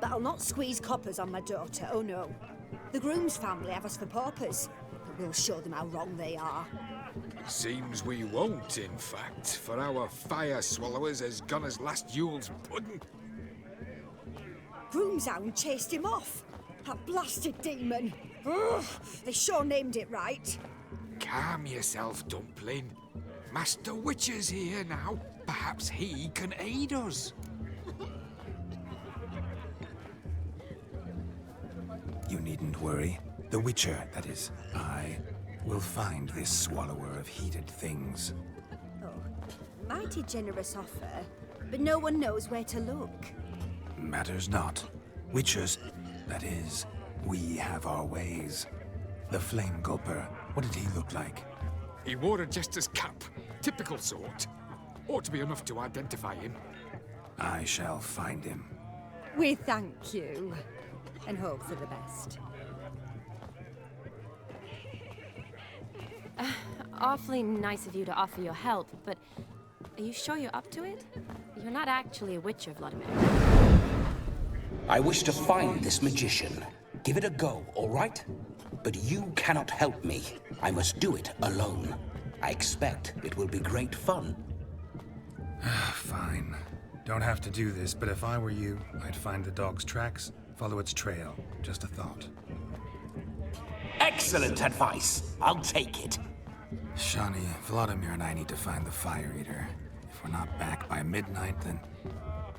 But I'll not squeeze coppers on my daughter, oh no. The groom's family have us for paupers, but we'll show them how wrong they are. Seems we won't, in fact, for our fire swallowers has gone as last Yule's pudding. Groom's hound chased him off. That blasted demon. Ugh, they sure named it right. Calm yourself, Dumpling. Master Witcher's here now. Perhaps he can aid us. You needn't worry. The Witcher, that is, I, will find this swallower of heated things. Oh, mighty generous offer, but no one knows where to look. Matters not. Witchers, that is, we have our ways. The Flame Gulper, what did he look like? He wore a jester's cap. Typical sort. Ought to be enough to identify him. I shall find him. We thank you, and hope for the best. Awfully nice of you to offer your help, but are you sure you're up to it? You're not actually a witcher, Vladimir. I wish to find this magician. Give it a go, all right? But you cannot help me. I must do it alone. I expect it will be great fun. Fine. Don't have to do this, but if I were you, I'd find the dog's tracks, follow its trail. Just a thought. Excellent advice. I'll take it. Shani, Vladimir and I need to find the Fire Eater. If we're not back by midnight, then...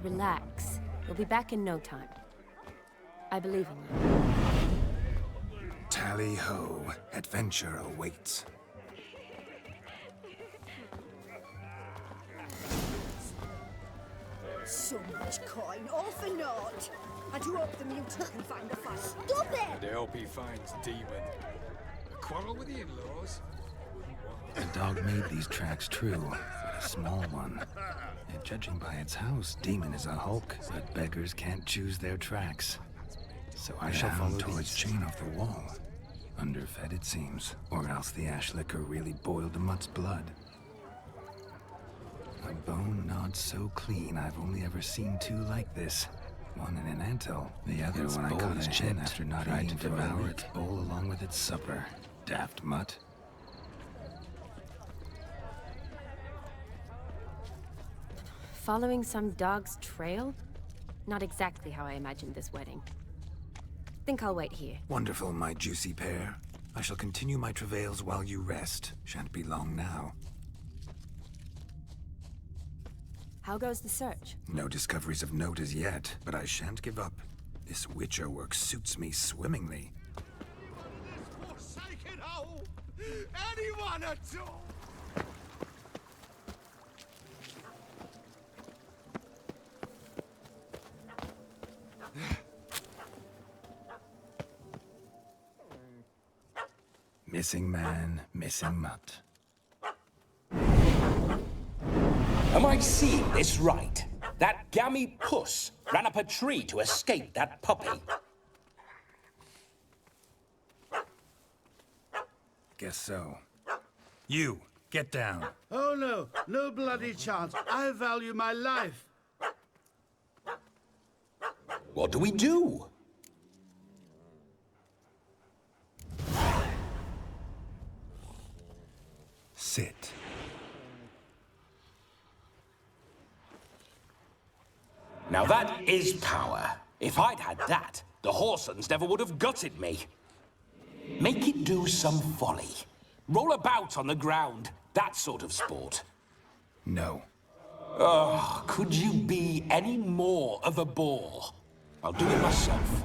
Relax. We'll be back in no time. I believe in you. Tally-ho. Adventure awaits. So much coin, all for naught. I do hope the mutant can find the fire. Stop it! I hope he finds Demon. A quarrel with the in-laws? The dog made these tracks true, but a small one. And judging by its house, Demon is a hulk, but beggars can't choose their tracks. So I shall follow towards chain off the wall. Underfed, it seems, or else the ash liquor really boiled the mutt's blood. A bone gnawed so clean, I've only ever seen two like this. One in an anthill, the other when I caught his chin after not eating to devour its bowl along with its supper. Daft mutt. Following some dog's trail? Not exactly how I imagined this wedding. Think I'll wait here. Wonderful, my juicy pear. I shall continue my travails while you rest. Shan't be long now. How goes the search? No discoveries of note as yet, but I shan't give up. This Witcher work suits me swimmingly. Forsaken home! Anyone at all! Missing man, missing mutt. Am I seeing this right? That gammy puss ran up a tree to escape that puppy. Guess so. You, get down. Oh no, no bloody chance. I value my life. What do we do? Sit. Now that is power. If I'd had that, the Horsons never would have gutted me. Make it do some folly. Roll about on the ground. That sort of sport. No. Oh, could you be any more of a bore? I'll do it myself.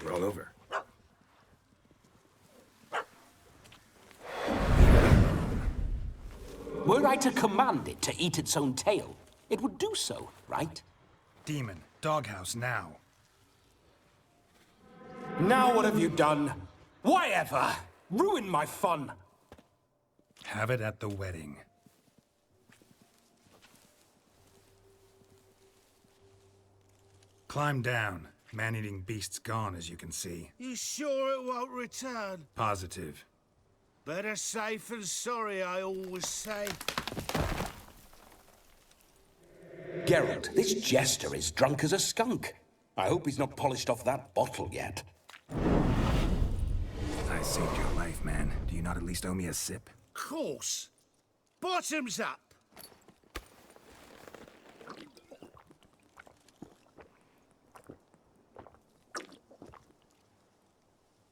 Roll over. Were I to command it to eat its own tail, it would do so, right? Demon, doghouse now. Now what have you done? Why ever? Ruin my fun. Have it at the wedding. Climb down. Man-eating beast's gone, as you can see. You sure it won't return? Positive. Better safe than sorry, I always say. Geralt, this jester is drunk as a skunk. I hope he's not polished off that bottle yet. I saved your life, man. Do you not at least owe me a sip? Course. Bottoms up.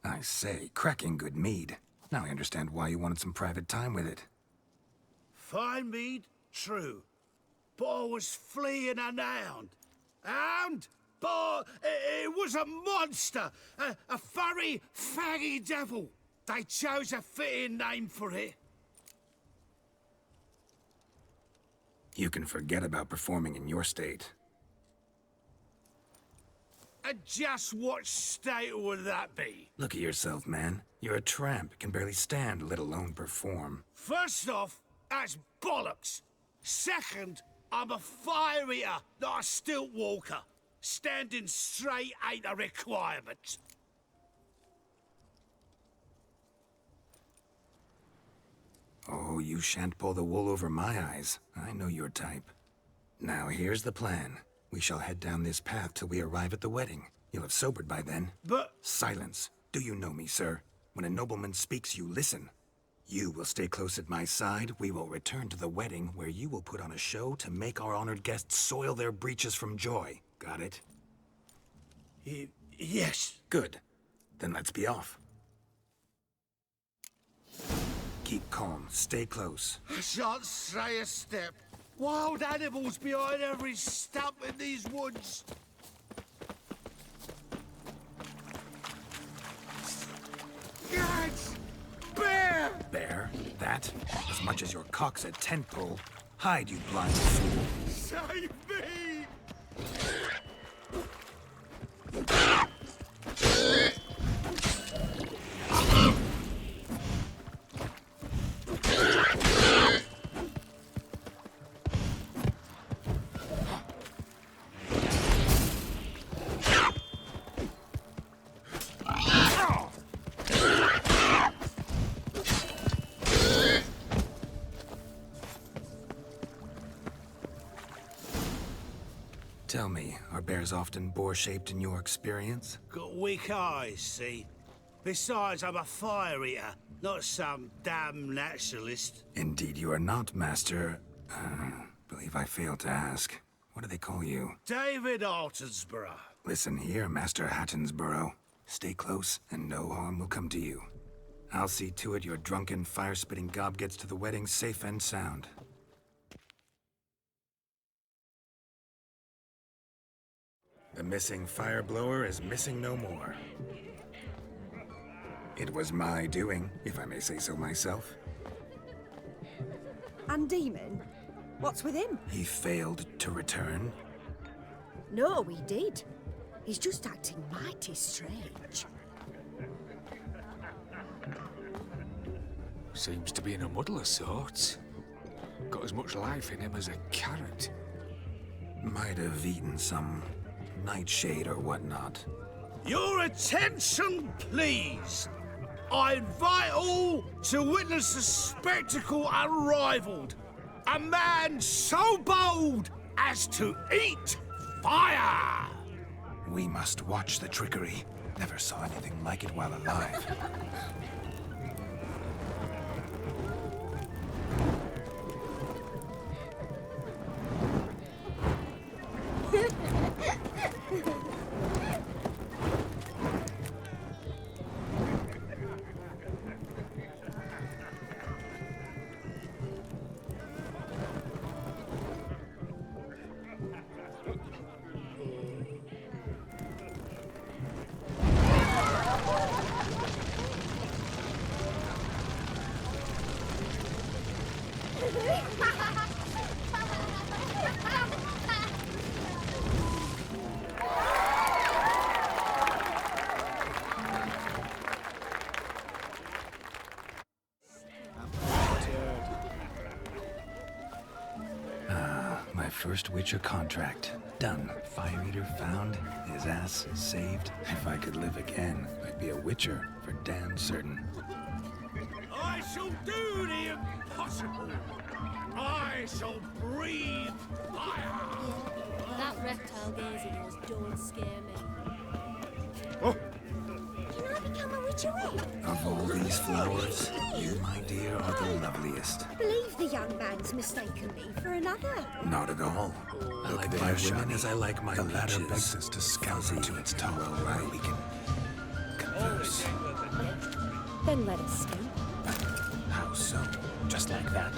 I say, cracking good mead. Now I understand why you wanted some private time with it. Fine mead, true. But I was fleeing a hound. Hound? But it was a monster. A furry, faggy devil. They chose a fitting name for it. You can forget about performing in your state. And just what state would that be? Look at yourself, man. You're a tramp, can barely stand, let alone perform. First off, that's bollocks. Second, I'm a fire eater, not a stilt walker. Standing straight ain't a requirement. Oh, you shan't pull the wool over my eyes. I know your type. Now, here's the plan. We shall head down this path till we arrive at the wedding. You'll have sobered by then. But... Silence. Do you know me, sir? When a nobleman speaks, you listen. You will stay close at my side. We will return to the wedding, where you will put on a show to make our honored guests soil their breeches from joy. Got it? Yes. Good. Then let's be off. Keep calm. Stay close. I shan't stray a step. Wild animals behind every stump in these woods. Guards! Bear! Bear? That? As much as your cock's a tent pole. Hide, you blind fool. Save me! Tell me, are bears often boar-shaped in your experience? Got weak eyes, see? Besides, I'm a fire eater, not some damn naturalist. Indeed you are not, Master... believe I failed to ask. What do they call you? David Altonsborough. Listen here, Master Hattonsborough. Stay close, and no harm will come to you. I'll see to it your drunken, fire-spitting gob gets to the wedding safe and sound. The missing fire blower is missing no more. It was my doing, if I may say so myself. And Demon? What's with him? He failed to return. No, he did. He's just acting mighty strange. Seems to be in a muddle of sorts. Got as much life in him as a carrot. Might have eaten some nightshade or whatnot. Your attention, please. I invite all to witness a spectacle unrivaled. A man so bold as to eat fire! We must watch the trickery. Never saw anything like it while alive. My first Witcher contract. Done. Fire Eater found. His ass saved. If I could live again, I'd be a Witcher for damn certain. I shall do the impossible. I shall breathe fire. That reptile gaze of yours don't scare me. Can I become a witcher? Of all these flowers, you, my dear, are the loveliest. Believe the young man's mistaken me for another. Not at all. I like my women as I like my peaches. The ladder begs us to scout to its top, where we can converse. Then let us speak. How so? Just like that?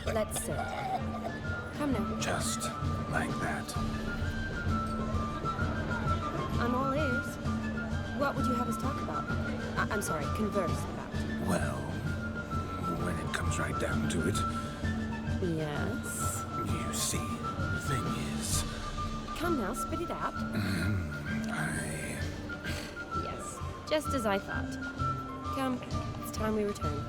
Let's sit. Come now. Just like that. I'm all ears. What would you have us talk about? I'm sorry, converse about. Well, when it comes right down to it, Yes? you see, the thing is... Come now, spit it out. Yes, just as I thought. Come, it's time we return.